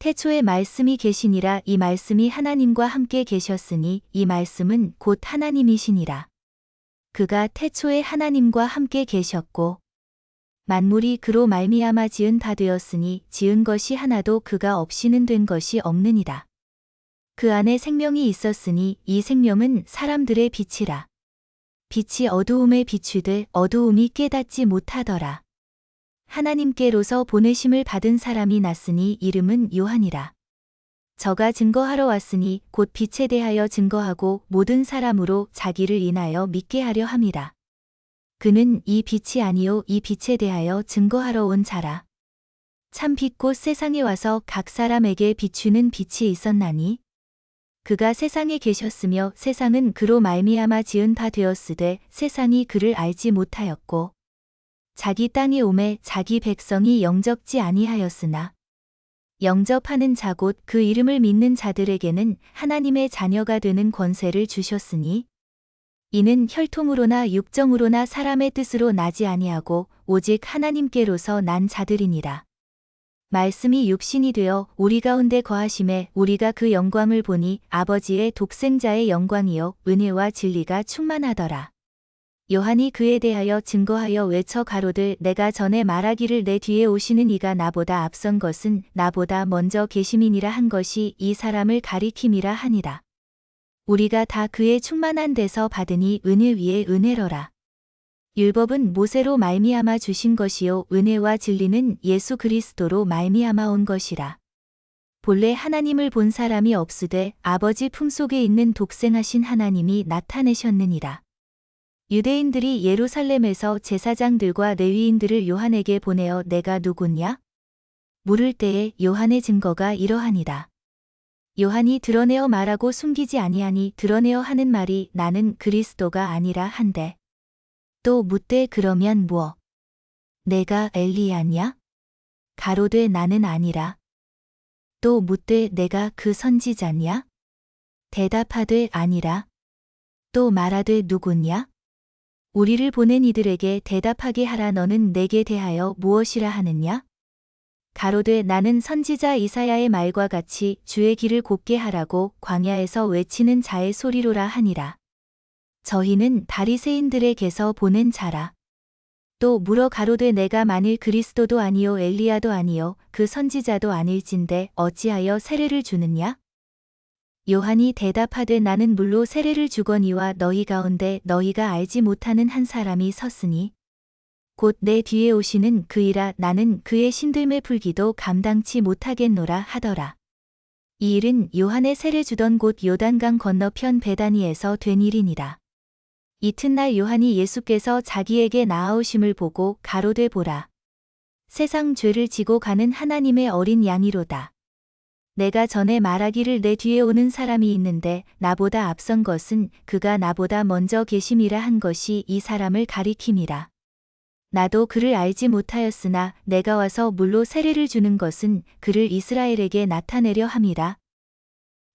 태초에 말씀이 계시니라. 이 말씀이 하나님과 함께 계셨으니 이 말씀은 곧 하나님이시니라. 그가 태초에 하나님과 함께 계셨고 만물이 그로 말미암아 지은 바 되었으니 지은 것이 하나도 그가 없이는 된 것이 없느니라. 그 안에 생명이 있었으니 이 생명은 사람들의 빛이라. 빛이 어두움에 비추되 어두움이 깨닫지 못하더라. 하나님께로서 보내심을 받은 사람이 났으니 이름은 요한이라. 저가 증거하러 왔으니 곧 빛에 대하여 증거하고 모든 사람으로 자기를 인하여 믿게 하려 함이라. 그는 이 빛이 아니요 이 빛에 대하여 증거하러 온 자라. 참 빛 곧 세상에 와서 각 사람에게 비추는 빛이 있었나니 그가 세상에 계셨으며 세상은 그로 말미암아 지은 바 되었으되 세상이 그를 알지 못하였고 자기 땅에 오매 자기 백성이 영접지 아니하였으나 영접하는 자 곧 그 이름을 믿는 자들에게는 하나님의 자녀가 되는 권세를 주셨으니 이는 혈통으로나 육정으로나 사람의 뜻으로 나지 아니하고 오직 하나님께로서 난 자들이니라. 말씀이 육신이 되어 우리 가운데 거하심에 우리가 그 영광을 보니 아버지의 독생자의 영광이요 은혜와 진리가 충만하더라. 요한이 그에 대하여 증거하여 외쳐 가로되 내가 전에 말하기를 내 뒤에 오시는 이가 나보다 앞선 것은 나보다 먼저 계심이니라 한 것이 이 사람을 가리킴이라 하니라. 우리가 다 그의 충만한 데서 받으니 은혜 위에 은혜로라. 율법은 모세로 말미암아 주신 것이요 은혜와 진리는 예수 그리스도로 말미암아 온 것이라. 본래 하나님을 본 사람이 없으되 아버지 품속에 있는 독생하신 하나님이 나타내셨느니라. 유대인들이 예루살렘에서 제사장들과 레위인들을 요한에게 보내어 내가 누구냐? 물을 때에 요한의 증거가 이러하니라. 요한이 드러내어 말하고 숨기지 아니하니 드러내어 하는 말이 나는 그리스도가 아니라 한데 또 묻되 그러면 무엇? 내가 엘리야냐? 가로되 나는 아니라. 또 묻되 내가 그 선지자냐? 대답하되 아니라. 또 말하되 누구냐? 우리를 보낸 이들에게 대답하게 하라. 너는 내게 대하여 무엇이라 하느냐? 가로되 나는 선지자 이사야의 말과 같이 주의 길을 곱게 하라고 광야에서 외치는 자의 소리로라 하니라. 저희는 바리새인들에게서 보낸 자라. 또 물어 가로되 내가 만일 그리스도도 아니요 엘리야도 아니요 그 선지자도 아닐진데 어찌하여 세례를 주느냐? 요한이 대답하되 나는 물로 세례를 주거니와 너희 가운데 너희가 알지 못하는 한 사람이 섰으니 곧 내 뒤에 오시는 그이라. 나는 그의 신들매 풀기도 감당치 못하겠노라 하더라. 이 일은 요한의 세례 주던 곳 요단강 건너편 베다니에서 된 일이니라. 이튿날 요한이 예수께서 자기에게 나아오심을 보고 가로되 보라. 세상 죄를 지고 가는 하나님의 어린 양이로다. 내가 전에 말하기를 내 뒤에 오는 사람이 있는데 나보다 앞선 것은 그가 나보다 먼저 계심이라 한 것이 이 사람을 가리킴이라. 나도 그를 알지 못하였으나 내가 와서 물로 세례를 주는 것은 그를 이스라엘에게 나타내려 함이라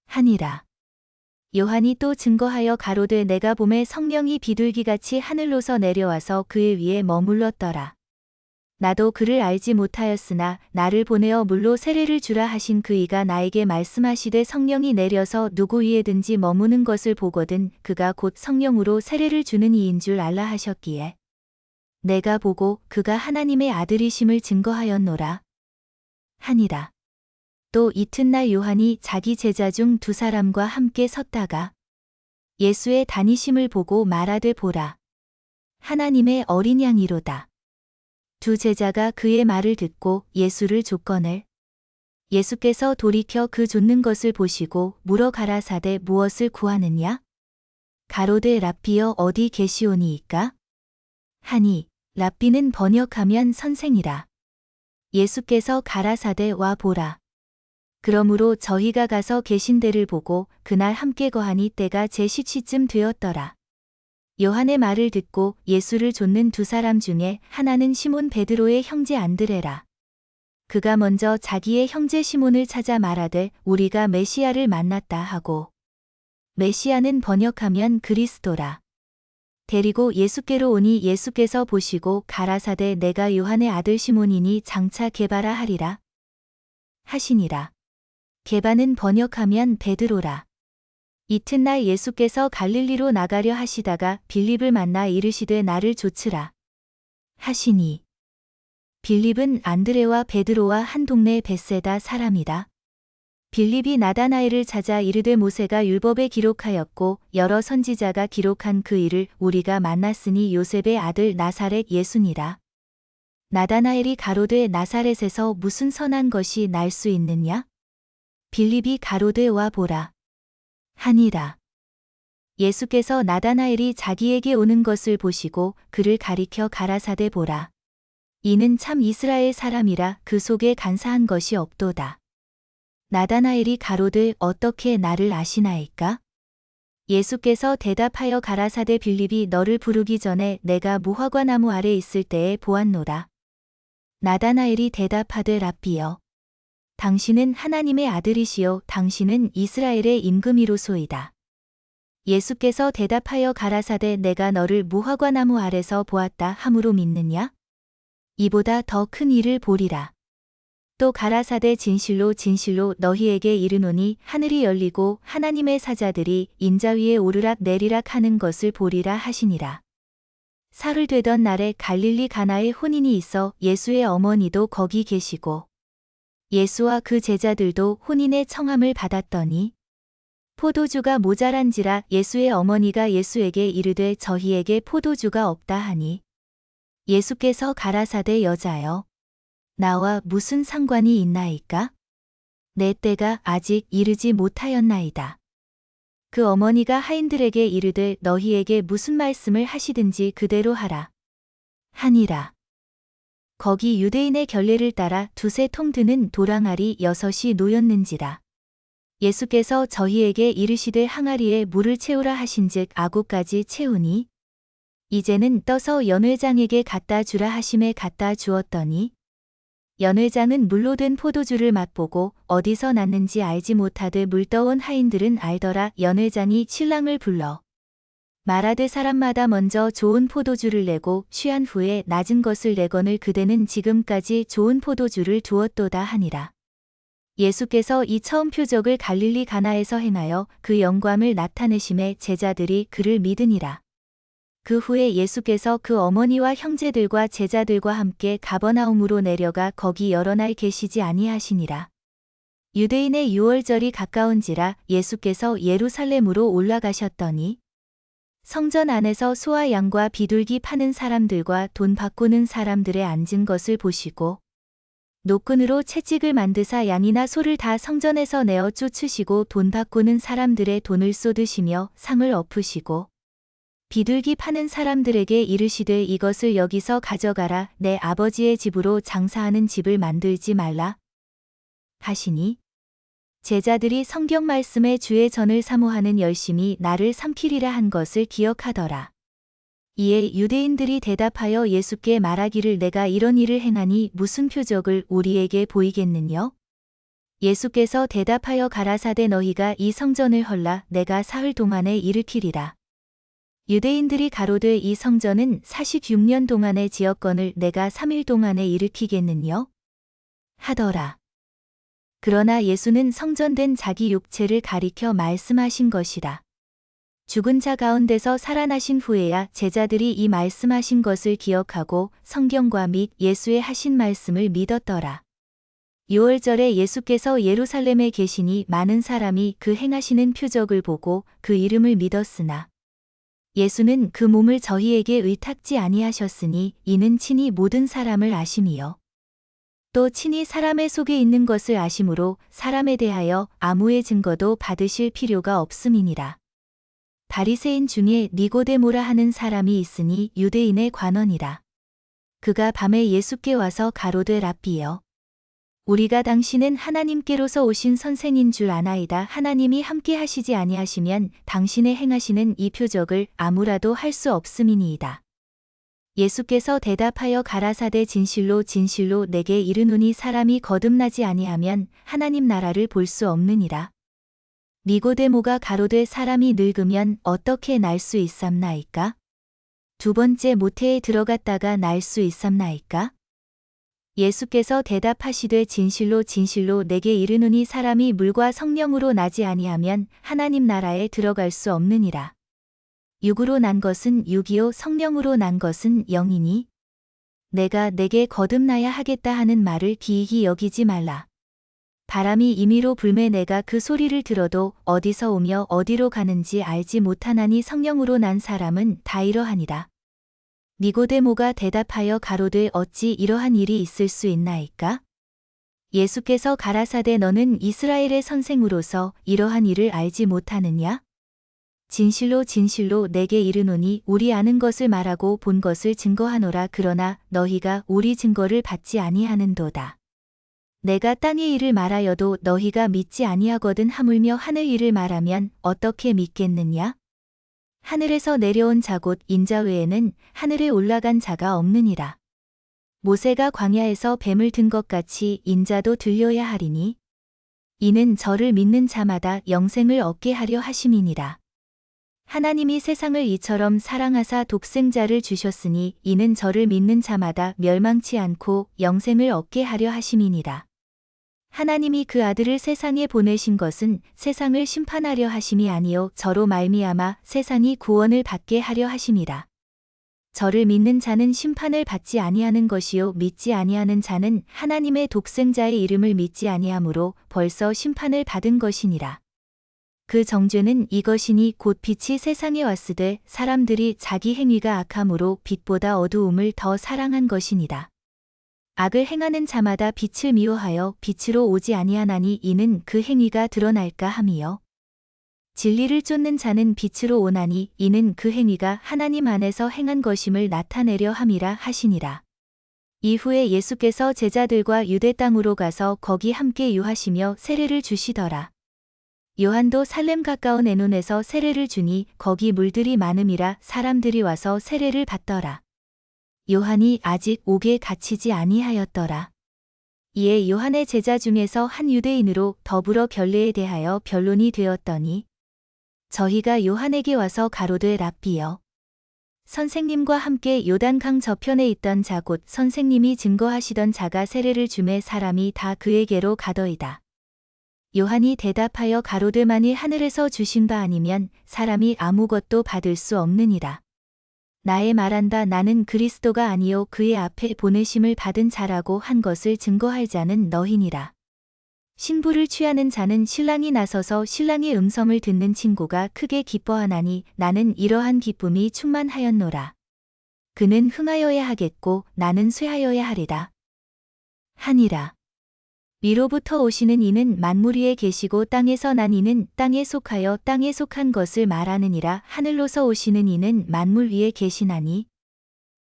하니라. 요한이 또 증거하여 가로되 내가 봄에 성령이 비둘기같이 하늘로서 내려와서 그의 위에 머물렀더라. 나도 그를 알지 못하였으나 나를 보내어 물로 세례를 주라 하신 그이가 나에게 말씀하시되 성령이 내려서 누구 위에든지 머무는 것을 보거든 그가 곧 성령으로 세례를 주는 이인 줄 알라 하셨기에 내가 보고 그가 하나님의 아들이심을 증거하였노라 하니라. 또 이튿날 요한이 자기 제자 중 두 사람과 함께 섰다가 예수의 다니심을 보고 말하되 보라. 하나님의 어린 양이로다. 두 제자가 그의 말을 듣고 예수를 족건을 예수께서 돌이켜 그 좇는 것을 보시고 물어 가라사대 무엇을 구하느냐? 가로되 랍비여 어디 계시오니이까? 하니 랍비는 번역하면 선생이라. 예수께서 가라사대 와 보라. 그러므로 저희가 가서 계신 데를 보고 그날 함께 거하니 때가 제10시쯤 되었더라. 요한의 말을 듣고 예수를 좇는 두 사람 중에 하나는 시몬 베드로의 형제 안드레라. 그가 먼저 자기의 형제 시몬을 찾아 말하되 우리가 메시아를 만났다 하고 메시아는 번역하면 그리스도라. 데리고 예수께로 오니 예수께서 보시고 가라사대 내가 요한의 아들 시몬이니 장차 게바라 하리라 하시니라. 개바는 번역하면 베드로라. 이튿날 예수께서 갈릴리로 나가려 하시다가 빌립을 만나 이르시되 나를 좇으라 하시니 빌립은 안드레와 베드로와 한 동네 벳세다 사람이다. 빌립이 나다나엘을 찾아 이르되 모세가 율법에 기록하였고 여러 선지자가 기록한 그 일을 우리가 만났으니 요셉의 아들 나사렛 예수니라. 나다나엘이 가로되 나사렛에서 무슨 선한 것이 날 수 있느냐? 빌립이 가로되 와 보라 하니라. 예수께서 나다나엘이 자기에게 오는 것을 보시고 그를 가리켜 가라사대 보라. 이는 참 이스라엘 사람이라 그 속에 간사한 것이 없도다. 나다나엘이 가로되 어떻게 나를 아시나이까? 예수께서 대답하여 가라사대 빌립이 너를 부르기 전에 내가 무화과나무 아래 있을 때에 보았노라. 나다나엘이 대답하되 랍비여 당신은 하나님의 아들이시요 당신은 이스라엘의 임금이로소이다. 예수께서 대답하여 가라사대 내가 너를 무화과나무 아래서 보았다 함으로 믿느냐? 이보다 더 큰 일을 보리라. 또 가라사대 진실로 진실로 너희에게 이르노니 하늘이 열리고 하나님의 사자들이 인자 위에 오르락 내리락 하는 것을 보리라 하시니라. 사흘 되던 날에 갈릴리 가나에 혼인이 있어 예수의 어머니도 거기 계시고 예수와 그 제자들도 혼인의 청함을 받았더니 포도주가 모자란지라 예수의 어머니가 예수에게 이르되 저희에게 포도주가 없다 하니 예수께서 가라사대 여자여 나와 무슨 상관이 있나이까? 내 때가 아직 이르지 못하였나이다. 그 어머니가 하인들에게 이르되 너희에게 무슨 말씀을 하시든지 그대로 하라 하니라. 거기 유대인의 결례를 따라 두세 통 드는 도랑아리 6이 놓였는지라. 예수께서 저희에게 이르시되 항아리에 물을 채우라 하신즉 아구까지 채우니 이제는 떠서 연회장에게 갖다 주라 하심에 갖다 주었더니 연회장은 물로 된 포도주를 맛보고 어디서 났는지 알지 못하되 물떠온 하인들은 알더라. 연회장이 신랑을 불러 말하되 사람마다 먼저 좋은 포도주를 내고 취한 후에 낮은 것을 내거늘 그대는 지금까지 좋은 포도주를 두었도다 하니라. 예수께서 이 처음 표적을 갈릴리 가나에서 행하여 그 영광을 나타내심에 제자들이 그를 믿으니라. 그 후에 예수께서 그 어머니와 형제들과 제자들과 함께 가버나움으로 내려가 거기 여러 날 계시지 아니하시니라. 유대인의 유월절이 가까운지라 예수께서 예루살렘으로 올라가셨더니 성전 안에서 소와 양과 비둘기 파는 사람들과 돈 바꾸는 사람들의 앉은 것을 보시고 노끈으로 채찍을 만드사 양이나 소를 다 성전에서 내어 쫓으시고 돈 바꾸는 사람들의 돈을 쏟으시며 상을 엎으시고 비둘기 파는 사람들에게 이르시되 이것을 여기서 가져가라. 내 아버지의 집으로 장사하는 집을 만들지 말라 하시니 제자들이 성경 말씀에 주의 전을 사모하는 열심히 나를 삼키리라 한 것을 기억하더라. 이에 유대인들이 대답하여 예수께 말하기를 내가 이런 일을 행하니 무슨 표적을 우리에게 보이겠느냐? 예수께서 대답하여 가라사대 너희가 이 성전을 헐라 내가 사흘 동안에 일으키리라. 유대인들이 가로되 이 성전은 46년 동안에 지었거늘 내가 3일 동안에 일으키겠느냐? 하더라. 그러나 예수는 성전된 자기 육체를 가리켜 말씀하신 것이라. 죽은 자 가운데서 살아나신 후에야 제자들이 이 말씀하신 것을 기억하고 성경과 및 예수의 하신 말씀을 믿었더라. 유월절에 예수께서 예루살렘에 계시니 많은 사람이 그 행하시는 표적을 보고 그 이름을 믿었으나 예수는 그 몸을 저희에게 의탁지 아니하셨으니 이는 친히 모든 사람을 아심이요. 또 친히 사람의 속에 있는 것을 아심으로 사람에 대하여 아무의 증거도 받으실 필요가 없음이니라. 바리새인 중에 니고데모라 하는 사람이 있으니 유대인의 관원이라. 그가 밤에 예수께 와서 가로되 랍비여 우리가 당신은 하나님께로서 오신 선생인 줄 아나이다. 하나님이 함께 하시지 아니하시면 당신의 행하시는 이 표적을 아무라도 할 수 없음이니이다. 예수께서 대답하여 가라사대 진실로 진실로 내게 이르노니 사람이 거듭나지 아니하면 하나님 나라를 볼 수 없느니라. 니고데모가 가로되 사람이 늙으면 어떻게 날 수 있삼나이까? 두 번째 모태에 들어갔다가 날 수 있삼나이까? 예수께서 대답하시되 진실로 진실로 내게 이르노니 사람이 물과 성령으로 나지 아니하면 하나님 나라에 들어갈 수 없느니라. 육으로 난 것은 육이요 성령으로 난 것은 영이니 내가 내게 거듭나야 하겠다 하는 말을 기이히 여기지 말라. 바람이 임의로 불매 내가 그 소리를 들어도 어디서 오며 어디로 가는지 알지 못하나니 성령으로 난 사람은 다 이러하니라. 니고데모가 대답하여 가로되 어찌 이러한 일이 있을 수 있나이까? 예수께서 가라사대 너는 이스라엘의 선생으로서 이러한 일을 알지 못하느냐? 진실로 진실로 내게 이르노니 우리 아는 것을 말하고 본 것을 증거하노라. 그러나 너희가 우리 증거를 받지 아니하는도다. 내가 땅의 일을 말하여도 너희가 믿지 아니하거든 하물며 하늘 일을 말하면 어떻게 믿겠느냐? 하늘에서 내려온 자 곧 인자 외에는 하늘에 올라간 자가 없느니라. 모세가 광야에서 뱀을 든 것 같이 인자도 들려야 하리니 이는 저를 믿는 자마다 영생을 얻게 하려 하심이니라. 하나님이 세상을 이처럼 사랑하사 독생자를 주셨으니 이는 저를 믿는 자마다 멸망치 않고 영생을 얻게 하려 하심이니라. 하나님이 그 아들을 세상에 보내신 것은 세상을 심판하려 하심이 아니요 저로 말미암아 세상이 구원을 받게 하려 하심이라. 저를 믿는 자는 심판을 받지 아니하는 것이요 믿지 아니하는 자는 하나님의 독생자의 이름을 믿지 아니하므로 벌써 심판을 받은 것이니라. 그 정죄는 이것이니 곧 빛이 세상에 왔으되 사람들이 자기 행위가 악함으로 빛보다 어두움을 더 사랑한 것이니라. 악을 행하는 자마다 빛을 미워하여 빛으로 오지 아니하나니 이는 그 행위가 드러날까 함이요. 진리를 쫓는 자는 빛으로 오나니 이는 그 행위가 하나님 안에서 행한 것임을 나타내려 함이라 하시니라. 이후에 예수께서 제자들과 유대 땅으로 가서 거기 함께 유하시며 세례를 주시더라. 요한도 살렘 가까운 에논에서 세례를 주니 거기 물들이 많음이라 사람들이 와서 세례를 받더라. 요한이 아직 옥에 갇히지 아니하였더라. 이에 요한의 제자 중에서 한 유대인으로 더불어 결례에 대하여 변론이 되었더니 저희가 요한에게 와서 가로되 랍비여 선생님과 함께 요단강 저편에 있던 자 곧 선생님이 증거하시던 자가 세례를 주매 사람이 다 그에게로 가더이다. 요한이 대답하여 가로되 만일 하늘에서 주신 바 아니면 사람이 아무것도 받을 수 없느니라. 나의 말한 바 나는 그리스도가 아니요 그의 앞에 보내심을 받은 자라고 한 것을 증거할 자는 너희니라. 신부를 취하는 자는 신랑이 나서서 신랑의 음성을 듣는 친구가 크게 기뻐하나니 나는 이러한 기쁨이 충만하였노라. 그는 흥하여야 하겠고 나는 쇠하여야 하리라. 하니라. 위로부터 오시는 이는 만물 위에 계시고 땅에서 난 이는 땅에 속하여 땅에 속한 것을 말하느니라. 하늘로서 오시는 이는 만물 위에 계시나니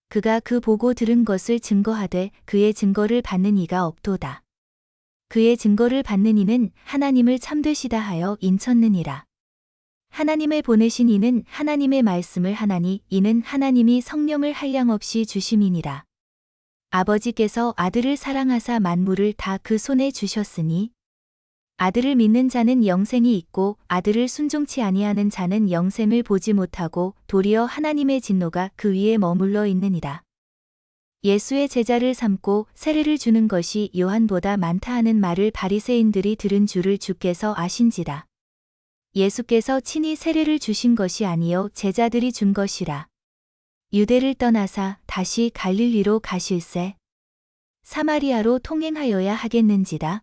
그가 그 보고 들은 것을 증거하되 그의 증거를 받는 이가 없도다. 그의 증거를 받는 이는 하나님을 참되시다 하여 인쳤느니라. 하나님을 보내신 이는 하나님의 말씀을 하나니 이는 하나님이 성령을 한량없이 주심이니라. 아버지께서 아들을 사랑하사 만물을 다 그 손에 주셨으니 아들을 믿는 자는 영생이 있고 아들을 순종치 아니하는 자는 영생을 보지 못하고 도리어 하나님의 진노가 그 위에 머물러 있느니라. 예수의 제자를 삼고 세례를 주는 것이 요한보다 많다 하는 말을 바리새인들이 들은 줄을 주께서 아신지라. 예수께서 친히 세례를 주신 것이 아니요 제자들이 준 것이라. 유대를 떠나사 다시 갈릴리로 가실새 사마리아로 통행하여야 하겠는지라.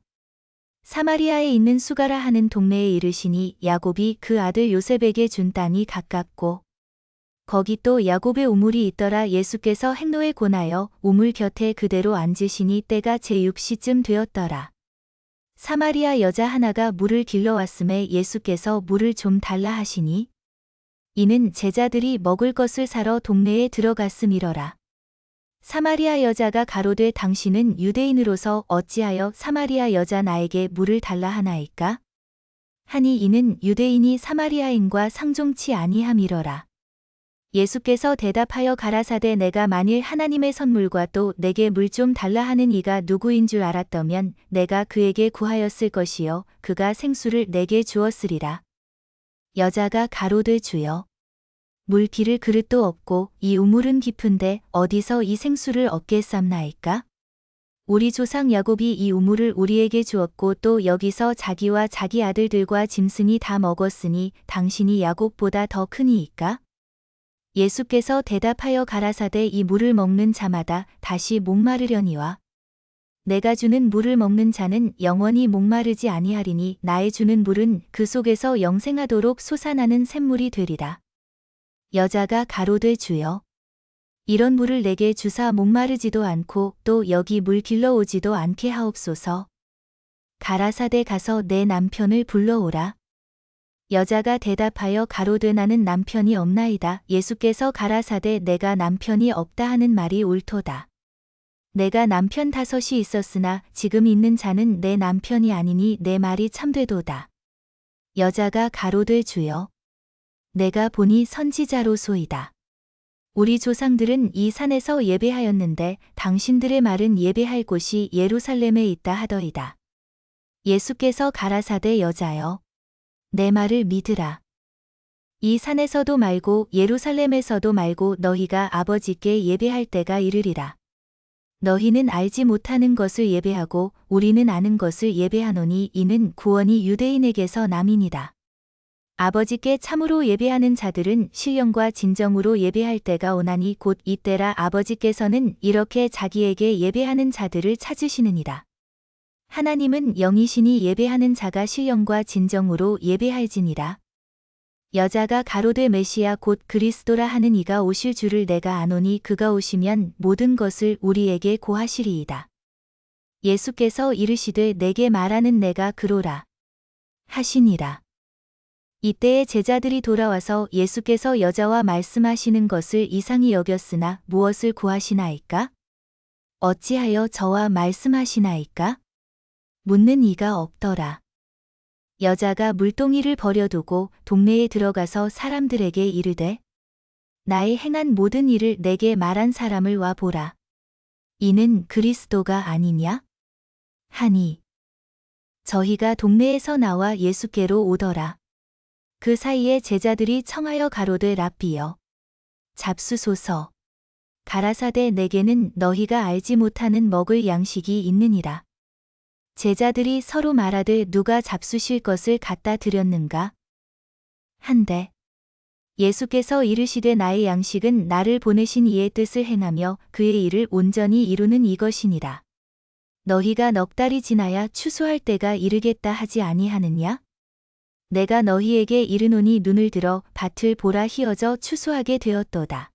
사마리아에 있는 수가라 하는 동네에 이르시니 야곱이 그 아들 요셉에게 준 땅이 가깝고 거기 또 야곱의 우물이 있더라. 예수께서 행로에 권하여 우물 곁에 그대로 앉으시니 때가 제6시쯤 되었더라. 사마리아 여자 하나가 물을 길러왔음에 예수께서 물을 좀 달라 하시니 이는 제자들이 먹을 것을 사러 동네에 들어갔음이러라. 사마리아 여자가 가로되 당신은 유대인으로서 어찌하여 사마리아 여자 나에게 물을 달라 하나이까? 하니 이는 유대인이 사마리아인과 상종치 아니함이러라. 예수께서 대답하여 가라사대 내가 만일 하나님의 선물과 또 내게 물 좀 달라 하는 이가 누구인 줄 알았더면 내가 그에게 구하였을 것이요 그가 생수를 내게 주었으리라. 여자가 가로되 주여 물 기를 그릇도 없고 이 우물은 깊은데 어디서 이 생수를 얻겠삼나이까? 우리 조상 야곱이 이 우물을 우리에게 주었고 또 여기서 자기와 자기 아들들과 짐승이 다 먹었으니 당신이 야곱보다 더 크니이까? 예수께서 대답하여 가라사대 이 물을 먹는 자마다 다시 목마르려니와 내가 주는 물을 먹는 자는 영원히 목마르지 아니하리니 나의 주는 물은 그 속에서 영생하도록 솟아나는 샘물이 되리라. 여자가 가로되 주여 이런 물을 내게 주사 목마르지도 않고 또 여기 물 길러오지도 않게 하옵소서. 가라사대 가서 내 남편을 불러오라. 여자가 대답하여 가로되 나는 남편이 없나이다. 예수께서 가라사대 내가 남편이 없다 하는 말이 옳도다. 내가 남편 5이 있었으나 지금 있는 자는 내 남편이 아니니 내 말이 참되도다. 여자가 가로되 주여 내가 보니 선지자로소이다. 우리 조상들은 이 산에서 예배하였는데 당신들의 말은 예배할 곳이 예루살렘에 있다 하더이다. 예수께서 가라사대 여자여 내 말을 믿으라. 이 산에서도 말고 예루살렘에서도 말고 너희가 아버지께 예배할 때가 이르리라. 너희는 알지 못하는 것을 예배하고 우리는 아는 것을 예배하노니 이는 구원이 유대인에게서 남이니라. 아버지께 참으로 예배하는 자들은 신령과 진정으로 예배할 때가 오나니 곧 이때라. 아버지께서는 이렇게 자기에게 예배하는 자들을 찾으시느니라. 하나님은 영이시니 예배하는 자가 신령과 진정으로 예배할지니라. 여자가 가로되 메시아 곧 그리스도라 하는 이가 오실 줄을 내가 아노니 그가 오시면 모든 것을 우리에게 고하시리이다. 예수께서 이르시되 내게 말하는 내가 그로라 하시니라. 이때에 제자들이 돌아와서 예수께서 여자와 말씀하시는 것을 이상히 여겼으나 무엇을 구하시나이까? 어찌하여 저와 말씀하시나이까? 묻는 이가 없더라. 여자가 물동이를 버려두고 동네에 들어가서 사람들에게 이르되 나의 행한 모든 일을 내게 말한 사람을 와 보라. 이는 그리스도가 아니냐? 하니 저희가 동네에서 나와 예수께로 오더라. 그 사이에 제자들이 청하여 가로되 랍비여 잡수소서. 가라사대 내게는 너희가 알지 못하는 먹을 양식이 있느니라. 제자들이 서로 말하되 누가 잡수실 것을 갖다 드렸는가? 한데 예수께서 이르시되 나의 양식은 나를 보내신 이의 뜻을 행하며 그의 일을 온전히 이루는 이것이니라. 너희가 넉 달이 지나야 추수할 때가 이르겠다 하지 아니하느냐? 내가 너희에게 이르노니 눈을 들어 밭을 보라 희어져 추수하게 되었도다.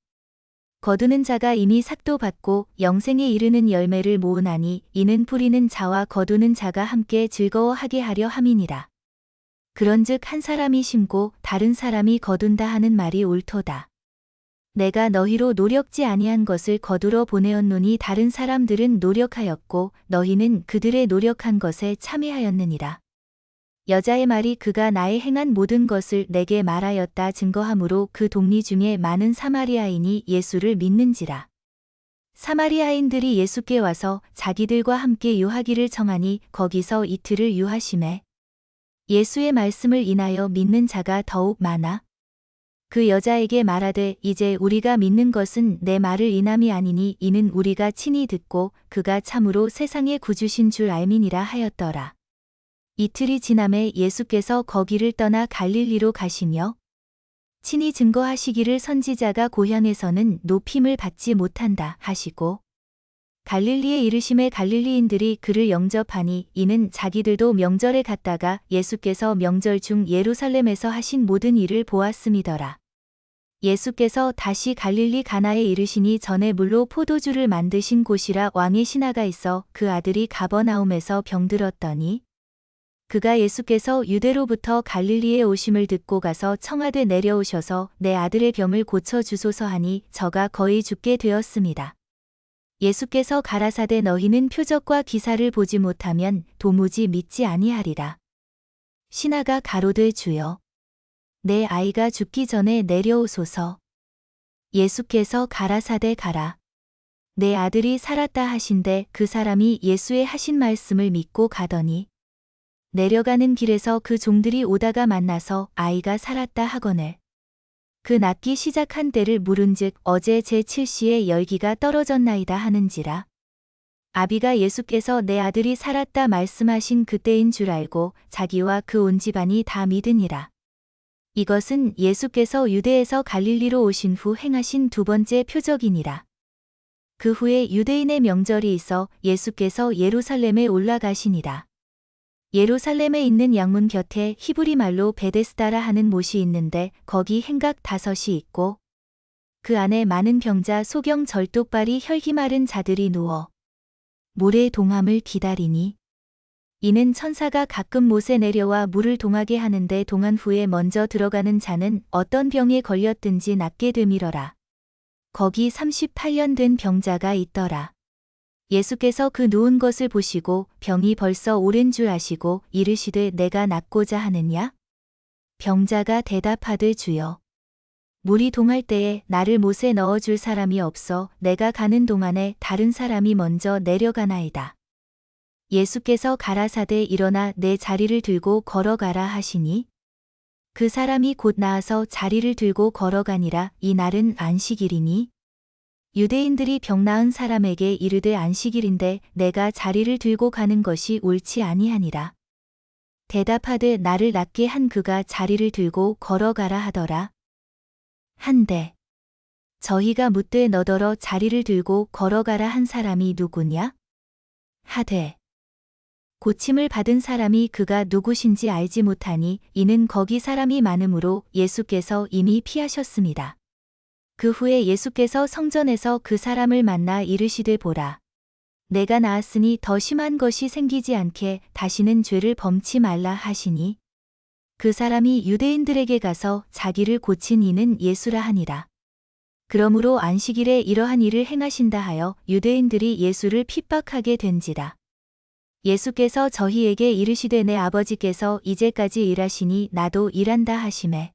거두는 자가 이미 삭도 받고 영생에 이르는 열매를 모으나니 이는 뿌리는 자와 거두는 자가 함께 즐거워하게 하려 함이니라. 그런즉 한 사람이 심고 다른 사람이 거둔다 하는 말이 옳도다. 내가 너희로 노력지 아니한 것을 거두러 보내었노니 다른 사람들은 노력하였고 너희는 그들의 노력한 것에 참여하였느니라. 여자의 말이 그가 나의 행한 모든 것을 내게 말하였다 증거하므로 그 동리 중에 많은 사마리아인이 예수를 믿는지라. 사마리아인들이 예수께 와서 자기들과 함께 유하기를 청하니 거기서 이틀을 유하시매 예수의 말씀을 인하여 믿는 자가 더욱 많아 그 여자에게 말하되 이제 우리가 믿는 것은 내 말을 인함이 아니니 이는 우리가 친히 듣고 그가 참으로 세상의 구주신 줄 알미니라 하였더라. 이틀이 지남에 예수께서 거기를 떠나 갈릴리로 가시며 친히 증거하시기를 선지자가 고향에서는 높임을 받지 못한다 하시고 갈릴리에 이르심에 갈릴리인들이 그를 영접하니 이는 자기들도 명절에 갔다가 예수께서 명절 중 예루살렘에서 하신 모든 일을 보았음이더라. 예수께서 다시 갈릴리 가나에 이르시니 전에 물로 포도주를 만드신 곳이라 왕의 신하가 있어 그 아들이 가버나움에서 병들었더니 그가 예수께서 유대로부터 갈릴리에 오심을 듣고 가서 청하되 내려오셔서 내 아들의 병을 고쳐주소서 하니 저가 거의 죽게 되었습니다. 예수께서 가라사대 너희는 표적과 기사를 보지 못하면 도무지 믿지 아니하리라. 신하가 가로되 주여 내 아이가 죽기 전에 내려오소서. 예수께서 가라사대 가라. 내 아들이 살았다 하신대 그 사람이 예수의 하신 말씀을 믿고 가더니 내려가는 길에서 그 종들이 오다가 만나서 아이가 살았다 하거늘 그 낫기 시작한 때를 물은즉 어제 제7시에 열기가 떨어졌나이다 하는지라. 아비가 예수께서 내 아들이 살았다 말씀하신 그때인 줄 알고 자기와 그 온 집안이 다 믿으니라. 이것은 예수께서 유대에서 갈릴리로 오신 후 행하신 두 번째 표적이니라. 그 후에 유대인의 명절이 있어 예수께서 예루살렘에 올라가시니라. 예루살렘에 있는 양문 곁에 히브리 말로 베데스다라 하는 못이 있는데 거기 행각 5이 있고 그 안에 많은 병자 소경 절뚝발이 혈기 마른 자들이 누워 물의 동함을 기다리니 이는 천사가 가끔 못에 내려와 물을 동하게 하는데 동한 후에 먼저 들어가는 자는 어떤 병에 걸렸든지 낫게 됨이러라. 거기 38년 된 병자가 있더라. 예수께서 그 누운 것을 보시고 병이 벌써 오랜 줄 아시고 이르시되 내가 낫고자 하느냐? 병자가 대답하되 주여. 물이 동할 때에 나를 못에 넣어줄 사람이 없어 내가 가는 동안에 다른 사람이 먼저 내려가나이다. 예수께서 가라사대 일어나 내 자리를 들고 걸어가라 하시니 그 사람이 곧 나아서 자리를 들고 걸어가니라. 이 날은 안식일이니 유대인들이 병 나은 사람에게 이르되 안식일인데 내가 자리를 들고 가는 것이 옳지 아니하니라. 대답하되 나를 낫게 한 그가 자리를 들고 걸어가라 하더라. 한데 저희가 묻되 너더러 자리를 들고 걸어가라 한 사람이 누구냐? 하되 고침을 받은 사람이 그가 누구신지 알지 못하니 이는 거기 사람이 많음으로 예수께서 이미 피하셨습니다. 그 후에 예수께서 성전에서 그 사람을 만나 이르시되 보라. 내가 나았으니 더 심한 것이 생기지 않게 다시는 죄를 범치 말라 하시니 그 사람이 유대인들에게 가서 자기를 고친 이는 예수라 하니라. 그러므로 안식일에 이러한 일을 행하신다 하여 유대인들이 예수를 핍박하게 된지라. 예수께서 저희에게 이르시되 내 아버지께서 이제까지 일하시니 나도 일한다 하시매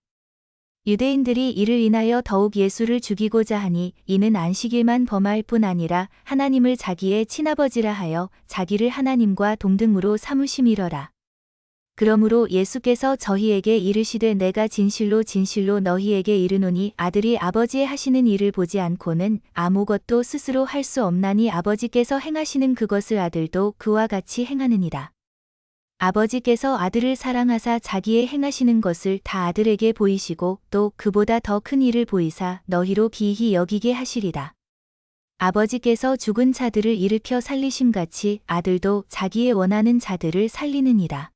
유대인들이 이를 인하여 더욱 예수를 죽이고자 하니 이는 안식일만 범할 뿐 아니라 하나님을 자기의 친아버지라 하여 자기를 하나님과 동등으로 삼으심이러라. 그러므로 예수께서 저희에게 이르시되 내가 진실로 진실로 너희에게 이르노니 아들이 아버지의 하시는 일을 보지 않고는 아무것도 스스로 할 수 없나니 아버지께서 행하시는 그것을 아들도 그와 같이 행하느니라. 아버지께서 아들을 사랑하사 자기의 행하시는 것을 다 아들에게 보이시고 또 그보다 더 큰 일을 보이사 너희로 기이히 여기게 하시리라. 아버지께서 죽은 자들을 일으켜 살리심같이 아들도 자기의 원하는 자들을 살리느니라.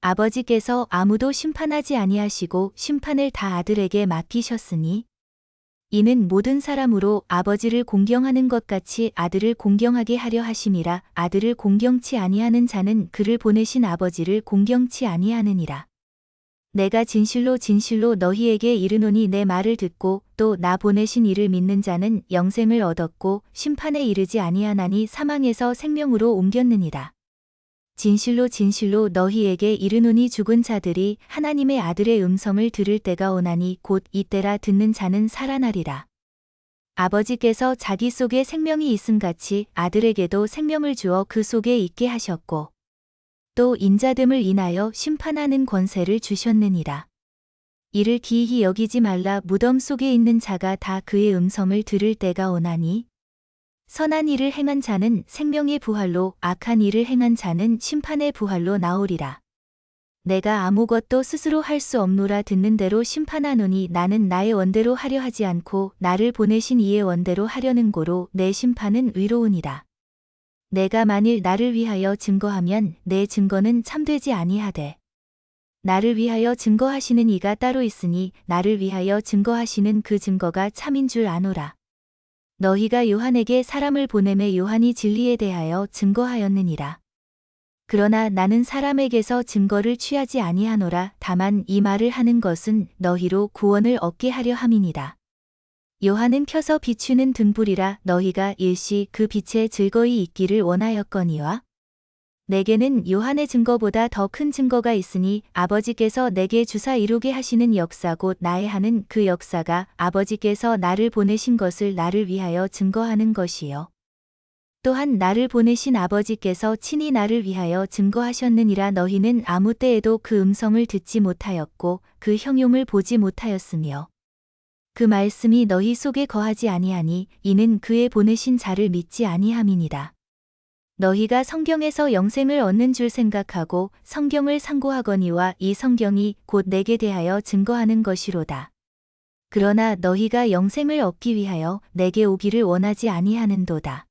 아버지께서 아무도 심판하지 아니하시고 심판을 다 아들에게 맡기셨으니 이는 모든 사람으로 아버지를 공경하는 것 같이 아들을 공경하게 하려 하심이라. 아들을 공경치 아니하는 자는 그를 보내신 아버지를 공경치 아니하느니라. 내가 진실로 진실로 너희에게 이르노니 내 말을 듣고 또 나 보내신 이를 믿는 자는 영생을 얻었고 심판에 이르지 아니하나니 사망에서 생명으로 옮겼느니라. 진실로 진실로 너희에게 이르노니 죽은 자들이 하나님의 아들의 음성을 들을 때가 오나니 곧 이때라 듣는 자는 살아나리라. 아버지께서 자기 속에 생명이 있음같이 아들에게도 생명을 주어 그 속에 있게 하셨고 또 인자됨을 인하여 심판하는 권세를 주셨느니라. 이를 기이히 여기지 말라. 무덤 속에 있는 자가 다 그의 음성을 들을 때가 오나니 선한 일을 행한 자는 생명의 부활로 악한 일을 행한 자는 심판의 부활로 나오리라. 내가 아무것도 스스로 할 수 없노라. 듣는 대로 심판하노니 나는 나의 원대로 하려 하지 않고 나를 보내신 이의 원대로 하려는 고로 내 심판은 의로우니라. 내가 만일 나를 위하여 증거하면 내 증거는 참되지 아니하되 나를 위하여 증거하시는 이가 따로 있으니 나를 위하여 증거하시는 그 증거가 참인 줄 아노라. 너희가 요한에게 사람을 보내매 요한이 진리에 대하여 증거하였느니라. 그러나 나는 사람에게서 증거를 취하지 아니하노라. 다만 이 말을 하는 것은 너희로 구원을 얻게 하려 함이니라. 요한은 켜서 비추는 등불이라. 너희가 일시 그 빛에 즐거이 있기를 원하였거니와 내게는 요한의 증거보다 더 큰 증거가 있으니 아버지께서 내게 주사 이루게 하시는 역사 곧 나의 하는 그 역사가 아버지께서 나를 보내신 것을 나를 위하여 증거하는 것이요. 또한 나를 보내신 아버지께서 친히 나를 위하여 증거하셨느니라. 너희는 아무 때에도 그 음성을 듣지 못하였고 그 형용을 보지 못하였으며 그 말씀이 너희 속에 거하지 아니하니 이는 그의 보내신 자를 믿지 아니함이니라. 너희가 성경에서 영생을 얻는 줄 생각하고 성경을 상고하거니와 이 성경이 곧 내게 대하여 증거하는 것이로다. 그러나 너희가 영생을 얻기 위하여 내게 오기를 원하지 아니하는도다.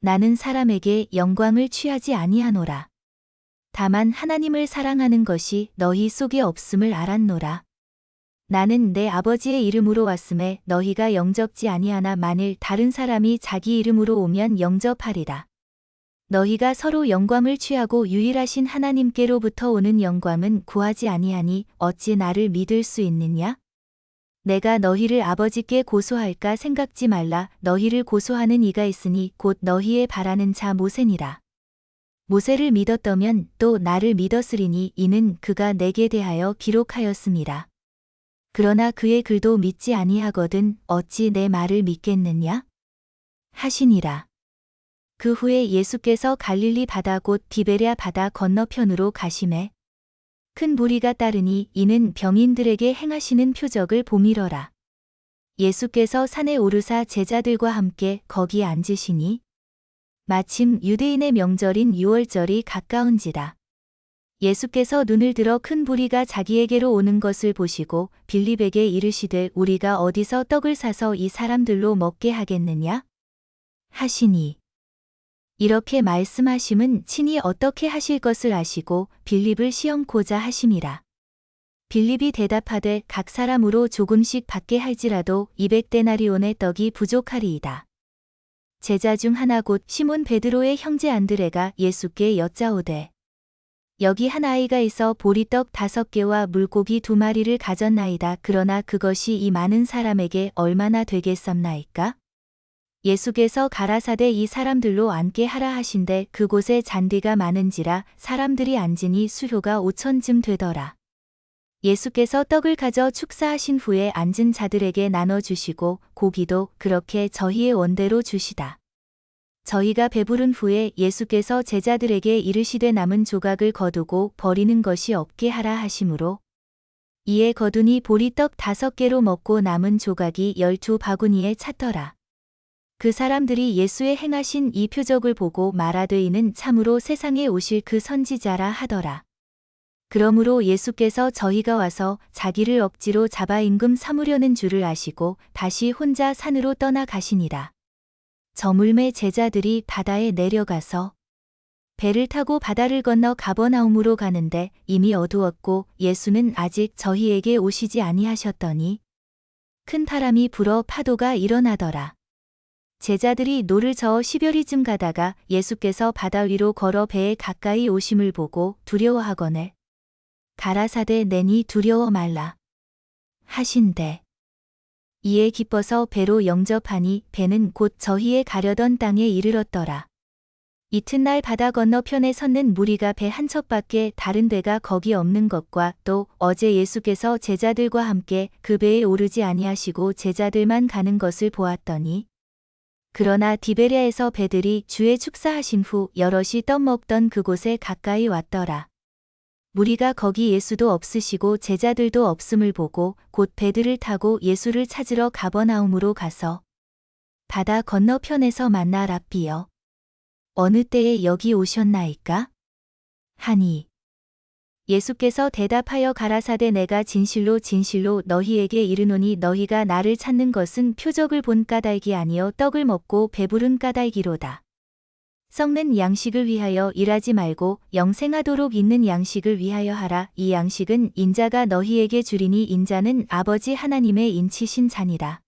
나는 사람에게 영광을 취하지 아니하노라. 다만 하나님을 사랑하는 것이 너희 속에 없음을 알았노라. 나는 내 아버지의 이름으로 왔음에 너희가 영접지 아니하나 만일 다른 사람이 자기 이름으로 오면 영접하리라. 너희가 서로 영광을 취하고 유일하신 하나님께로부터 오는 영광은 구하지 아니하니 어찌 나를 믿을 수 있느냐? 내가 너희를 아버지께 고소할까 생각지 말라. 너희를 고소하는 이가 있으니 곧 너희의 바라는 자 모세니라. 모세를 믿었더면 또 나를 믿었으리니 이는 그가 내게 대하여 기록하였음이라. 그러나 그의 글도 믿지 아니하거든 어찌 내 말을 믿겠느냐? 하시니라. 그 후에 예수께서 갈릴리 바다 곧 디베랴 바다 건너편으로 가시매 큰 무리가 따르니 이는 병인들에게 행하시는 표적을 보미러라. 예수께서 산에 오르사 제자들과 함께 거기 앉으시니 마침 유대인의 명절인 유월절이 가까운지라. 예수께서 눈을 들어 큰 무리가 자기에게로 오는 것을 보시고 빌립에게 이르시되 우리가 어디서 떡을 사서 이 사람들로 먹게 하겠느냐? 하시니 이렇게 말씀하심은 친히 어떻게 하실 것을 아시고 빌립을 시험코자 하심이라. 빌립이 대답하되 각 사람으로 조금씩 받게 할지라도 200데나리온의 떡이 부족하리이다. 제자 중 하나 곧 시몬 베드로의 형제 안드레가 예수께 여짜오되 여기 한 아이가 있어 보리떡 5개와 물고기 2마리를 가졌나이다. 그러나 그것이 이 많은 사람에게 얼마나 되겠습나이까? 예수께서 가라사대 이 사람들로 앉게 하라 하신대 그곳에 잔디가 많은지라 사람들이 앉으니 수효가 5,000쯤 되더라. 예수께서 떡을 가져 축사하신 후에 앉은 자들에게 나눠주시고 고기도 그렇게 저희의 원대로 주시다. 저희가 배부른 후에 예수께서 제자들에게 이르시되 남은 조각을 거두고 버리는 것이 없게 하라 하시므로 이에 거두니 보리떡 5개로 먹고 남은 조각이 12바구니에 찼더라. 그 사람들이 예수의 행하신 이 표적을 보고 말하되 이는 참으로 세상에 오실 그 선지자라 하더라. 그러므로 예수께서 저희가 와서 자기를 억지로 잡아 임금 삼으려는 줄을 아시고 다시 혼자 산으로 떠나가시니라. 저물매 제자들이 바다에 내려가서 배를 타고 바다를 건너 가버나움으로 가는데 이미 어두웠고 예수는 아직 저희에게 오시지 아니하셨더니 큰 바람이 불어 파도가 일어나더라. 제자들이 노를 저어 10여리쯤 가다가 예수께서 바다 위로 걸어 배에 가까이 오심을 보고 두려워하거늘 가라사대 내니 두려워 말라 하신대. 이에 기뻐서 배로 영접하니 배는 곧 저희의 가려던 땅에 이르렀더라. 이튿날 바다 건너편에 섰는 무리가 배 한 척밖에 다른 배가 거기 없는 것과 또 어제 예수께서 제자들과 함께 그 배에 오르지 아니하시고 제자들만 가는 것을 보았더니 그러나 디베랴에서 배들이 주의 축사하신 후 여럿이 떡 먹던 그곳에 가까이 왔더라. 무리가 거기 예수도 없으시고 제자들도 없음을 보고 곧 배들을 타고 예수를 찾으러 가버나움으로 가서 바다 건너편에서 만나 랍비여 어느 때에 여기 오셨나이까? 하니 예수께서 대답하여 가라사대 내가 진실로 진실로 너희에게 이르노니 너희가 나를 찾는 것은 표적을 본 까닭이 아니요 떡을 먹고 배부른 까닭이로다. 썩는 양식을 위하여 일하지 말고 영생하도록 있는 양식을 위하여 하라. 이 양식은 인자가 너희에게 주리니 인자는 아버지 하나님의 인치신 자니라.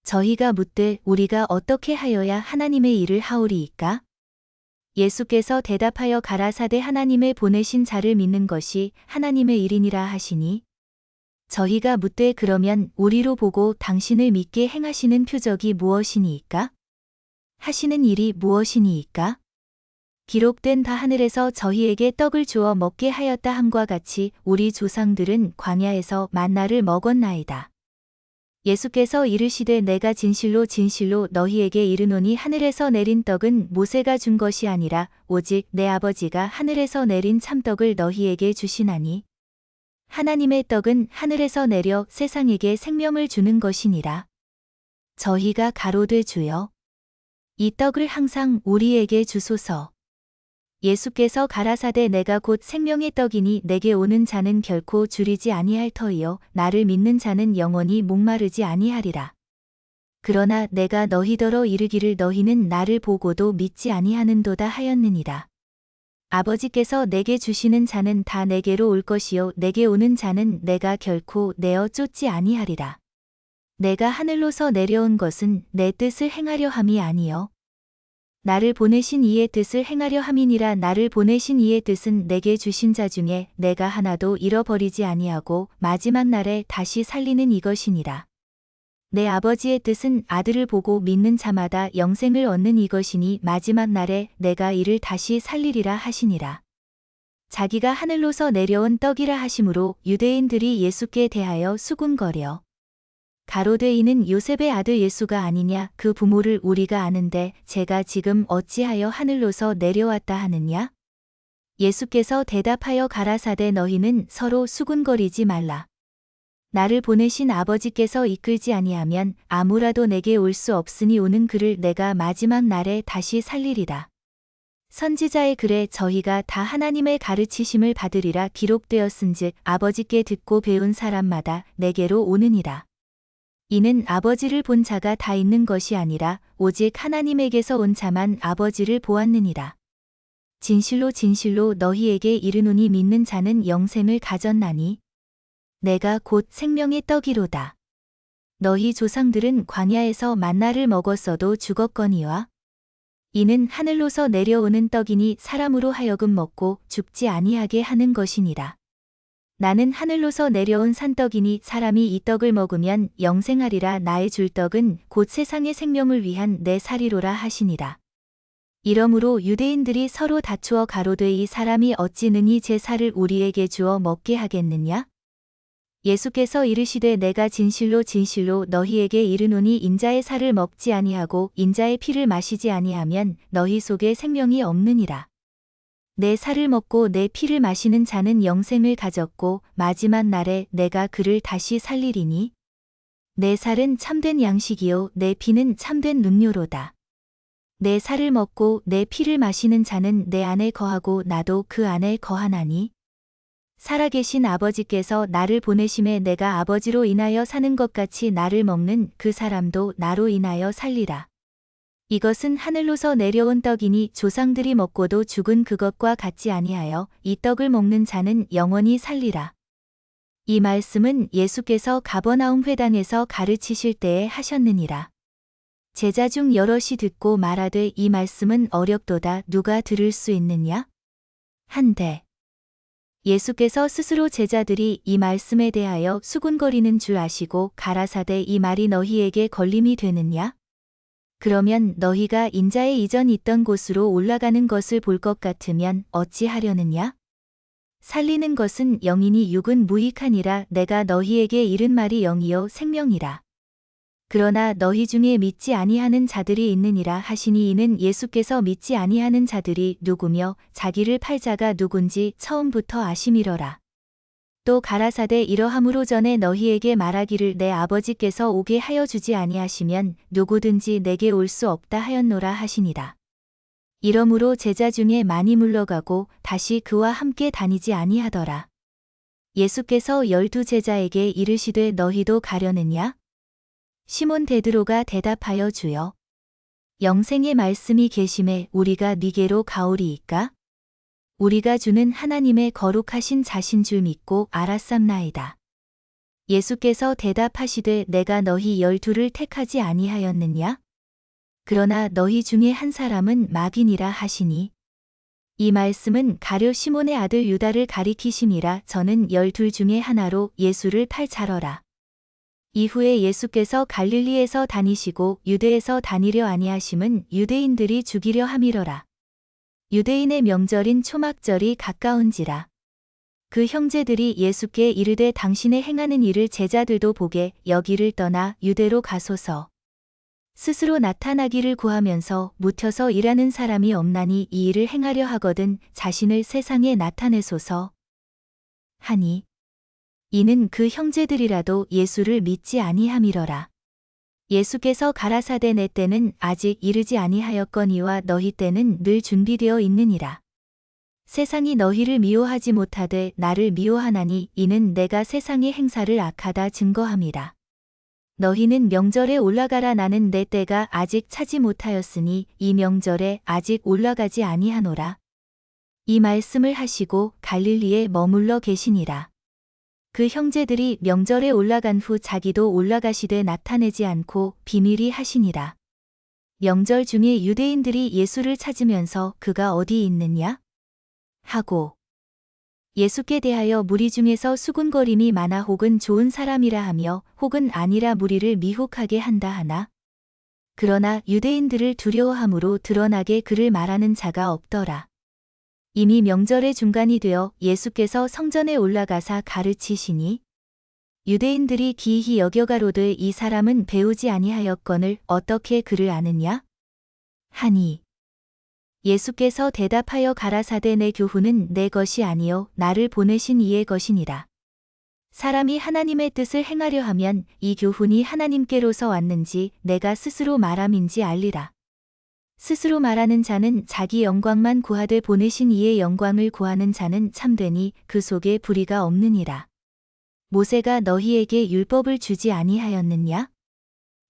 저희가 묻되 우리가 어떻게 하여야 하나님의 일을 하오리이까? 예수께서 대답하여 가라사대 하나님의 보내신 자를 믿는 것이 하나님의 일이니라 하시니 저희가 묻되 그러면 우리로 보고 당신을 믿게 행하시는 표적이 무엇이니이까? 하시는 일이 무엇이니이까? 기록된 바 하늘에서 저희에게 떡을 주어 먹게 하였다 함과 같이 우리 조상들은 광야에서 만나를 먹었나이다. 예수께서 이르시되 내가 진실로 진실로 너희에게 이르노니 하늘에서 내린 떡은 모세가 준 것이 아니라 오직 내 아버지가 하늘에서 내린 참떡을 너희에게 주시나니 하나님의 떡은 하늘에서 내려 세상에게 생명을 주는 것이니라. 저희가 가로되 주여 이 떡을 항상 우리에게 주소서. 예수께서 가라사대 내가 곧 생명의 떡이니 내게 오는 자는 결코 줄이지 아니할 터이요 나를 믿는 자는 영원히 목마르지 아니하리라. 그러나 내가 너희더러 이르기를 너희는 나를 보고도 믿지 아니하는도다 하였느니라. 아버지께서 내게 주시는 자는 다 내게로 올 것이요 내게 오는 자는 내가 결코 내어 쫓지 아니하리라. 내가 하늘로서 내려온 것은 내 뜻을 행하려 함이 아니요 나를 보내신 이의 뜻을 행하려 함이니라. 나를 보내신 이의 뜻은 내게 주신 자 중에 내가 하나도 잃어버리지 아니하고 마지막 날에 다시 살리는 이것이니라. 내 아버지의 뜻은 아들을 보고 믿는 자마다 영생을 얻는 이것이니 마지막 날에 내가 이를 다시 살리리라 하시니라. 자기가 하늘로서 내려온 떡이라 하심으로 유대인들이 예수께 대하여 수군거려 가로되 이는 요셉의 아들 예수가 아니냐 그 부모를 우리가 아는데 제가 지금 어찌하여 하늘로서 내려왔다 하느냐? 예수께서 대답하여 가라사대 너희는 서로 수군거리지 말라. 나를 보내신 아버지께서 이끌지 아니하면 아무라도 내게 올 수 없으니 오는 그를 내가 마지막 날에 다시 살리리라. 선지자의 글에 저희가 다 하나님의 가르치심을 받으리라 기록되었은즉 아버지께 듣고 배운 사람마다 내게로 오느니라. 이는 아버지를 본 자가 다 있는 것이 아니라 오직 하나님에게서 온 자만 아버지를 보았느니라. 진실로 진실로 너희에게 이르노니 믿는 자는 영생을 가졌나니 내가 곧 생명의 떡이로다. 너희 조상들은 광야에서 만나를 먹었어도 죽었거니와 이는 하늘로서 내려오는 떡이니 사람으로 하여금 먹고 죽지 아니하게 하는 것이니라. 나는 하늘로서 내려온 산떡이니 사람이 이 떡을 먹으면 영생하리라. 나의 줄 떡은 곧 세상의 생명을 위한 내 살이로라 하시니라. 이러므로 유대인들이 서로 다투어 가로되 이 사람이 어찌 능히 제 살을 우리에게 주어 먹게 하겠느냐? 예수께서 이르시되 내가 진실로 진실로 너희에게 이르노니 인자의 살을 먹지 아니하고 인자의 피를 마시지 아니하면 너희 속에 생명이 없느니라. 내 살을 먹고 내 피를 마시는 자는 영생을 가졌고 마지막 날에 내가 그를 다시 살리리니 내 살은 참된 양식이요 내 피는 참된 음료로다. 내 살을 먹고 내 피를 마시는 자는 내 안에 거하고 나도 그 안에 거하나니 살아계신 아버지께서 나를 보내심에 내가 아버지로 인하여 사는 것 같이 나를 먹는 그 사람도 나로 인하여 살리라. 이것은 하늘로서 내려온 떡이니 조상들이 먹고도 죽은 그것과 같지 아니하여 이 떡을 먹는 자는 영원히 살리라. 이 말씀은 예수께서 가버나움 회당에서 가르치실 때에 하셨느니라. 제자 중 여럿이 듣고 말하되 이 말씀은 어렵도다 누가 들을 수 있느냐? 한데 예수께서 스스로 제자들이 이 말씀에 대하여 수군거리는 줄 아시고 가라사대 이 말이 너희에게 걸림이 되느냐? 그러면 너희가 인자의 이전 있던 곳으로 올라가는 것을 볼 것 같으면 어찌하려느냐? 살리는 것은 영이니 육은 무익하니라. 내가 너희에게 이른 말이 영이요 생명이라. 그러나 너희 중에 믿지 아니하는 자들이 있느니라 하시니 이는 예수께서 믿지 아니하는 자들이 누구며 자기를 팔 자가 누군지 처음부터 아심이러라. 또 가라사대 이러함으로 전에 너희에게 말하기를 내 아버지께서 오게 하여 주지 아니하시면 누구든지 내게 올 수 없다 하였노라 하시니라. 이러므로 제자 중에 많이 물러가고 다시 그와 함께 다니지 아니하더라. 예수께서 12 제자에게 이르시되 너희도 가려느냐? 시몬 베드로가 대답하여 주여 영생의 말씀이 계심에 우리가 네게로 가오리이까? 우리가 주는 하나님의 거룩하신 자신 줄 믿고 알았삼나이다. 예수께서 대답하시되 내가 너희 12를 택하지 아니하였느냐? 그러나 너희 중에 한 사람은 마귀니라 하시니 이 말씀은 가룟 시몬의 아들 유다를 가리키심이라. 저는 12 중에 하나로 예수를 팔 자러라. 이후에 예수께서 갈릴리에서 다니시고 유대에서 다니려 아니하심은 유대인들이 죽이려 함이러라. 유대인의 명절인 초막절이 가까운지라. 그 형제들이 예수께 이르되 당신의 행하는 일을 제자들도 보게 여기를 떠나 유대로 가소서. 스스로 나타나기를 구하면서 묻혀서 일하는 사람이 없나니 이 일을 행하려 하거든 자신을 세상에 나타내소서 하니 이는 그 형제들이라도 예수를 믿지 아니함이러라. 예수께서 가라사대 내 때는 아직 이르지 아니하였거니와 너희 때는 늘 준비되어 있느니라. 세상이 너희를 미워하지 못하되 나를 미워하나니 이는 내가 세상의 행사를 악하다 증거함이라. 너희는 명절에 올라가라 나는 내 때가 아직 차지 못하였으니 이 명절에 아직 올라가지 아니하노라. 이 말씀을 하시고 갈릴리에 머물러 계시니라. 그 형제들이 명절에 올라간 후 자기도 올라가시되 나타내지 않고 비밀히 하시니라. 명절 중에 유대인들이 예수를 찾으면서 그가 어디 있느냐? 하고 예수께 대하여 무리 중에서 수군거림이 많아 혹은 좋은 사람이라 하며 혹은 아니라 무리를 미혹하게 한다 하나. 그러나 유대인들을 두려워함으로 드러나게 그를 말하는 자가 없더라. 이미 명절의 중간이 되어 예수께서 성전에 올라가사 가르치시니 유대인들이 기이히 여겨가로되 이 사람은 배우지 아니하였거늘 어떻게 그를 아느냐? 하니 예수께서 대답하여 가라사대 내 교훈은 내 것이 아니요 나를 보내신 이의 것이니라. 사람이 하나님의 뜻을 행하려 하면 이 교훈이 하나님께로서 왔는지 내가 스스로 말함인지 알리라. 스스로 말하는 자는 자기 영광만 구하되 보내신 이의 영광을 구하는 자는 참되니 그 속에 불의가 없느니라. 모세가 너희에게 율법을 주지 아니하였느냐?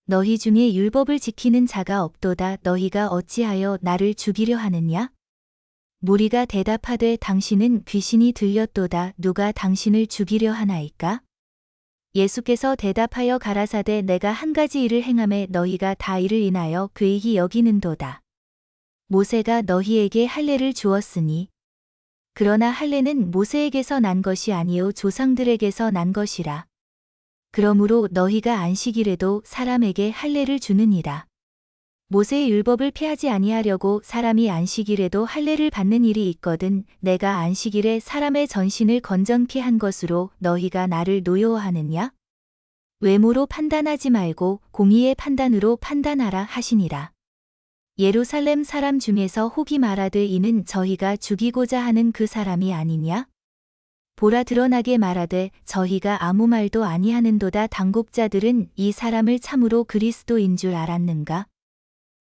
너희 중에 율법을 지키는 자가 없도다. 너희가 어찌하여 나를 죽이려 하느냐? 무리가 대답하되 당신은 귀신이 들렸도다. 누가 당신을 죽이려 하나이까? 예수께서 대답하여 가라사대 내가 한 가지 일을 행하매 너희가 다 이를 인하여 괴이히 여기는도다. 모세가 너희에게 할례를 주었으니 그러나 할례는 모세에게서 난 것이 아니요 조상들에게서 난 것이라. 그러므로 너희가 안식일에도 사람에게 할례를 주느니라. 모세의 율법을 폐하지 아니하려고 사람이 안식일에도 할례를 받는 일이 있거든 내가 안식일에 사람의 전신을 건전케 한 것으로 너희가 나를 노여워하느냐? 외모로 판단하지 말고 공의의 판단으로 판단하라 하시니라. 예루살렘 사람 중에서 혹이 말하되 이는 저희가 죽이고자 하는 그 사람이 아니냐? 보라 드러나게 말하되 저희가 아무 말도 아니하는도다. 당국자들은 이 사람을 참으로 그리스도인 줄 알았는가?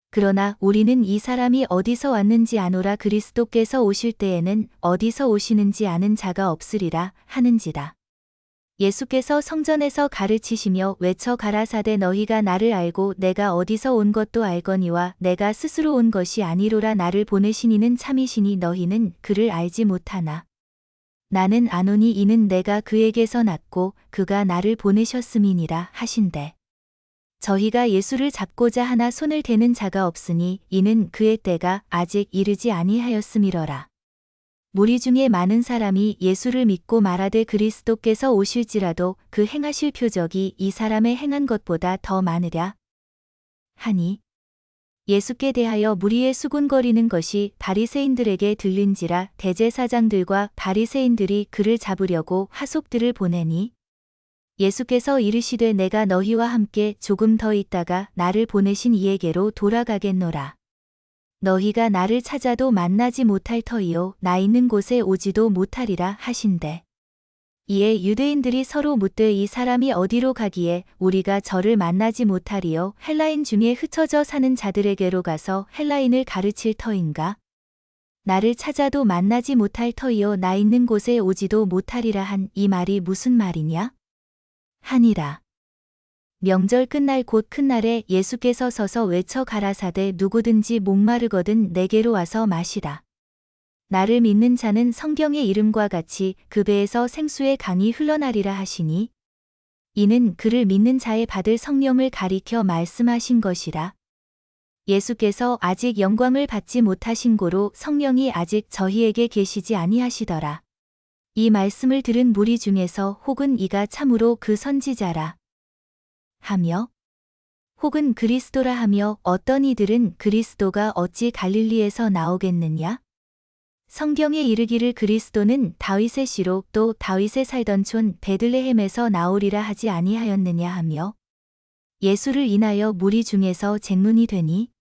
그러나 우리는 이 사람이 어디서 왔는지 아노라. 그리스도께서 오실 때에는 어디서 오시는지 아는 자가 없으리라 하는지라. 예수께서 성전에서 가르치시며 외쳐 가라사대 너희가 나를 알고 내가 어디서 온 것도 알거니와 내가 스스로 온 것이 아니로라. 나를 보내신 이는 참이시니 너희는 그를 알지 못하나. 나는 아노니 이는 내가 그에게서 났고 그가 나를 보내셨음이니라 하신대. 저희가 예수를 잡고자 하나 손을 대는 자가 없으니 이는 그의 때가 아직 이르지 아니하였음이러라. 무리 중에 많은 사람이 예수를 믿고 말하되 그리스도께서 오실지라도 그 행하실 표적이 이 사람의 행한 것보다 더 많으랴 하니 예수께 대하여 무리의 수군거리는 것이 바리새인들에게 들린지라. 대제사장들과 바리새인들이 그를 잡으려고 하속들을 보내니 예수께서 이르시되 내가 너희와 함께 조금 더 있다가 나를 보내신 이에게로 돌아가겠노라. 너희가 나를 찾아도 만나지 못할 터이요 나 있는 곳에 오지도 못하리라 하신대. 이에 유대인들이 서로 묻되 이 사람이 어디로 가기에 우리가 저를 만나지 못하리요? 헬라인 중에 흩어져 사는 자들에게로 가서 헬라인을 가르칠 터인가? 나를 찾아도 만나지 못할 터이요 나 있는 곳에 오지도 못하리라 한 이 말이 무슨 말이냐? 하니라. 명절 끝날 곧 큰 날에 예수께서 서서 외쳐 가라사대 누구든지 목마르거든 내게로 와서 마시라. 나를 믿는 자는 성경의 이름과 같이 그 배에서 생수의 강이 흘러나리라 하시니 이는 그를 믿는 자의 받을 성령을 가리켜 말씀하신 것이라. 예수께서 아직 영광을 받지 못하신 고로 성령이 아직 저희에게 계시지 아니하시더라. 이 말씀을 들은 무리 중에서 혹은 이가 참으로 그 선지자라 하며 혹은 그리스도라 하며 어떤 이들은 그리스도가 어찌 갈릴리에서 나오겠느냐? 성경에 이르기를 그리스도는 다윗의 씨로 또 다윗의 살던 촌 베들레헴에서 나오리라 하지 아니하였느냐 하며 예수를 인하여 무리 중에서 쟁론이 되니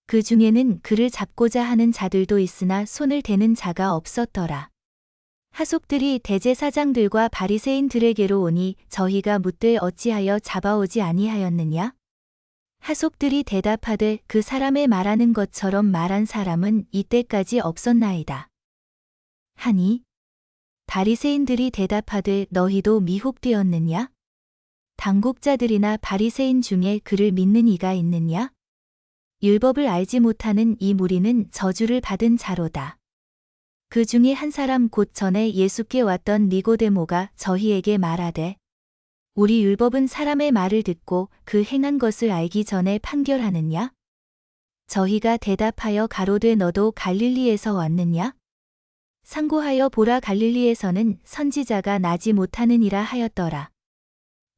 그 중에는 그를 잡고자 하는 자들도 있으나 손을 대는 자가 없었더라. 하속들이 대제사장들과 바리새인들에게로 오니 저희가 묻되 어찌하여 잡아오지 아니하였느냐? 하속들이 대답하되 그 사람의 말하는 것처럼 말한 사람은 이때까지 없었나이다. 하니 바리새인들이 대답하되 너희도 미혹되었느냐? 당국자들이나 바리새인 중에 그를 믿는 이가 있느냐? 율법을 알지 못하는 이 무리는 저주를 받은 자로다. 그 중에 한 사람 곧 전에 예수께 왔던 니고데모가 저희에게 말하되 우리 율법은 사람의 말을 듣고 그 행한 것을 알기 전에 판결하느냐? 저희가 대답하여 가로되 너도 갈릴리에서 왔느냐? 상고하여 보라 갈릴리에서는 선지자가 나지 못하느니라 하였더라.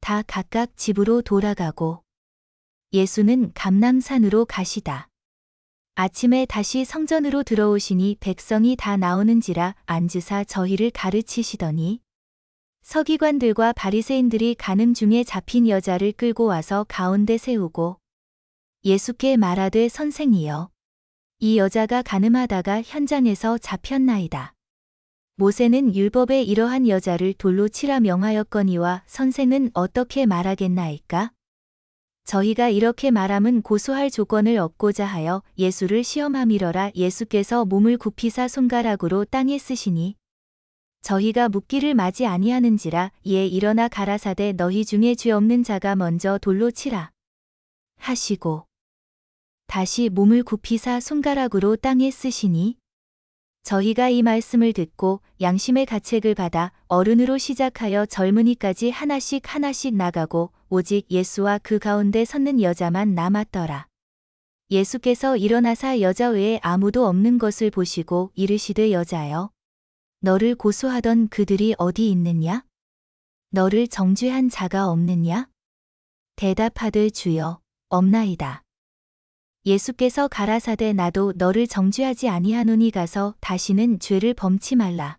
다 각각 집으로 돌아가고 예수는 감람산으로 가시다. 아침에 다시 성전으로 들어오시니 백성이 다 나오는지라 앉으사 저희를 가르치시더니 서기관들과 바리새인들이 가늠 중에 잡힌 여자를 끌고 와서 가운데 세우고 예수께 말하되 선생이여 이 여자가 간음하다가 현장에서 잡혔나이다. 모세는 율법에 이러한 여자를 돌로 치라 명하였거니와 선생은 어떻게 말하겠나이까? 저희가 이렇게 말함은 고소할 조건을 얻고자 하여 예수를 시험함이러라. 예수께서 몸을 굽히사 손가락으로 땅에 쓰시니 저희가 묻기를 마지 아니하는지라. 이에 일어나 가라사대 너희 중에 죄 없는 자가 먼저 돌로 치라 하시고 다시 몸을 굽히사 손가락으로 땅에 쓰시니 저희가 이 말씀을 듣고 양심의 가책을 받아 어른으로 시작하여 젊은이까지 하나씩 나가고 오직 예수와 그 가운데 섰는 여자만 남았더라. 예수께서 일어나사 여자 외에 아무도 없는 것을 보시고 이르시되 여자여 너를 고소하던 그들이 어디 있느냐? 너를 정죄한 자가 없느냐? 대답하되 주여 없나이다. 예수께서 가라사대 나도 너를 정죄하지 아니하노니 가서 다시는 죄를 범치 말라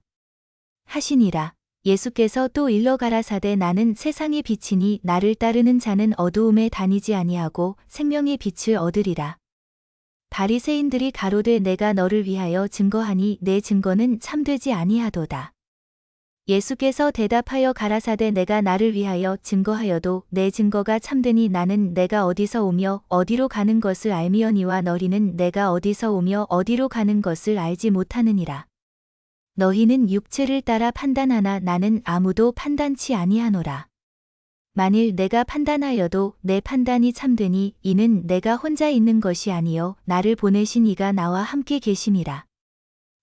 하시니라. 예수께서 또 일러 가라사대 나는 세상의 빛이니 나를 따르는 자는 어두움에 다니지 아니하고 생명의 빛을 얻으리라. 바리새인들이 가로되 내가 너를 위하여 증거하니 내 증거는 참되지 아니하도다. 예수께서 대답하여 가라사대 내가 나를 위하여 증거하여도 내 증거가 참되니 나는 내가 어디서 오며 어디로 가는 것을 알미언니와 너희는 내가 어디서 오며 어디로 가는 것을 알지 못하느니라. 너희는 육체를 따라 판단하나 나는 아무도 판단치 아니하노라. 만일 내가 판단하여도 내 판단이 참되니 이는 내가 혼자 있는 것이 아니요 나를 보내신 이가 나와 함께 계심이라.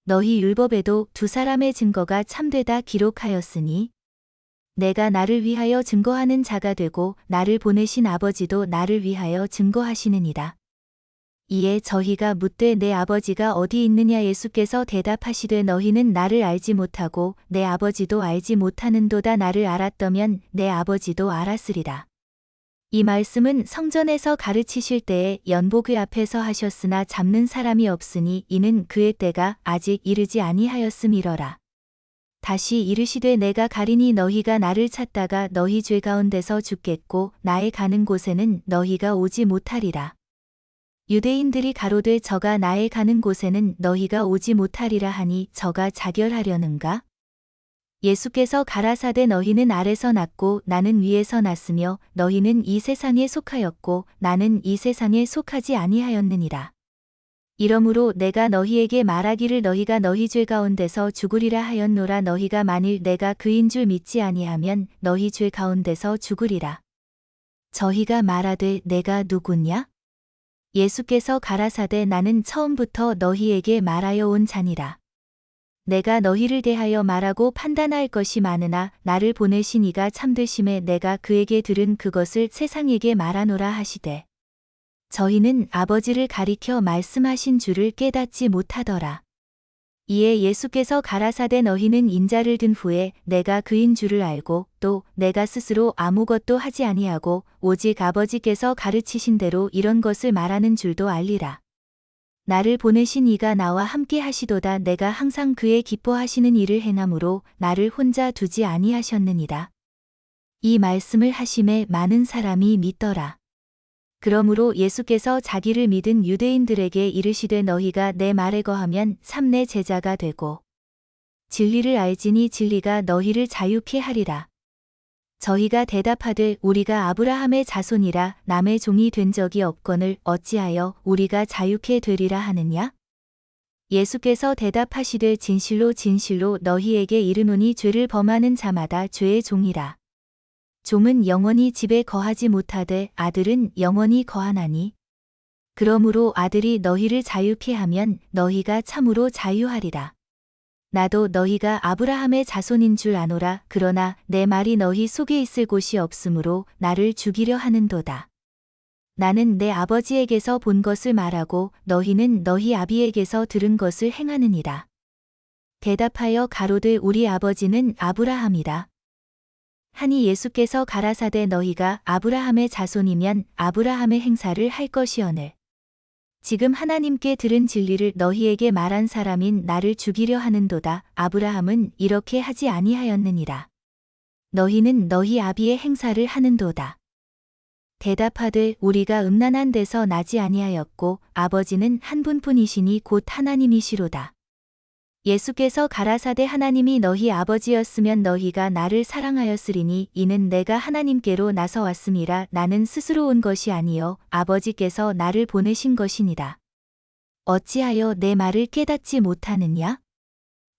너희 율법에도 두 사람의 증거가 참되다 기록하였으니 내가 나를 위하여 증거하는 자가 되고 나를 보내신 아버지도 나를 위하여 증거하시느니라. 이에 저희가 묻되 내 아버지가 어디 있느냐? 예수께서 대답하시되 너희는 나를 알지 못하고 내 아버지도 알지 못하는도다. 나를 알았더면 내 아버지도 알았으리라. 이 말씀은 성전에서 가르치실 때에 연복의 앞에서 하셨으나 잡는 사람이 없으니 이는 그의 때가 아직 이르지 아니하였음이러라. 다시 이르시되 내가 가리니 너희가 나를 찾다가 너희 죄 가운데서 죽겠고 나의 가는 곳에는 너희가 오지 못하리라. 유대인들이 가로되 저가 나의 가는 곳에는 너희가 오지 못하리라 하니 저가 자결하려는가? 예수께서 가라사대 너희는 아래서 났고 나는 위에서 났으며 너희는 이 세상에 속하였고 나는 이 세상에 속하지 아니하였느니라. 이러므로 내가 너희에게 말하기를 너희가 너희 죄 가운데서 죽으리라 하였노라. 너희가 만일 내가 그인 줄 믿지 아니하면 너희 죄 가운데서 죽으리라. 저희가 말하되 내가 누구냐? 예수께서 가라사대 나는 처음부터 너희에게 말하여 온 자니라. 내가 너희를 대하여 말하고 판단할 것이 많으나 나를 보내신 이가 참되심에 내가 그에게 들은 그것을 세상에게 말하노라 하시되 저희는 아버지를 가리켜 말씀하신 줄을 깨닫지 못하더라. 이에 예수께서 가라사대 너희는 인자를 든 후에 내가 그인 줄을 알고 또 내가 스스로 아무것도 하지 아니하고 오직 아버지께서 가르치신 대로 이런 것을 말하는 줄도 알리라. 나를 보내신 이가 나와 함께 하시도다. 내가 항상 그의 기뻐하시는 일을 행함으로 나를 혼자 두지 아니하셨느니라. 이 말씀을 하심에 많은 사람이 믿더라. 그러므로 예수께서 자기를 믿은 유대인들에게 이르시되 너희가 내 말에 거하면 참 내 제자가 되고 진리를 알지니 진리가 너희를 자유케 하리라. 저희가 대답하되 우리가 아브라함의 자손이라 남의 종이 된 적이 없거늘 어찌하여 우리가 자유케 되리라 하느냐? 예수께서 대답하시되 진실로 진실로 너희에게 이르노니 죄를 범하는 자마다 죄의 종이라. 종은 영원히 집에 거하지 못하되 아들은 영원히 거하나니. 그러므로 아들이 너희를 자유케 하면 너희가 참으로 자유하리라. 나도 너희가 아브라함의 자손인 줄 아노라. 그러나 내 말이 너희 속에 있을 곳이 없으므로 나를 죽이려 하는도다. 나는 내 아버지에게서 본 것을 말하고 너희는 너희 아비에게서 들은 것을 행하느니라. 대답하여 가로되 우리 아버지는 아브라함이라. 하니 예수께서 가라사대 너희가 아브라함의 자손이면 아브라함의 행사를 할 것이오늘. 지금 하나님께 들은 진리를 너희에게 말한 사람인 나를 죽이려 하는도다. 아브라함은 이렇게 하지 아니하였느니라. 너희는 너희 아비의 행사를 하는도다. 대답하되 우리가 음란한 데서 나지 아니하였고 아버지는 한 분뿐이시니 곧 하나님이시로다. 예수께서 가라사대 하나님이 너희 아버지였으면 너희가 나를 사랑하였으리니 이는 내가 하나님께로 나서 왔음이라. 나는 스스로 온 것이 아니요 아버지께서 나를 보내신 것이니라. 어찌하여 내 말을 깨닫지 못하느냐?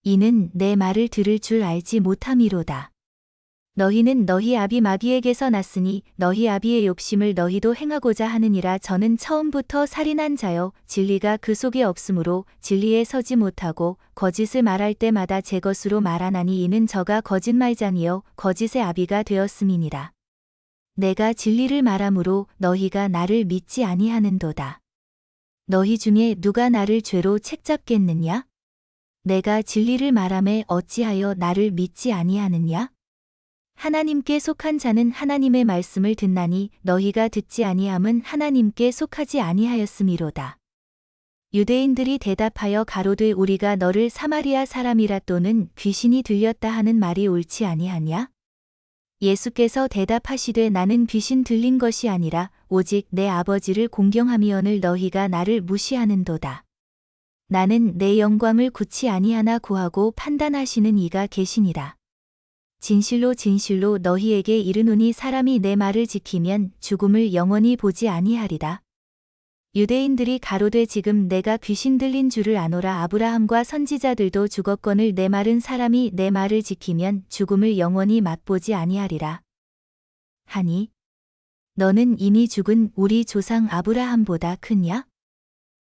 이는 내 말을 들을 줄 알지 못함이로다. 너희는 너희 아비 마귀에게서 났으니 너희 아비의 욕심을 너희도 행하고자 하느니라. 저는 처음부터 살인한 자요 진리가 그 속에 없으므로 진리에 서지 못하고 거짓을 말할 때마다 제 것으로 말하나니 이는 저가 거짓말장이요 거짓의 아비가 되었음이니라. 내가 진리를 말하므로 너희가 나를 믿지 아니하는도다. 너희 중에 누가 나를 죄로 책잡겠느냐? 내가 진리를 말하매 어찌하여 나를 믿지 아니하느냐? 하나님께 속한 자는 하나님의 말씀을 듣나니 너희가 듣지 아니함은 하나님께 속하지 아니하였음이로다. 유대인들이 대답하여 가로되 우리가 너를 사마리아 사람이라 또는 귀신이 들렸다 하는 말이 옳지 아니하냐? 예수께서 대답하시되 나는 귀신 들린 것이 아니라 오직 내 아버지를 공경함이오늘 너희가 나를 무시하는도다. 나는 내 영광을 굳이 아니하나 구하고 판단하시는 이가 계시니라. 진실로 진실로 너희에게 이르노니 사람이 내 말을 지키면 죽음을 영원히 보지 아니하리라. 유대인들이 가로되 지금 내가 귀신 들린 줄을 아노라. 아브라함과 선지자들도 죽었거늘 내 말은 사람이 내 말을 지키면 죽음을 영원히 맛보지 아니하리라. 하니 너는 이미 죽은 우리 조상 아브라함보다 크냐?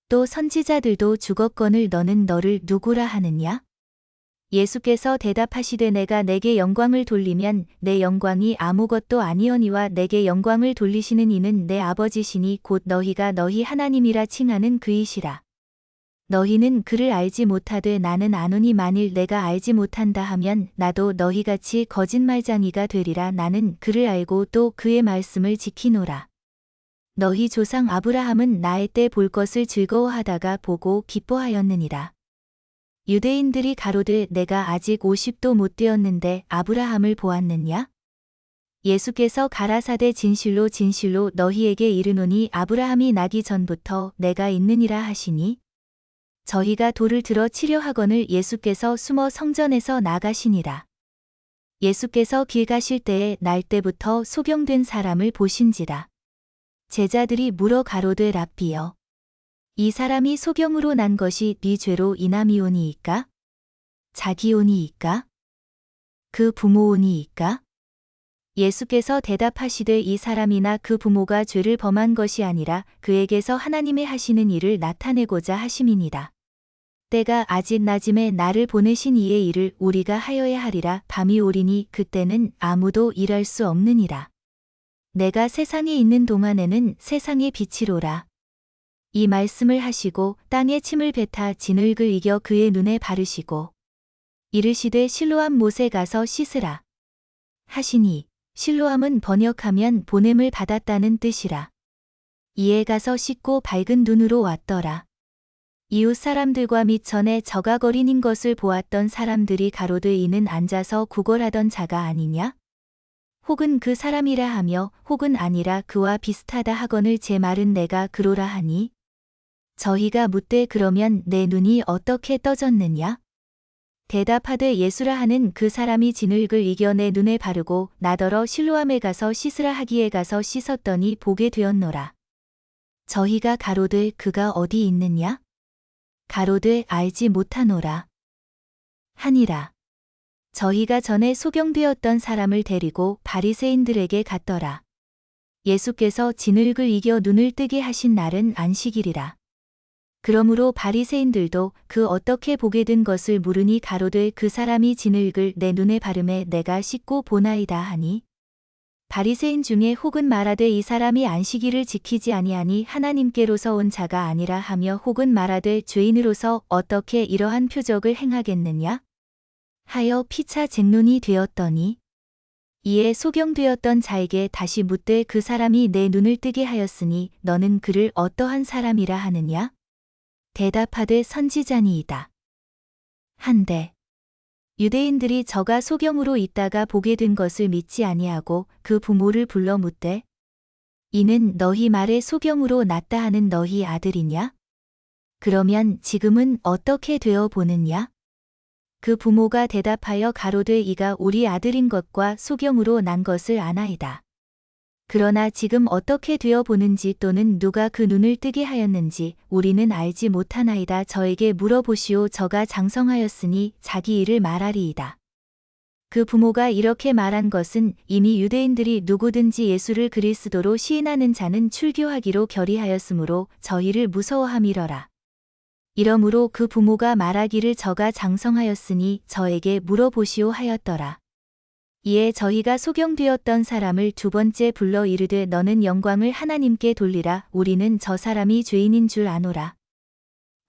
또 선지자들도 죽었거늘 너는 너를 누구라 하느냐? 예수께서 대답하시되 내가 내게 영광을 돌리면 내 영광이 아무것도 아니오니와 내게 영광을 돌리시는 이는 내 아버지시니 곧 너희가 너희 하나님이라 칭하는 그이시라. 너희는 그를 알지 못하되 나는 아노니 만일 내가 알지 못한다 하면 나도 너희같이 거짓말장이가 되리라. 나는 그를 알고 또 그의 말씀을 지키노라. 너희 조상 아브라함은 나의 때 볼 것을 즐거워하다가 보고 기뻐하였느니라. 유대인들이 가로되 내가 아직 50도 못 되었는데 아브라함을 보았느냐? 예수께서 가라사대 진실로 진실로 너희에게 이르노니 아브라함이 나기 전부터 내가 있느니라 하시니 저희가 돌을 들어 치려 하거늘 예수께서 숨어 성전에서 나가시니라. 예수께서 길 가실 때에 날 때부터 소경된 사람을 보신지라. 제자들이 물어 가로되 랍비여 이 사람이 소경으로 난 것이 네 죄로 인함이오니이까? 자기오니이까? 그 부모오니이까? 예수께서 대답하시되 이 사람이나 그 부모가 죄를 범한 것이 아니라 그에게서 하나님의 하시는 일을 나타내고자 하심이니라. 때가 아직 낮음에 나를 보내신 이의 일을 우리가 하여야 하리라. 밤이 오리니 그때는 아무도 일할 수 없느니라. 내가 세상에 있는 동안에는 세상의 빛이로라. 이 말씀을 하시고 땅에 침을 뱉아 진흙을 이겨 그의 눈에 바르시고 이르시되 실로암 못에 가서 씻으라 하시니 실로암은 번역하면 보냄을 받았다는 뜻이라. 이에 가서 씻고 밝은 눈으로 왔더라. 이웃 사람들과 및 전에 저가거린인 것을 보았던 사람들이 가로되 이는 앉아서 구걸하던 자가 아니냐? 혹은 그 사람이라 하며 혹은 아니라 그와 비슷하다 하거늘 제 말은 내가 그로라 하니 저희가 묻되 그러면 내 눈이 어떻게 떠졌느냐? 대답하되 예수라 하는 그 사람이 진흙을 이겨 내 눈에 바르고 나더러 실로암에 가서 씻으라 하기에 가서 씻었더니 보게 되었노라. 저희가 가로되 그가 어디 있느냐? 가로되 알지 못하노라. 하니라. 저희가 전에 소경되었던 사람을 데리고 바리새인들에게 갔더라. 예수께서 진흙을 이겨 눈을 뜨게 하신 날은 안식일이라. 그러므로 바리새인들도 그 어떻게 보게 된 것을 물으니 가로되 그 사람이 진흙을 내 눈에 바르매 내가 씻고 보나이다 하니, 바리새인 중에 혹은 말하되 이 사람이 안식일을 지키지 아니하니 하나님께로서 온 자가 아니라 하며 혹은 말하되 죄인으로서 어떻게 이러한 표적을 행하겠느냐 하여 피차 쟁론이 되었더니, 이에 소경되었던 자에게 다시 묻되 그 사람이 내 눈을 뜨게 하였으니 너는 그를 어떠한 사람이라 하느냐? 대답하되 선지자니이다. 한데 유대인들이 저가 소경으로 있다가 보게 된 것을 믿지 아니하고 그 부모를 불러 묻되 이는 너희 말에 소경으로 났다 하는 너희 아들이냐? 그러면 지금은 어떻게 되어 보느냐? 그 부모가 대답하여 가로되 이가 우리 아들인 것과 소경으로 난 것을 아나이다. 그러나 지금 어떻게 되어 보는지 또는 누가 그 눈을 뜨게 하였는지 우리는 알지 못하나이다. 저에게 물어보시오. 저가 장성하였으니 자기 일을 말하리이다. 그 부모가 이렇게 말한 것은 이미 유대인들이 누구든지 예수를 그리스도로 시인하는 자는 출교하기로 결의하였으므로 저희를 무서워함이러라. 이러므로 그 부모가 말하기를 저가 장성하였으니 저에게 물어보시오 하였더라. 이에 저희가 소경되었던 사람을 두 번째 불러 이르되 너는 영광을 하나님께 돌리라. 우리는 저 사람이 죄인인 줄 아노라.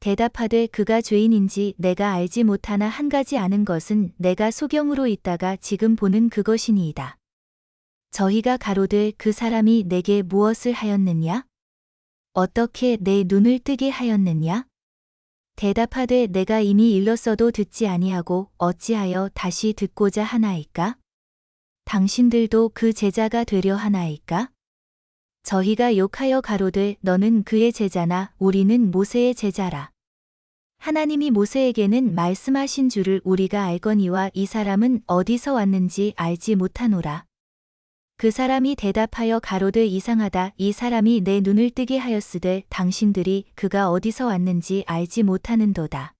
대답하되 그가 죄인인지 내가 알지 못하나 한 가지 아는 것은 내가 소경으로 있다가 지금 보는 그것이니이다. 저희가 가로되 그 사람이 내게 무엇을 하였느냐? 어떻게 내 눈을 뜨게 하였느냐? 대답하되 내가 이미 일렀어도 듣지 아니하고 어찌하여 다시 듣고자 하나이까? 당신들도 그 제자가 되려 하나이까? 저희가 욕하여 가로되 너는 그의 제자나 우리는 모세의 제자라. 하나님이 모세에게는 말씀하신 줄을 우리가 알거니와 이 사람은 어디서 왔는지 알지 못하노라. 그 사람이 대답하여 가로되 이상하다. 이 사람이 내 눈을 뜨게 하였으되 당신들이 그가 어디서 왔는지 알지 못하는도다.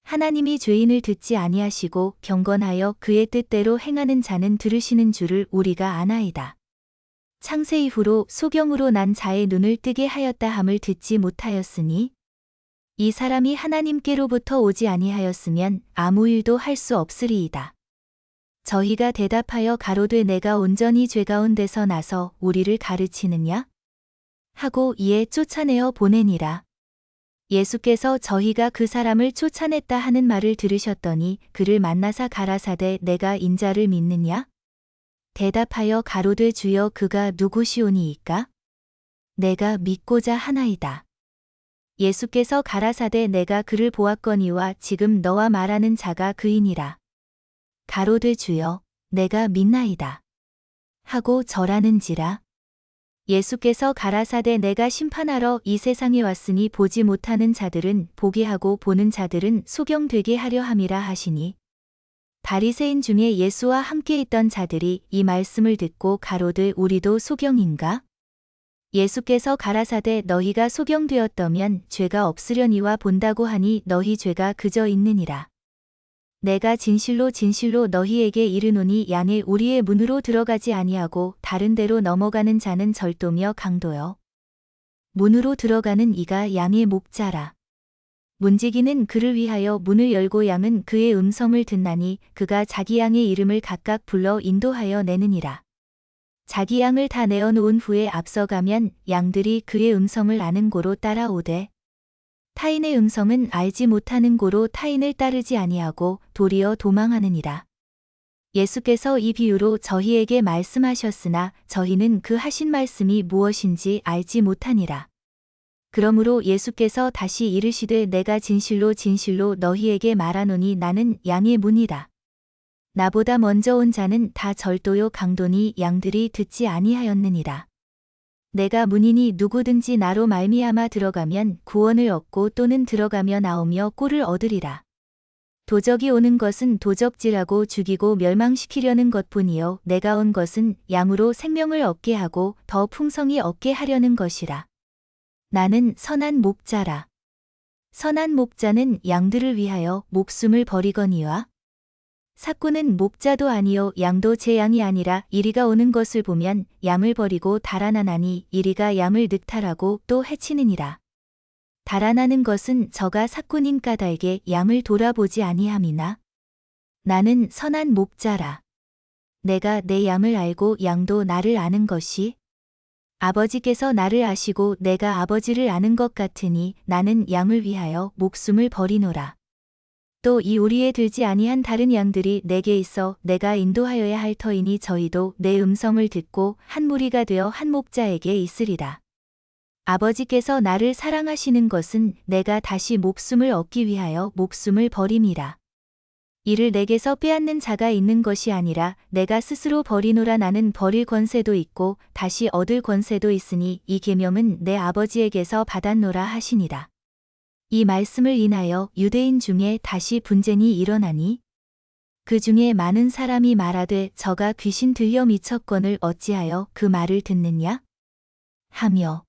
하나님이 죄인을 듣지 아니하시고 경건하여 그의 뜻대로 행하는 자는 들으시는 줄을 우리가 아나이다. 창세 이후로 소경으로 난 자의 눈을 뜨게 하였다 함을 듣지 못하였으니 이 사람이 하나님께로부터 오지 아니하였으면 아무 일도 할 수 없으리이다. 저희가 대답하여 가로되 내가 온전히 죄 가운데서 나서 우리를 가르치느냐? 하고 이에 쫓아내어 보내니라. 예수께서 저희가 그 사람을 쫓아냈다 하는 말을 들으셨더니 그를 만나사 가라사대 내가 인자를 믿느냐? 대답하여 가로되 주여 그가 누구시오니이까? 내가 믿고자 하나이다. 예수께서 가라사대 내가 그를 보았거니와 지금 너와 말하는 자가 그이니라. 가로되 주여 내가 믿나이다. 하고 절하는지라. 예수께서 가라사대 내가 심판하러 이 세상에 왔으니 보지 못하는 자들은 보게 하고 보는 자들은 소경되게 하려 함이라 하시니, 바리새인 중에 예수와 함께 있던 자들이 이 말씀을 듣고 가로되 우리도 소경인가? 예수께서 가라사대 너희가 소경되었더면 죄가 없으려니와 본다고 하니 너희 죄가 그저 있느니라. 내가 진실로 진실로 너희에게 이르노니 양의 우리의 문으로 들어가지 아니하고 다른 데로 넘어가는 자는 절도며 강도요. 문으로 들어가는 이가 양의 목자라. 문지기는 그를 위하여 문을 열고 양은 그의 음성을 듣나니 그가 자기 양의 이름을 각각 불러 인도하여 내느니라. 자기 양을 다 내어 놓은 후에 앞서가면 양들이 그의 음성을 아는 고로 따라오되 타인의 음성은 알지 못하는 고로 타인을 따르지 아니하고 도리어 도망하느니라. 예수께서 이 비유로 저희에게 말씀하셨으나 저희는 그 하신 말씀이 무엇인지 알지 못하니라. 그러므로 예수께서 다시 이르시되 내가 진실로 진실로 너희에게 말하노니 나는 양의 문이다. 나보다 먼저 온 자는 다 절도요 강도니 양들이 듣지 아니하였느니라. 내가 문이니 누구든지 나로 말미암아 들어가면 구원을 얻고 또는 들어가며 나오며 꼴을 얻으리라. 도적이 오는 것은 도적질하고 죽이고 멸망시키려는 것뿐이요 내가 온 것은 양으로 생명을 얻게 하고 더 풍성히 얻게 하려는 것이라. 나는 선한 목자라. 선한 목자는 양들을 위하여 목숨을 버리거니와 삭구는 목자도 아니요 양도 제 양이 아니라 이리가 오는 것을 보면 양을 버리고 달아나나니 이리가 양을 늑탈하고 또 해치느니라. 달아나는 것은 저가 삭구님 까닭에 양을 돌아보지 아니함이나 나는 선한 목자라. 내가 내 양을 알고 양도 나를 아는 것이 아버지께서 나를 아시고 내가 아버지를 아는 것 같으니 나는 양을 위하여 목숨을 버리노라. 또 이 우리에 들지 아니한 다른 양들이 내게 있어 내가 인도하여야 할 터이니 저희도 내 음성을 듣고 한 무리가 되어 한 목자에게 있으리라. 아버지께서 나를 사랑하시는 것은 내가 다시 목숨을 얻기 위하여 목숨을 버림이라. 이를 내게서 빼앗는 자가 있는 것이 아니라 내가 스스로 버리노라. 나는 버릴 권세도 있고 다시 얻을 권세도 있으니 이 계명은 내 아버지에게서 받았노라 하시니라. 이 말씀을 인하여 유대인 중에 다시 분쟁이 일어나니 그 중에 많은 사람이 말하되 저가 귀신 들려 미쳤거늘 어찌하여 그 말을 듣느냐 하며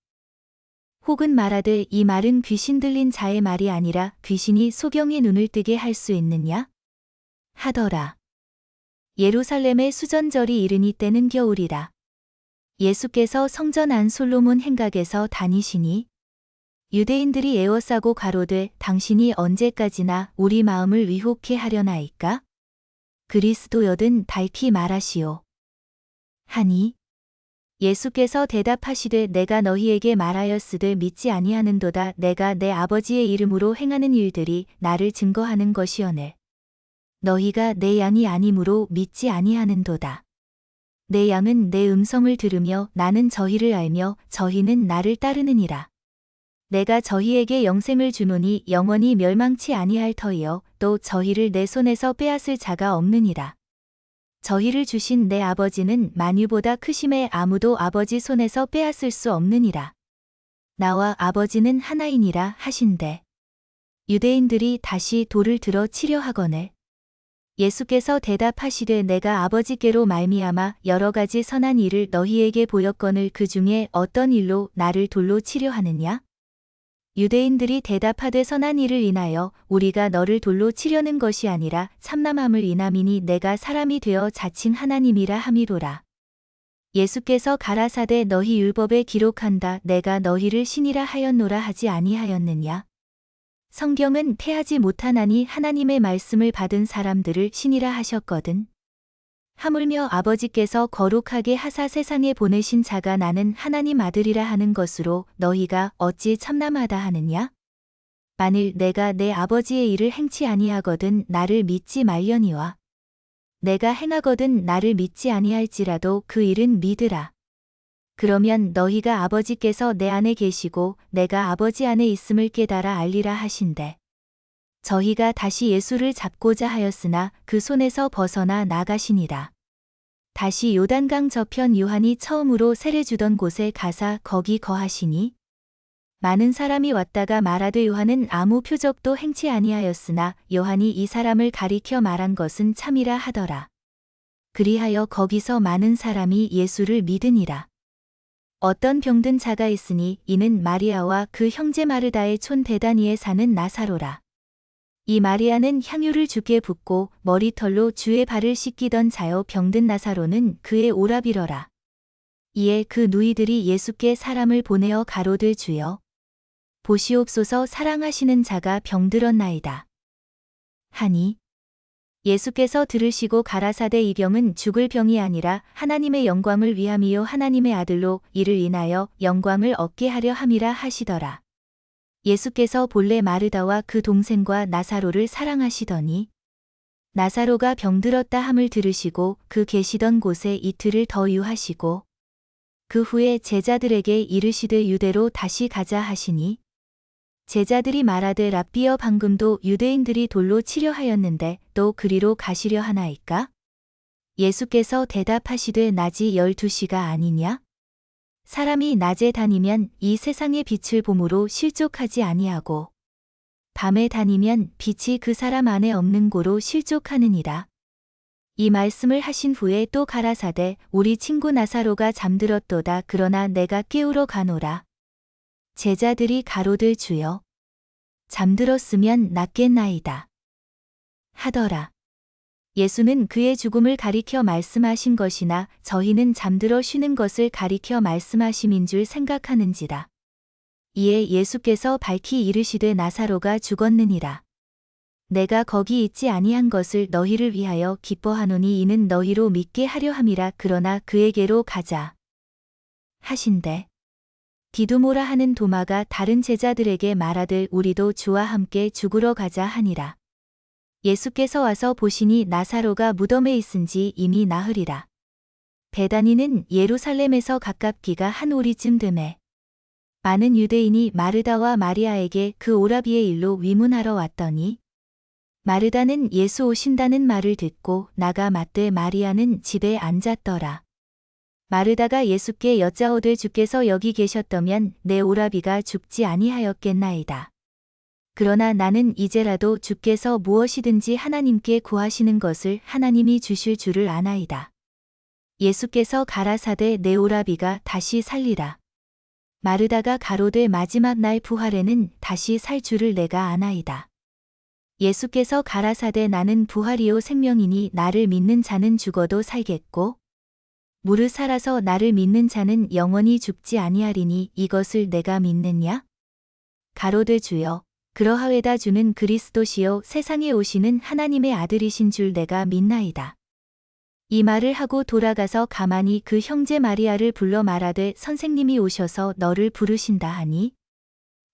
혹은 말하되 이 말은 귀신 들린 자의 말이 아니라 귀신이 소경의 눈을 뜨게 할 수 있느냐 하더라. 예루살렘의 수전절이 이르니 때는 겨울이라. 예수께서 성전 안 솔로몬 행각에서 다니시니 유대인들이 애워싸고 가로되 당신이 언제까지나 우리 마음을 위혹해 하려나이까? 그리스도여든 밝히 말하시오. 하니 예수께서 대답하시되 내가 너희에게 말하였으되 믿지 아니하는도다. 내가 내 아버지의 이름으로 행하는 일들이 나를 증거하는 것이오늘 너희가 내 양이 아니므로 믿지 아니하는도다. 내 양은 내 음성을 들으며 나는 저희를 알며 저희는 나를 따르느니라. 내가 저희에게 영생을 주노니 영원히 멸망치 아니할 터이요 또 저희를 내 손에서 빼앗을 자가 없느니라. 저희를 주신 내 아버지는 만유보다 크심에 아무도 아버지 손에서 빼앗을 수 없느니라. 나와 아버지는 하나이니라 하신대. 유대인들이 다시 돌을 들어 치려 하거늘 예수께서 대답하시되 내가 아버지께로 말미암아 여러 가지 선한 일을 너희에게 보였거늘 그 중에 어떤 일로 나를 돌로 치려 하느냐? 유대인들이 대답하되 선한 일을 인하여 우리가 너를 돌로 치려는 것이 아니라 참남함을 인함이니 내가 사람이 되어 자칭 하나님이라 함이로라. 예수께서 가라사대 너희 율법에 기록한다 내가 너희를 신이라 하였노라 하지 아니하였느냐? 성경은 패하지 못하나니 하나님의 말씀을 받은 사람들을 신이라 하셨거든. 하물며 아버지께서 거룩하게 하사 세상에 보내신 자가 나는 하나님 아들이라 하는 것으로 너희가 어찌 참남하다 하느냐? 만일 내가 내 아버지의 일을 행치 아니하거든 나를 믿지 말려니와 내가 행하거든 나를 믿지 아니할지라도 그 일은 믿으라. 그러면 너희가 아버지께서 내 안에 계시고 내가 아버지 안에 있음을 깨달아 알리라 하신대. 저희가 다시 예수를 잡고자 하였으나 그 손에서 벗어나 나가시니라. 다시 요단강 저편 요한이 처음으로 세례 주던 곳에 가사 거기 거하시니 많은 사람이 왔다가 말하되 요한은 아무 표적도 행치 아니하였으나 요한이 이 사람을 가리켜 말한 것은 참이라 하더라. 그리하여 거기서 많은 사람이 예수를 믿으니라. 어떤 병든 자가 있으니 이는 마리아와 그 형제 마르다의 촌 베다니에 사는 나사로라. 이 마리아는 향유를 주께 붓고 머리털로 주의 발을 씻기던 자여 병든 나사로는 그의 오라비러라. 이에 그 누이들이 예수께 사람을 보내어 가로되 주여 보시옵소서 사랑하시는 자가 병들었나이다. 하니 예수께서 들으시고 가라사대 이 병은 죽을 병이 아니라 하나님의 영광을 위함이요 하나님의 아들로 이를 인하여 영광을 얻게 하려 함이라 하시더라. 예수께서 본래 마르다와 그 동생과 나사로를 사랑하시더니 나사로가 병들었다 함을 들으시고 그 계시던 곳에 이틀을 더 유하시고 그 후에 제자들에게 이르시되 유대로 다시 가자 하시니 제자들이 말하되 랍비여 방금도 유대인들이 돌로 치려 하였는데 또 그리로 가시려 하나이까? 예수께서 대답하시되 낮이 12시가 아니냐? 사람이 낮에 다니면 이 세상의 빛을 봄으로 실족하지 아니하고 밤에 다니면 빛이 그 사람 안에 없는 고로 실족하느니라. 이 말씀을 하신 후에 또 가라사대 우리 친구 나사로가 잠들었도다. 그러나 내가 깨우러 가노라. 제자들이 가로되 주여 잠들었으면 낫겠나이다 하더라. 예수는 그의 죽음을 가리켜 말씀하신 것이나 저희는 잠들어 쉬는 것을 가리켜 말씀하심인 줄 생각하는지라. 이에 예수께서 밝히 이르시되 나사로가 죽었느니라. 내가 거기 있지 아니한 것을 너희를 위하여 기뻐하노니 이는 너희로 믿게 하려 함이라. 그러나 그에게로 가자 하신대 디두모라 하는 도마가 다른 제자들에게 말하되 우리도 주와 함께 죽으러 가자 하니라. 예수께서 와서 보시니 나사로가 무덤에 있은지 이미 나흘이라. 베다니는 예루살렘에서 가깝기가 한 오리쯤 되매 많은 유대인이 마르다와 마리아에게 그 오라비의 일로 위문하러 왔더니 마르다는 예수 오신다는 말을 듣고 나가 맞되 마리아는 집에 앉았더라. 마르다가 예수께 여짜오되 주께서 여기 계셨더면 내 오라비가 죽지 아니하였겠나이다. 그러나 나는 이제라도 주께서 무엇이든지 하나님께 구하시는 것을 하나님이 주실 줄을 아나이다. 예수께서 가라사대 내 오라비가 다시 살리라. 마르다가 가로되 마지막 날 부활에는 다시 살 줄을 내가 아나이다. 예수께서 가라사대 나는 부활이요 생명이니 나를 믿는 자는 죽어도 살겠고 무릇 살아서 나를 믿는 자는 영원히 죽지 아니하리니 이것을 내가 믿느냐? 가로되 주여 그러하외다 주는 그리스도시요 세상에 오시는 하나님의 아들이신 줄 내가 믿나이다. 이 말을 하고 돌아가서 가만히 그 형제 마리아를 불러 말하되 선생님이 오셔서 너를 부르신다 하니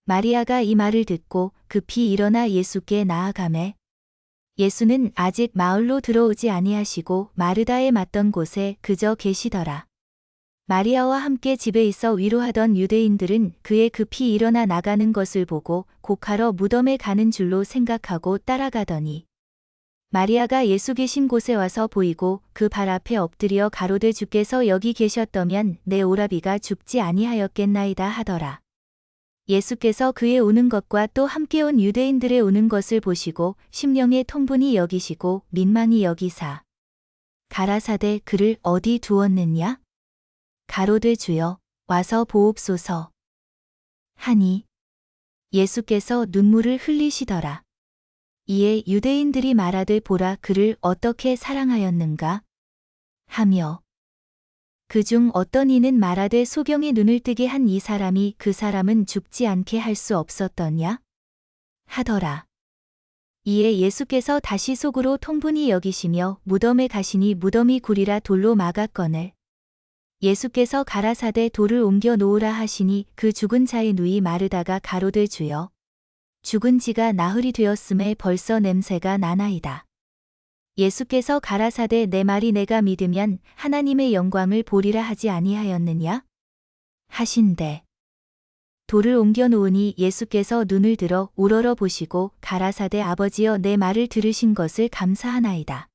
마리아가 이 말을 듣고 급히 일어나 예수께 나아가매 예수는 아직 마을로 들어오지 아니하시고 마르다에 맞던 곳에 그저 계시더라. 마리아와 함께 집에 있어 위로하던 유대인들은 그의 급히 일어나 나가는 것을 보고 곡하러 무덤에 가는 줄로 생각하고 따라가더니 마리아가 예수 계신 곳에 와서 보이고 그 발 앞에 엎드려 가로되 주께서 여기 계셨더면 내 오라비가 죽지 아니하였겠나이다 하더라. 예수께서 그의 오는 것과 또 함께 온 유대인들의 오는 것을 보시고 심령에 통분히 여기시고 민망히 여기사 가라사대 그를 어디 두었느냐? 가로되 주여 와서 보옵소서 하니 예수께서 눈물을 흘리시더라. 이에 유대인들이 말하되 보라 그를 어떻게 사랑하였는가 하며 그중 어떤 이는 말하되 소경의 눈을 뜨게 한 이 사람이 그 사람은 죽지 않게 할 수 없었더냐 하더라. 이에 예수께서 다시 속으로 통분히 여기시며 무덤에 가시니 무덤이 굴이라 돌로 막았거늘 예수께서 가라사대 돌을 옮겨 놓으라 하시니 그 죽은 자의 누이 마르다가 가로되 주여 죽은 지가 나흘이 되었음에 벌써 냄새가 나나이다. 예수께서 가라사대 내 말이 내가 믿으면 하나님의 영광을 보리라 하지 아니하였느냐? 하신대. 돌을 옮겨 놓으니 예수께서 눈을 들어 우러러 보시고 가라사대 아버지여 내 말을 들으신 것을 감사하나이다.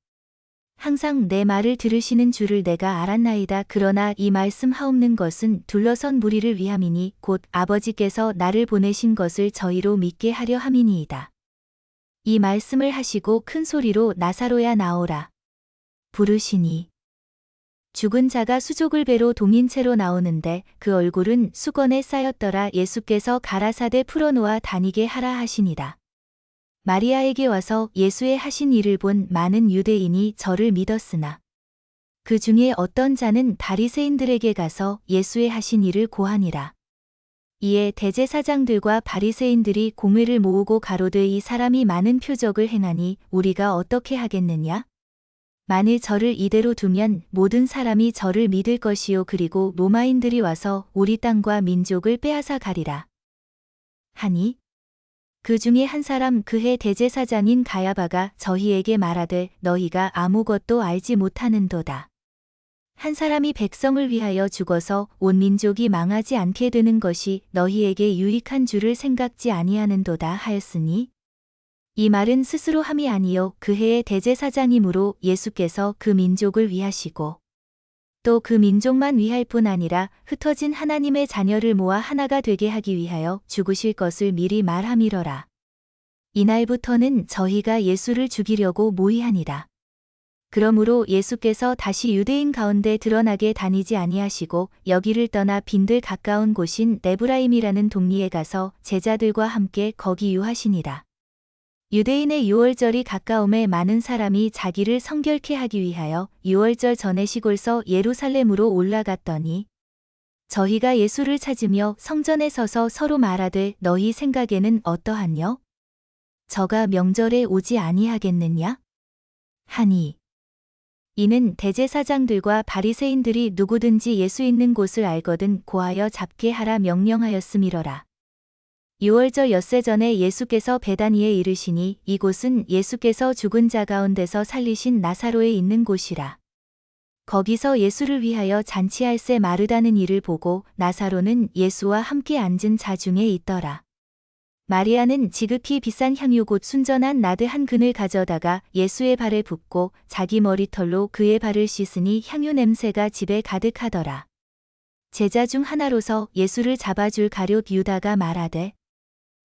항상 내 말을 들으시는 줄을 내가 알았나이다. 그러나 이 말씀 하옵는 것은 둘러선 무리를 위함이니 곧 아버지께서 나를 보내신 것을 저희로 믿게 하려 함이니이다. 이 말씀을 하시고 큰 소리로 나사로야 나오라 부르시니 죽은 자가 수족을 배로 동인 채로 나오는데 그 얼굴은 수건에 쌓였더라. 예수께서 가라사대 풀어놓아 다니게 하라 하시니라. 마리아에게 와서 예수의 하신 일을 본 많은 유대인이 저를 믿었으나 그 중에 어떤 자는 바리새인들에게 가서 예수의 하신 일을 고하니라. 이에 대제사장들과 바리새인들이 공회를 모으고 가로되 이 사람이 많은 표적을 행하니 우리가 어떻게 하겠느냐? 만일 저를 이대로 두면 모든 사람이 저를 믿을 것이요 그리고 로마인들이 와서 우리 땅과 민족을 빼앗아 가리라. 하니 그 중에 한 사람 그해 대제사장인 가야바가 저희에게 말하되 너희가 아무것도 알지 못하는도다. 한 사람이 백성을 위하여 죽어서 온 민족이 망하지 않게 되는 것이 너희에게 유익한 줄을 생각지 아니하는도다 하였으니 이 말은 스스로 함이 아니요 그 해의 대제사장이므로 예수께서 그 민족을 위하시고 또 그 민족만 위할 뿐 아니라 흩어진 하나님의 자녀를 모아 하나가 되게 하기 위하여 죽으실 것을 미리 말함이러라. 이날부터는 저희가 예수를 죽이려고 모의하니라. 그러므로 예수께서 다시 유대인 가운데 드러나게 다니지 아니하시고 여기를 떠나 빈들 가까운 곳인 네브라임이라는 동리에 가서 제자들과 함께 거기 유하시니라. 유대인의 유월절이 가까움에 많은 사람이 자기를 성결케 하기 위하여 유월절 전에 시골서 예루살렘으로 올라갔더니 저희가 예수를 찾으며 성전에 서서 서로 말하되 너희 생각에는 어떠하뇨? 저가 명절에 오지 아니하겠느냐? 하니 이는 대제사장들과 바리새인들이 누구든지 예수 있는 곳을 알거든 고하여 잡게 하라 명령하였음이러라. 유월절 엿새 전에 예수께서 베다니에 이르시니 이곳은 예수께서 죽은 자 가운데서 살리신 나사로에 있는 곳이라. 거기서 예수를 위하여 잔치할새 마르다는 이를 보고 나사로는 예수와 함께 앉은 자 중에 있더라. 마리아는 지극히 비싼 향유 곧 순전한 나드 한 근을 가져다가 예수의 발에 붓고 자기 머리털로 그의 발을 씻으니 향유 냄새가 집에 가득하더라. 제자 중 하나로서 예수를 잡아줄 가룟 유다가 말하되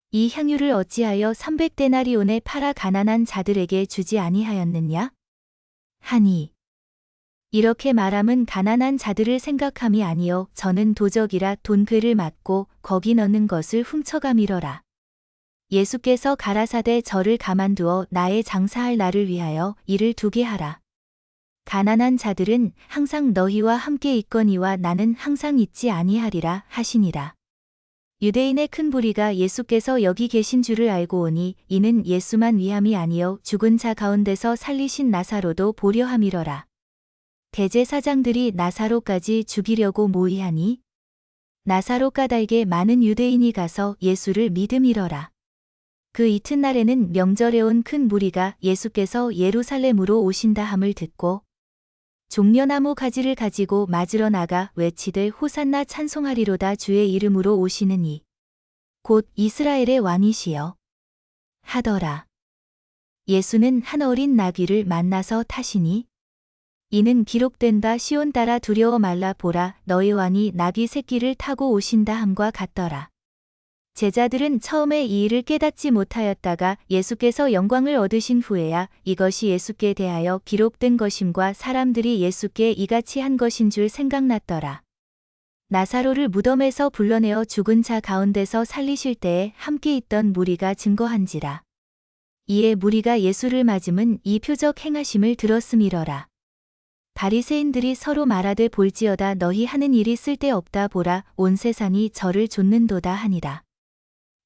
이 향유를 어찌하여 300데나리온에 팔아 가난한 자들에게 주지 아니하였느냐? 하니 이렇게 말함은 가난한 자들을 생각함이 아니요 저는 도적이라 돈괴를 맞고 거기 넣는 것을 훔쳐가미러라. 예수께서 가라사대 저를 가만두어 나의 장사할 나를 위하여 일을 두게 하라. 가난한 자들은 항상 너희와 함께 있거니와 나는 항상 있지 아니하리라 하시니라. 유대인의 큰 무리가 예수께서 여기 계신 줄을 알고 오니 이는 예수만 위함이 아니요 죽은 자 가운데서 살리신 나사로도 보려 함이러라. 대제사장들이 나사로까지 죽이려고 모의하니 나사로 까닭에 많은 유대인이 가서 예수를 믿음이러라. 그 이튿날에는 명절에 온 큰 무리가 예수께서 예루살렘으로 오신다 함을 듣고 종려나무 가지를 가지고 맞으러 나가 외치되 호산나 찬송하리로다 주의 이름으로 오시는 이 곧 이스라엘의 왕이시여 하더라. 예수는 한 어린 나귀를 만나서 타시니 이는 기록된 바 시온 따라 두려워 말라 보라 너희 왕이 나귀 새끼를 타고 오신다 함과 같더라. 제자들은 처음에 이 일을 깨닫지 못하였다가 예수께서 영광을 얻으신 후에야 이것이 예수께 대하여 기록된 것임과 사람들이 예수께 이같이 한 것인 줄 생각났더라. 나사로를 무덤에서 불러내어 죽은 자 가운데서 살리실 때에 함께 있던 무리가 증거한지라. 이에 무리가 예수를 맞음은 이 표적 행하심을 들었음이러라. 바리새인들이 서로 말하되 볼지어다 너희 하는 일이 쓸데없다 보라 온 세상이 저를 좇는도다 하니라.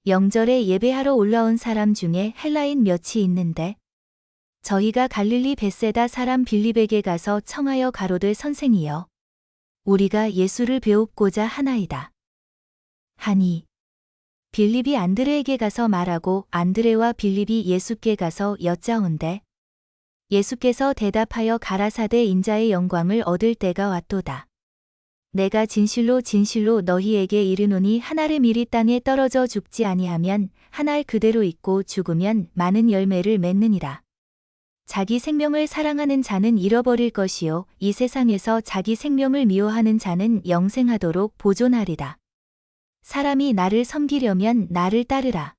영절에 예배하러 올라온 사람 중에 헬라인 몇이 있는데 저희가 갈릴리 벳세다 사람 빌립에게 가서 청하여 가로되 선생이여 우리가 예수를 배웁고자 하나이다. 하니 빌립이 안드레에게 가서 말하고 안드레와 빌립이 예수께 가서 여짜온대 예수께서 대답하여 가라사대 인자의 영광을 얻을 때가 왔도다. 내가 진실로 진실로 너희에게 이르노니 한 알의 밀이 땅에 떨어져 죽지 아니하면 한 알 그대로 있고 죽으면 많은 열매를 맺느니라. 자기 생명을 사랑하는 자는 잃어버릴 것이요 이 세상에서 자기 생명을 미워하는 자는 영생하도록 보존하리라. 사람이 나를 섬기려면 나를 따르라.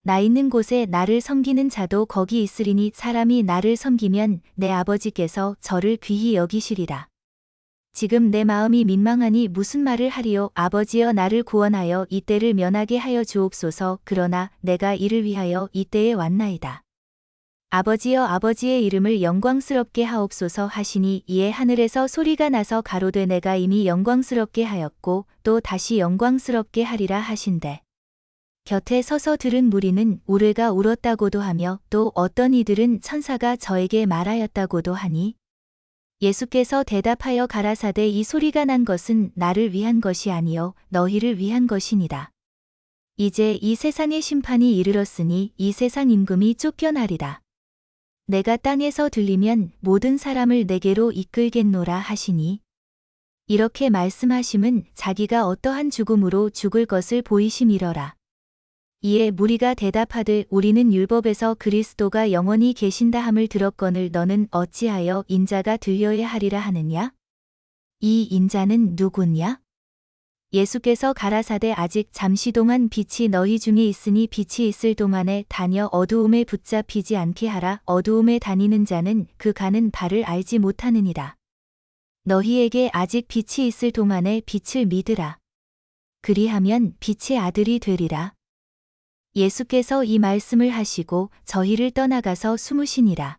나 있는 곳에 나를 섬기는 자도 거기 있으리니 사람이 나를 섬기면 내 아버지께서 저를 귀히 여기시리라. 지금 내 마음이 민망하니 무슨 말을 하리요 아버지여 나를 구원하여 이때를 면하게 하여 주옵소서 그러나 내가 이를 위하여 이때에 왔나이다. 아버지여 아버지의 이름을 영광스럽게 하옵소서 하시니 이에 하늘에서 소리가 나서 가로되 내가 이미 영광스럽게 하였고 또 다시 영광스럽게 하리라 하신대. 곁에 서서 들은 무리는 우레가 울었다고도 하며 또 어떤 이들은 천사가 저에게 말하였다고도 하니 예수께서 대답하여 가라사대 이 소리가 난 것은 나를 위한 것이 아니요 너희를 위한 것이니라. 이제 이 세상의 심판이 이르렀으니 이 세상 임금이 쫓겨나리라. 내가 땅에서 들리면 모든 사람을 내게로 이끌겠노라 하시니 이렇게 말씀하심은 자기가 어떠한 죽음으로 죽을 것을 보이심이러라. 이에 무리가 대답하되 우리는 율법에서 그리스도가 영원히 계신다 함을 들었거늘 너는 어찌하여 인자가 들려야 하리라 하느냐? 이 인자는 누구냐? 예수께서 가라사대 아직 잠시 동안 빛이 너희 중에 있으니 빛이 있을 동안에 다녀 어두움에 붙잡히지 않게 하라. 어두움에 다니는 자는 그 가는 바를 알지 못하느니라. 너희에게 아직 빛이 있을 동안에 빛을 믿으라. 그리하면 빛의 아들이 되리라. 예수께서 이 말씀을 하시고 저희를 떠나가서 숨으시니라.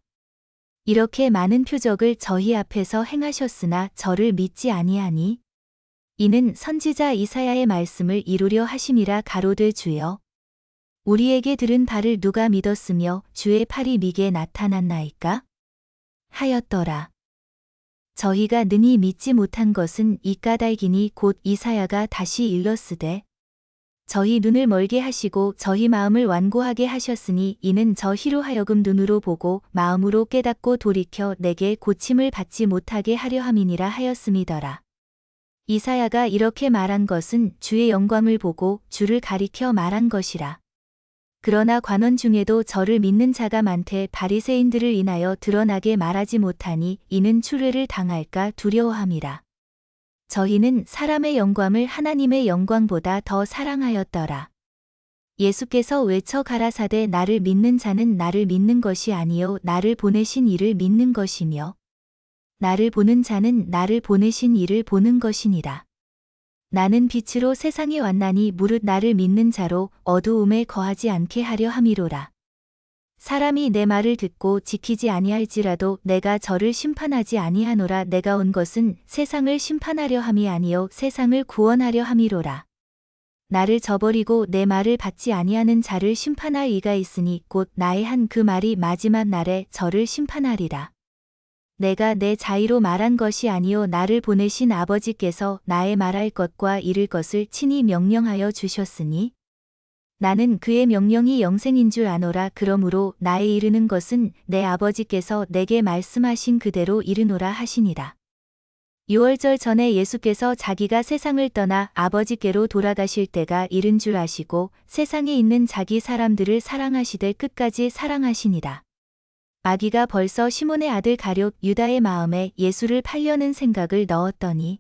이렇게 많은 표적을 저희 앞에서 행하셨으나 저를 믿지 아니하니 이는 선지자 이사야의 말씀을 이루려 하심이라. 가로되 주여 우리에게 들은 바를 누가 믿었으며 주의 팔이 미게 나타났나이까? 하였더라. 저희가 능히 믿지 못한 것은 이 까닭이니 곧 이사야가 다시 일렀으되 저희 눈을 멀게 하시고 저희 마음을 완고하게 하셨으니 이는 저희로 하여금 눈으로 보고 마음으로 깨닫고 돌이켜 내게 고침을 받지 못하게 하려 함이니라 하였음이더라. 이사야가 이렇게 말한 것은 주의 영광을 보고 주를 가리켜 말한 것이라. 그러나 관원 중에도 저를 믿는 자가 많되 바리새인들을 인하여 드러나게 말하지 못하니 이는 추례를 당할까 두려워함이라. 저희는 사람의 영광을 하나님의 영광보다 더 사랑하였더라. 예수께서 외쳐 가라사대 나를 믿는 자는 나를 믿는 것이 아니요 나를 보내신 이를 믿는 것이며 나를 보는 자는 나를 보내신 이를 보는 것이니라. 나는 빛으로 세상에 왔나니 무릇 나를 믿는 자로 어두움에 거하지 않게 하려 함이로라. 사람이 내 말을 듣고 지키지 아니할지라도 내가 저를 심판하지 아니하노라. 내가 온 것은 세상을 심판하려 함이 아니요 세상을 구원하려 함이로라. 나를 저버리고 내 말을 받지 아니하는 자를 심판할 이가 있으니 곧 나의 한 그 말이 마지막 날에 저를 심판하리라. 내가 내 자의로 말한 것이 아니요 나를 보내신 아버지께서 나의 말할 것과 이를 것을 친히 명령하여 주셨으니 나는 그의 명령이 영생인 줄 아노라. 그러므로 나의 이르는 것은 내 아버지께서 내게 말씀하신 그대로 이르노라 하시니라. 유월절 전에 예수께서 자기가 세상을 떠나 아버지께로 돌아가실 때가 이른 줄 아시고 세상에 있는 자기 사람들을 사랑하시되 끝까지 사랑하시니라. 마귀가 벌써 시몬의 아들 가룟 유다의 마음에 예수를 팔려는 생각을 넣었더니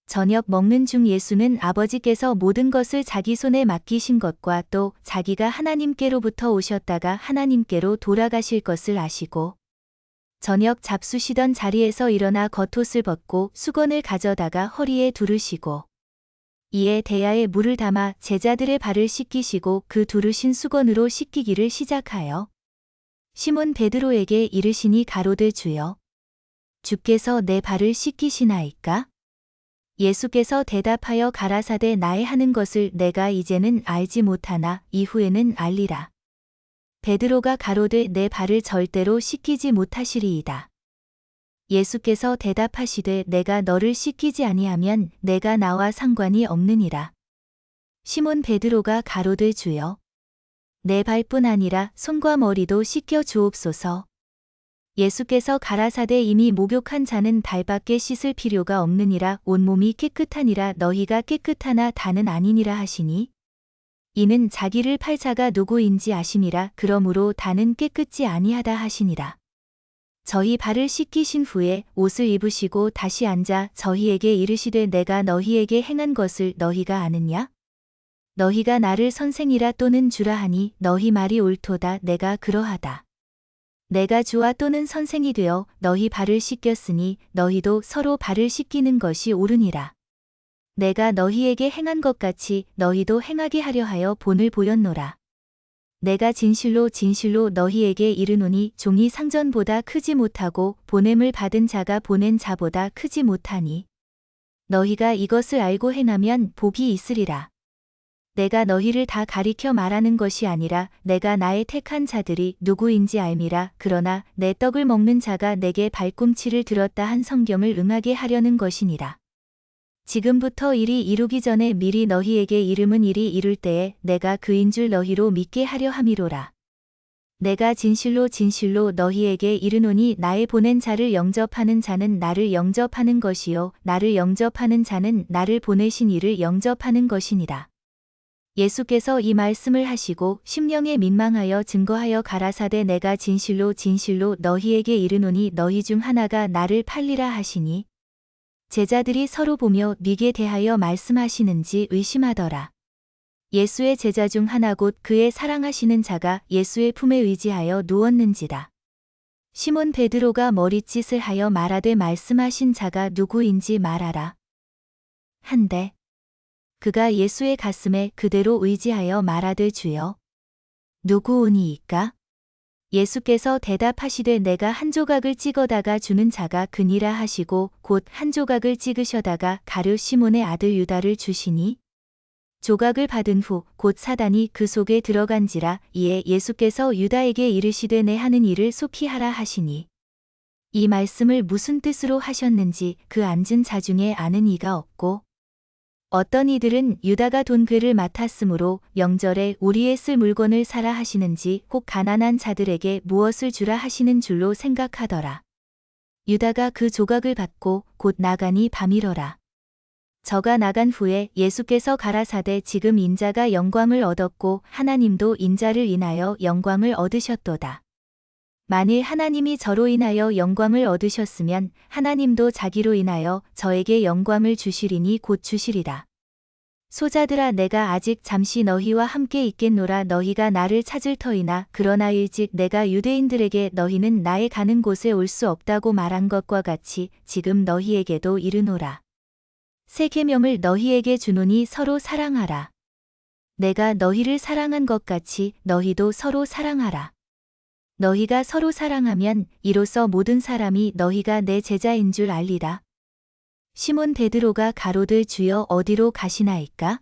저녁 먹는 중 예수는 아버지께서 모든 것을 자기 손에 맡기신 것과 또 자기가 하나님께로부터 오셨다가 하나님께로 돌아가실 것을 아시고 저녁 잡수시던 자리에서 일어나 겉옷을 벗고 수건을 가져다가 허리에 두르시고 이에 대야에 물을 담아 제자들의 발을 씻기시고 그 두르신 수건으로 씻기기를 시작하여 시몬 베드로에게 이르시니 가로되 주여 주께서 내 발을 씻기시나이까? 예수께서 대답하여 가라사대 나의 하는 것을 내가 이제는 알지 못하나 이후에는 알리라. 베드로가 가로되 내 발을 절대로 씻기지 못하시리이다. 예수께서 대답하시되 내가 너를 씻기지 아니하면 내가 나와 상관이 없느니라. 시몬 베드로가 가로되 주여 내 발뿐 아니라 손과 머리도 씻겨 주옵소서. 예수께서 가라사대 이미 목욕한 자는 발밖에 씻을 필요가 없느니라. 온몸이 깨끗하니라. 너희가 깨끗하나 다는 아니니라 하시니 이는 자기를 팔 자가 누구인지 아심이라. 그러므로 다는 깨끗지 아니하다 하시니라. 저희 발을 씻기신 후에 옷을 입으시고 다시 앉아 저희에게 이르시되 내가 너희에게 행한 것을 너희가 아느냐? 너희가 나를 선생이라 또는 주라 하니 너희 말이 옳도다. 내가 그러하다. 내가 주와 또는 선생이 되어 너희 발을 씻겼으니 너희도 서로 발을 씻기는 것이 옳으니라. 내가 너희에게 행한 것 같이 너희도 행하게 하려 하여 본을 보였노라. 내가 진실로 진실로 너희에게 이르노니 종이 상전보다 크지 못하고 보냄을 받은 자가 보낸 자보다 크지 못하니 너희가 이것을 알고 행하면 복이 있으리라. 내가 너희를 다 가리켜 말하는 것이 아니라 내가 나의 택한 자들이 누구인지 알미라. 그러나 내 떡을 먹는 자가 내게 발꿈치를 들었다 한 성경을 응하게 하려는 것이니라. 지금부터 일이 이루기 전에 미리 너희에게 이름은 일이 이룰 때에 내가 그인 줄 너희로 믿게 하려 함이로라. 내가 진실로 진실로 너희에게 이르노니 나의 보낸 자를 영접하는 자는 나를 영접하는 것이요 나를 영접하는 자는 나를 보내신 이를 영접하는 것이니라. 예수께서 이 말씀을 하시고 심령에 민망하여 증거하여 가라사대 내가 진실로 진실로 너희에게 이르노니 너희 중 하나가 나를 팔리라 하시니 제자들이 서로 보며 네게 대하여 말씀하시는지 의심하더라. 예수의 제자 중 하나 곧 그의 사랑하시는 자가 예수의 품에 의지하여 누웠는지라. 시몬 베드로가 머리짓을 하여 말하되 말씀하신 자가 누구인지 말하라. 한데 그가 예수의 가슴에 그대로 의지하여 말하되 주여 누구오니이까? 예수께서 대답하시되 내가 한 조각을 찍어다가 주는 자가 그니라 하시고 곧 한 조각을 찍으셔다가 가룟 시몬의 아들 유다를 주시니 조각을 받은 후 곧 사단이 그 속에 들어간지라. 이에 예수께서 유다에게 이르시되 내 하는 일을 속히 하라 하시니 이 말씀을 무슨 뜻으로 하셨는지 그 앉은 자 중에 아는 이가 없고 어떤 이들은 유다가 돈괴를 맡았으므로 명절에 우리의 쓸 물건을 사라 하시는지 혹 가난한 자들에게 무엇을 주라 하시는 줄로 생각하더라. 유다가 그 조각을 받고 곧 나가니 밤이러라. 저가 나간 후에 예수께서 가라사대 지금 인자가 영광을 얻었고 하나님도 인자를 인하여 영광을 얻으셨도다. 만일 하나님이 저로 인하여 영광을 얻으셨으면 하나님도 자기로 인하여 저에게 영광을 주시리니 곧 주시리라. 소자들아 내가 아직 잠시 너희와 함께 있겠노라. 너희가 나를 찾을 터이나 그러나 일찍 내가 유대인들에게 너희는 나의 가는 곳에 올 수 없다고 말한 것과 같이 지금 너희에게도 이르노라. 새 계명을 너희에게 주노니 서로 사랑하라. 내가 너희를 사랑한 것 같이 너희도 서로 사랑하라. 너희가 서로 사랑하면 이로써 모든 사람이 너희가 내 제자인 줄 알리라. 시몬 베드로가 가로되 주여 어디로 가시나이까?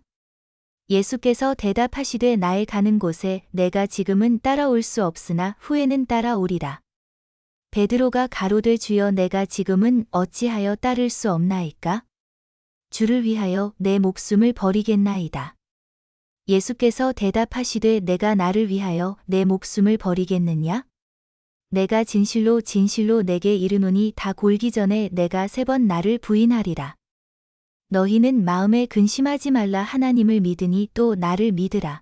예수께서 대답하시되 나의 가는 곳에 내가 지금은 따라올 수 없으나 후에는 따라오리라. 베드로가 가로되 주여 내가 지금은 어찌하여 따를 수 없나이까? 주를 위하여 내 목숨을 버리겠나이다. 예수께서 대답하시되 내가 나를 위하여 내 목숨을 버리겠느냐? 내가 진실로 진실로 내게 이르노니 다 골기 전에 내가 3번 나를 부인하리라. 너희는 마음에 근심하지 말라. 하나님을 믿으니 또 나를 믿으라.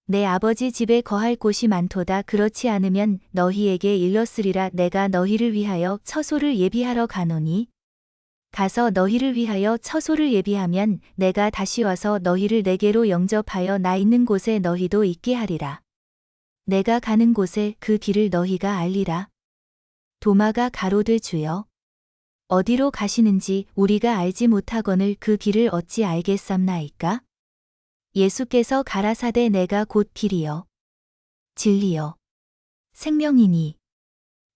내 아버지 집에 거할 곳이 많도다. 그렇지 않으면 너희에게 일렀으리라. 내가 너희를 위하여 처소를 예비하러 가노니 가서 너희를 위하여 처소를 예비하면 내가 다시 와서 너희를 내게로 영접하여 나 있는 곳에 너희도 있게 하리라. 내가 가는 곳에 그 길을 너희가 알리라. 도마가 가로되 주여 어디로 가시는지 우리가 알지 못하거늘 그 길을 어찌 알겠삼나이까? 예수께서 가라사대 내가 곧 길이요 진리요 생명이니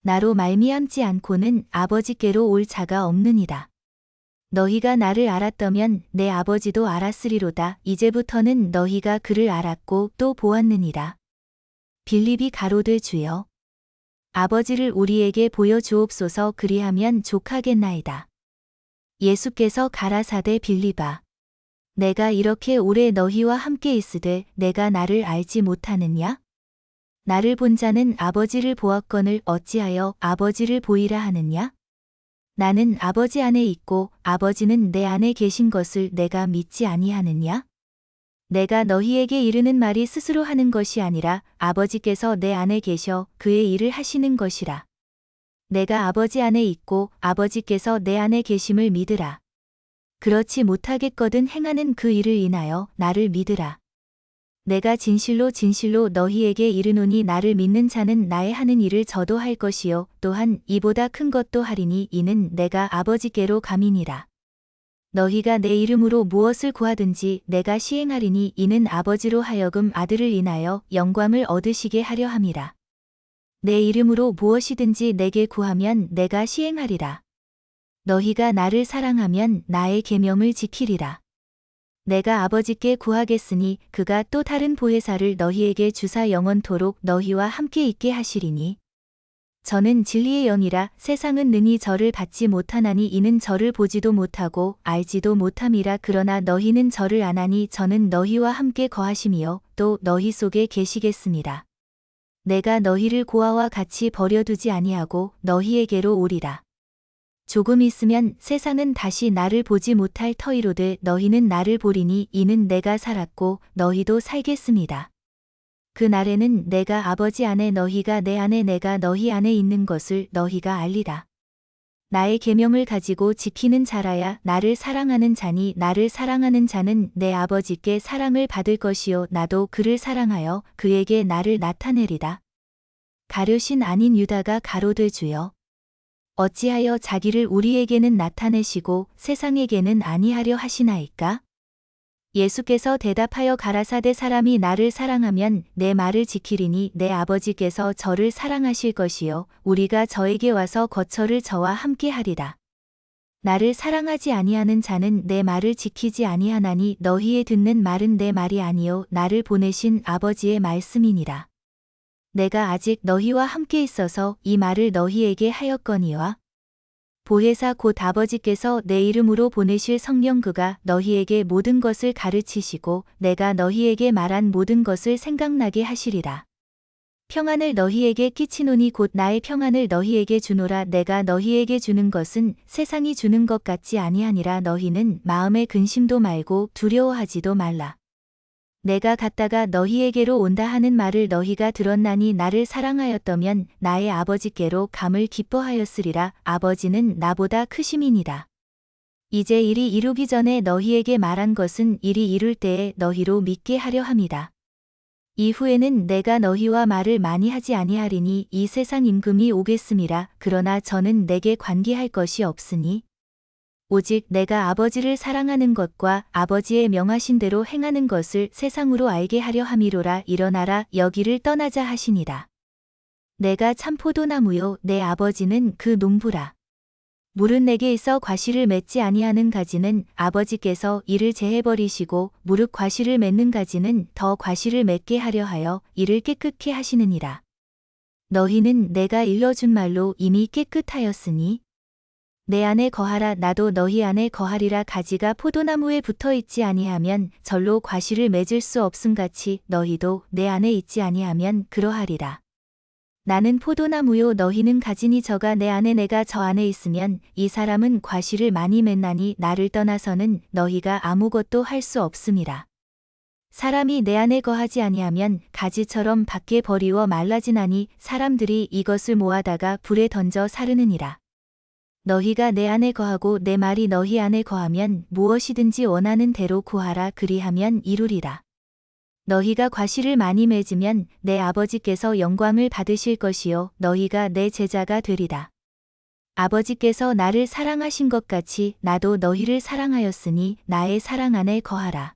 나로 말미암지 않고는 아버지께로 올 자가 없느니라. 너희가 나를 알았다면 내 아버지도 알았으리로다. 이제부터는 너희가 그를 알았고 또 보았느니라. 빌립이 가로되 주여 아버지를 우리에게 보여주옵소서. 그리하면 족하겠나이다. 예수께서 가라사대 빌립아 내가 이렇게 오래 너희와 함께 있으되 내가 나를 알지 못하느냐? 나를 본 자는 아버지를 보았거늘 어찌하여 아버지를 보이라 하느냐? 나는 아버지 안에 있고 아버지는 내 안에 계신 것을 내가 믿지 아니하느냐? 내가 너희에게 이르는 말이 스스로 하는 것이 아니라 아버지께서 내 안에 계셔 그의 일을 하시는 것이라. 내가 아버지 안에 있고 아버지께서 내 안에 계심을 믿으라. 그렇지 못하겠거든 행하는 그 일을 인하여 나를 믿으라. 내가 진실로 진실로 너희에게 이르노니 나를 믿는 자는 나의 하는 일을 저도 할 것이요 또한 이보다 큰 것도 하리니 이는 내가 아버지께로 감이니라. 너희가 내 이름으로 무엇을 구하든지 내가 시행하리니 이는 아버지로 하여금 아들을 인하여 영광을 얻으시게 하려 함이라. 내 이름으로 무엇이든지 내게 구하면 내가 시행하리라. 너희가 나를 사랑하면 나의 계명을 지키리라. 내가 아버지께 구하겠으니 그가 또 다른 보혜사를 너희에게 주사 영원토록 너희와 함께 있게 하시리니 저는 진리의 영이라. 세상은 능히 저를 받지 못하나니 이는 저를 보지도 못하고 알지도 못함이라. 그러나 너희는 저를 아나니 저는 너희와 함께 거하심이요 또 너희 속에 계시겠습니다. 내가 너희를 고아와 같이 버려두지 아니하고 너희에게로 오리라. 조금 있으면 세상은 다시 나를 보지 못할 터이로되 너희는 나를 보리니 이는 내가 살았고 너희도 살겠습니다. 그 날에는 내가 아버지 안에 너희가 내 안에 내가 너희 안에 있는 것을 너희가 알리라. 나의 계명을 가지고 지키는 자라야 나를 사랑하는 자니 나를 사랑하는 자는 내 아버지께 사랑을 받을 것이요 나도 그를 사랑하여 그에게 나를 나타내리다. 가룟신 아닌 유다가 가로되 주여 어찌하여 자기를 우리에게는 나타내시고 세상에게는 아니하려 하시나이까? 예수께서 대답하여 가라사대 사람이 나를 사랑하면 내 말을 지키리니 내 아버지께서 저를 사랑하실 것이요 우리가 저에게 와서 거처를 저와 함께 하리라. 나를 사랑하지 아니하는 자는 내 말을 지키지 아니하나니 너희의 듣는 말은 내 말이 아니요 나를 보내신 아버지의 말씀이니라. 내가 아직 너희와 함께 있어서 이 말을 너희에게 하였거니와 보혜사 곧 아버지께서 내 이름으로 보내실 성령 그가 너희에게 모든 것을 가르치시고 내가 너희에게 말한 모든 것을 생각나게 하시리라. 평안을 너희에게 끼치노니 곧 나의 평안을 너희에게 주노라. 내가 너희에게 주는 것은 세상이 주는 것 같지 아니하니라. 너희는 마음에 근심도 말고 두려워하지도 말라. 내가 갔다가 너희에게로 온다 하는 말을 너희가 들었나니 나를 사랑하였다면 나의 아버지께로 감을 기뻐하였으리라. 아버지는 나보다 크심이니라. 이제 일이 이루기 전에 너희에게 말한 것은 일이 이룰 때에 너희로 믿게 하려 함이다. 이후에는 내가 너희와 말을 많이 하지 아니하리니 이 세상 임금이 오겠음이라. 그러나 저는 내게 관계할 것이 없으니 오직 내가 아버지를 사랑하는 것과 아버지의 명하신 대로 행하는 것을 세상으로 알게 하려 함이로라. 일어나라 여기를 떠나자 하시니라. 내가 참 포도나무요 내 아버지는 그 농부라. 물은 내게 있어 과실을 맺지 아니하는 가지는 아버지께서 이를 제해버리시고 무릇 과실을 맺는 가지는 더 과실을 맺게 하려 하여 이를 깨끗게 하시느니라. 너희는 내가 일러준 말로 이미 깨끗하였으니 내 안에 거하라. 나도 너희 안에 거하리라. 가지가 포도나무에 붙어있지 아니하면 절로 과실을 맺을 수 없음같이 너희도 내 안에 있지 아니하면 그러하리라. 나는 포도나무요 너희는 가지니 저가 내 안에 내가 저 안에 있으면 이 사람은 과실을 많이 맺나니 나를 떠나서는 너희가 아무것도 할 수 없음이라. 사람이 내 안에 거하지 아니하면 가지처럼 밖에 버리워 말라지나니 사람들이 이것을 모아다가 불에 던져 사르느니라. 너희가 내 안에 거하고 내 말이 너희 안에 거하면 무엇이든지 원하는 대로 구하라. 그리하면 이루리라. 너희가 과실을 많이 맺으면 내 아버지께서 영광을 받으실 것이요 너희가 내 제자가 되리라. 아버지께서 나를 사랑하신 것 같이 나도 너희를 사랑하였으니 나의 사랑 안에 거하라.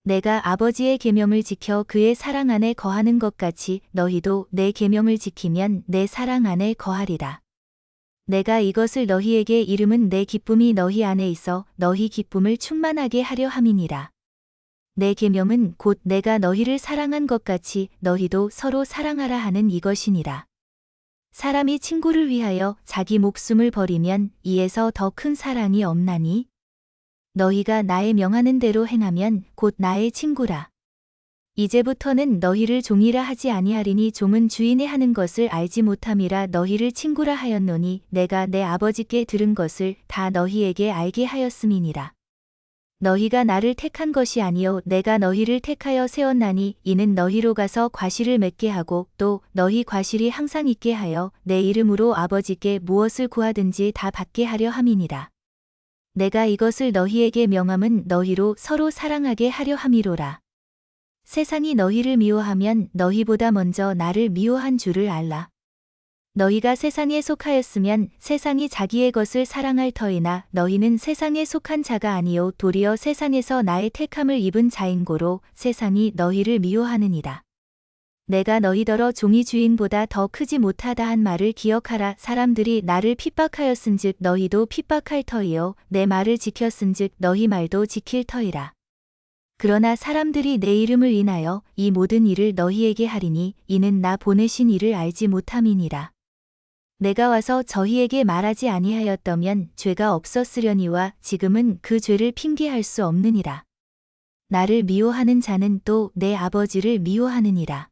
내가 아버지의 계명을 지켜 그의 사랑 안에 거하는 것 같이 너희도 내 계명을 지키면 내 사랑 안에 거하리라. 내가 이것을 너희에게 이름은 내 기쁨이 너희 안에 있어 너희 기쁨을 충만하게 하려 함이니라. 내 계명은 곧 내가 너희를 사랑한 것 같이 너희도 서로 사랑하라 하는 이것이니라. 사람이 친구를 위하여 자기 목숨을 버리면 이에서 더 큰 사랑이 없나니? 너희가 나의 명하는 대로 행하면 곧 나의 친구라. 이제부터는 너희를 종이라 하지 아니하리니 종은 주인의 하는 것을 알지 못함이라. 너희를 친구라 하였노니 내가 내 아버지께 들은 것을 다 너희에게 알게 하였음이니라. 너희가 나를 택한 것이 아니요 내가 너희를 택하여 세웠나니 이는 너희로 가서 과실을 맺게 하고 또 너희 과실이 항상 있게 하여 내 이름으로 아버지께 무엇을 구하든지 다 받게 하려 함이니라. 내가 이것을 너희에게 명함은 너희로 서로 사랑하게 하려 함이로라. 세상이 너희를 미워하면 너희보다 먼저 나를 미워한 줄을 알라. 너희가 세상에 속하였으면 세상이 자기의 것을 사랑할 터이나 너희는 세상에 속한 자가 아니요 도리어 세상에서 나의 택함을 입은 자인고로 세상이 너희를 미워하느니라. 내가 너희더러 종이 주인보다 더 크지 못하다 한 말을 기억하라. 사람들이 나를 핍박하였은즉 너희도 핍박할 터이요 내 말을 지켰은즉 너희 말도 지킬 터이라. 그러나 사람들이 내 이름을 인하여 이 모든 일을 너희에게 하리니 이는 나 보내신 이를 알지 못함이니라. 내가 와서 저희에게 말하지 아니하였다면 죄가 없었으려니와 지금은 그 죄를 핑계할 수 없느니라. 나를 미워하는 자는 또 내 아버지를 미워하느니라.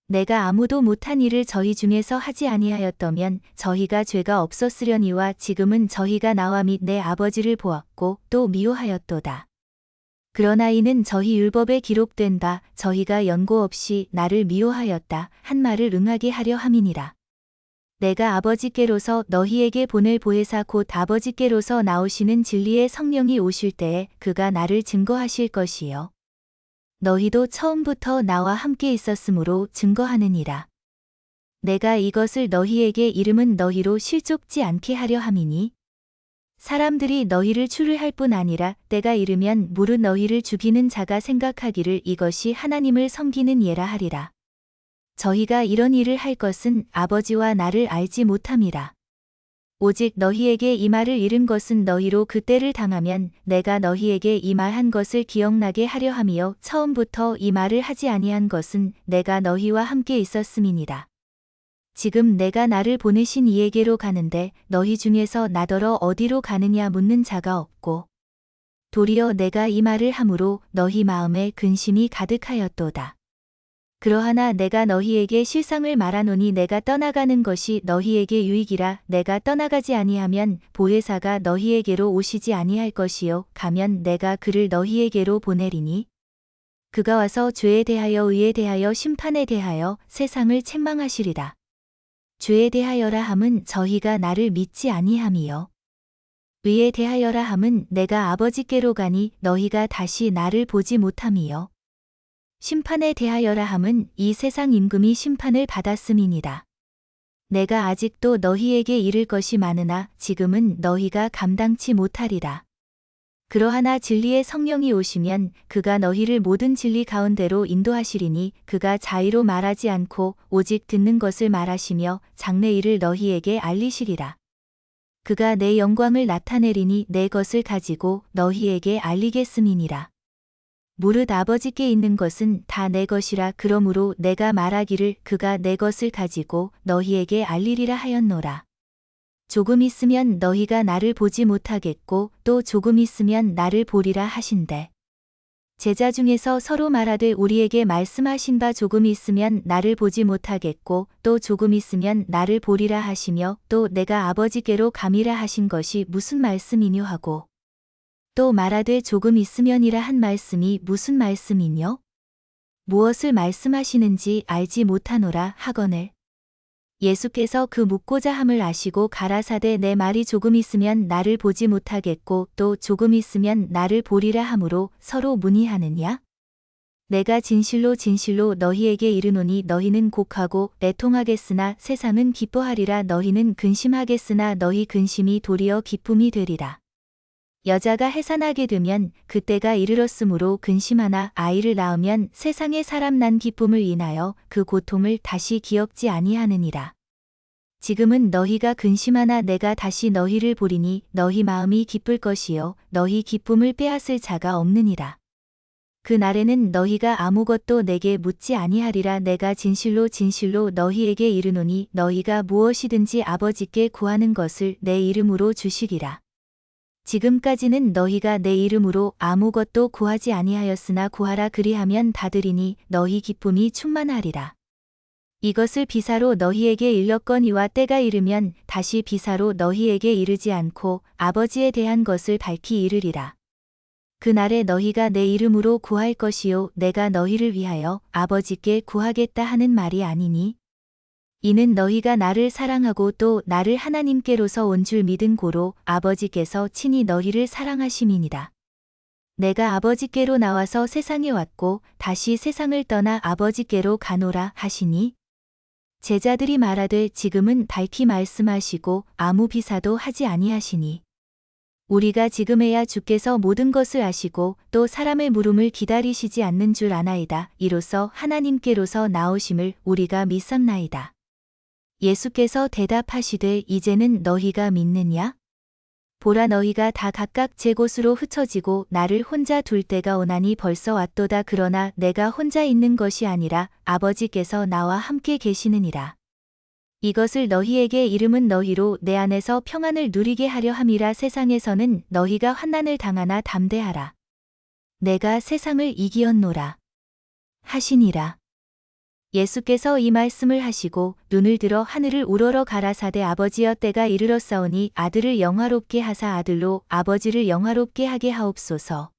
내가 아무도 못한 일을 저희 중에서 하지 아니하였다면 저희가 죄가 없었으려니와 지금은 저희가 나와 및 내 아버지를 보았고 또 미워하였도다. 그러나 이는 저희 율법에 기록된 바 저희가 연고 없이 나를 미워하였다 한 말을 응하게 하려 함이니라. 내가 아버지께로서 너희에게 보낼 보혜사 곧 아버지께로서 나오시는 진리의 성령이 오실 때에 그가 나를 증거하실 것이요. 너희도 처음부터 나와 함께 있었으므로 증거하느니라. 내가 이것을 너희에게 이름은 너희로 실족지 않게 하려 함이니 사람들이 너희를 추류할 뿐 아니라 때가 이르면 무릇 너희를 죽이는 자가 생각하기를 이것이 하나님을 섬기는 예라 하리라. 저희가 이런 일을 할 것은 아버지와 나를 알지 못함이라. 오직 너희에게 이 말을 이른 것은 너희로 그 때를 당하면 내가 너희에게 이 말한 것을 기억나게 하려 함이요 처음부터 이 말을 하지 아니한 것은 내가 너희와 함께 있었음이니라. 지금 내가 나를 보내신 이에게로 가는데 너희 중에서 나더러 어디로 가느냐 묻는 자가 없고 도리어 내가 이 말을 함으로 너희 마음에 근심이 가득하였도다. 그러하나 내가 너희에게 실상을 말하노니 내가 떠나가는 것이 너희에게 유익이라. 내가 떠나가지 아니하면 보혜사가 너희에게로 오시지 아니할 것이요 가면 내가 그를 너희에게로 보내리니 그가 와서 죄에 대하여 의에 대하여 심판에 대하여 세상을 책망하시리라. 죄에 대하여라 함은 저희가 나를 믿지 아니함이요 의에 대하여라 함은 내가 아버지께로 가니 너희가 다시 나를 보지 못함이요 심판에 대하여라 함은 이 세상 임금이 심판을 받았음이니라. 내가 아직도 너희에게 이를 것이 많으나 지금은 너희가 감당치 못하리라. 그러하나 진리의 성령이 오시면 그가 너희를 모든 진리 가운데로 인도하시리니 그가 자의로 말하지 않고 오직 듣는 것을 말하시며 장래 일을 너희에게 알리시리라. 그가 내 영광을 나타내리니 내 것을 가지고 너희에게 알리겠음이니라. 무릇 아버지께 있는 것은 다 내 것이라. 그러므로 내가 말하기를 그가 내 것을 가지고 너희에게 알리리라 하였노라. 조금 있으면 너희가 나를 보지 못하겠고 또 조금 있으면 나를 보리라 하신대. 제자 중에서 서로 말하되 우리에게 말씀하신 바 조금 있으면 나를 보지 못하겠고 또 조금 있으면 나를 보리라 하시며 또 내가 아버지께로 감이라 하신 것이 무슨 말씀이뇨 하고 또 말하되 조금 있으면이라 한 말씀이 무슨 말씀이뇨? 무엇을 말씀하시는지 알지 못하노라 하거늘. 예수께서 그 묻고자 함을 아시고 가라사대 내 말이 조금 있으면 나를 보지 못하겠고 또 조금 있으면 나를 보리라 하므로 서로 문의하느냐? 내가 진실로 진실로 너희에게 이르노니 너희는 곡하고 애통하겠으나 세상은 기뻐하리라. 너희는 근심하겠으나 너희 근심이 도리어 기쁨이 되리라. 여자가 해산하게 되면 그때가 이르렀으므로 근심하나 아이를 낳으면 세상에 사람 난 기쁨을 인하여 그 고통을 다시 기억지 아니하느니라. 지금은 너희가 근심하나 내가 다시 너희를 보리니 너희 마음이 기쁠 것이요 너희 기쁨을 빼앗을 자가 없느니라. 그 날에는 너희가 아무것도 내게 묻지 아니하리라. 내가 진실로 진실로 너희에게 이르노니 너희가 무엇이든지 아버지께 구하는 것을 내 이름으로 주시리라. 지금까지는 너희가 내 이름으로 아무것도 구하지 아니하였으나 구하라 그리하면 받으리니 너희 기쁨이 충만하리라. 이것을 비사로 너희에게 일렀거니와 때가 이르면 다시 비사로 너희에게 이르지 않고 아버지에 대한 것을 밝히 이르리라. 그날에 너희가 내 이름으로 구할 것이요 내가 너희를 위하여 아버지께 구하겠다 하는 말이 아니니 이는 너희가 나를 사랑하고 또 나를 하나님께로서 온 줄 믿은 고로 아버지께서 친히 너희를 사랑하심이니라. 내가 아버지께로 나와서 세상에 왔고 다시 세상을 떠나 아버지께로 가노라 하시니 제자들이 말하되 지금은 밝히 말씀하시고 아무 비사도 하지 아니하시니 우리가 지금에야 주께서 모든 것을 아시고 또 사람의 물음을 기다리시지 않는 줄 아나이다. 이로써 하나님께로서 나오심을 우리가 믿삼나이다. 예수께서 대답하시되 이제는 너희가 믿느냐? 보라 너희가 다 각각 제 곳으로 흩어지고 나를 혼자 둘 때가 오나니 벌써 왔도다. 그러나 내가 혼자 있는 것이 아니라 아버지께서 나와 함께 계시느니라. 이것을 너희에게 이름은 너희로 내 안에서 평안을 누리게 하려 함이라. 세상에서는 너희가 환난을 당하나 담대하라. 내가 세상을 이기었노라. 하시니라. 예수께서 이 말씀을 하시고 눈을 들어 하늘을 우러러 가라사대 아버지여 때가 이르렀사오니 아들을 영화롭게 하사 아들로 아버지를 영화롭게 하게 하옵소서.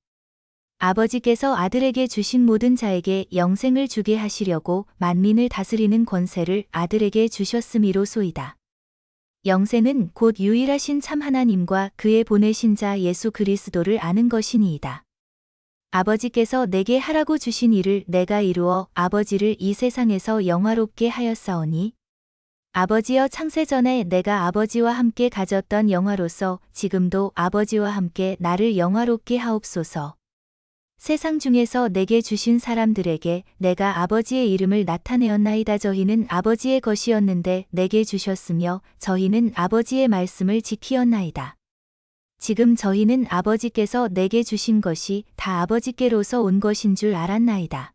아버지께서 아들에게 주신 모든 자에게 영생을 주게 하시려고 만민을 다스리는 권세를 아들에게 주셨음이로소이다. 영생은 곧 유일하신 참 하나님과 그의 보내신 자 예수 그리스도를 아는 것이니이다. 아버지께서 내게 하라고 주신 일을 내가 이루어 아버지를 이 세상에서 영화롭게 하였사오니 아버지여 창세전에 내가 아버지와 함께 가졌던 영화로서 지금도 아버지와 함께 나를 영화롭게 하옵소서. 세상 중에서 내게 주신 사람들에게 내가 아버지의 이름을 나타내었나이다. 저희는 아버지의 것이었는데 내게 주셨으며 저희는 아버지의 말씀을 지키었나이다. 지금 저희는 아버지께서 내게 주신 것이 다 아버지께로서 온 것인 줄 알았나이다.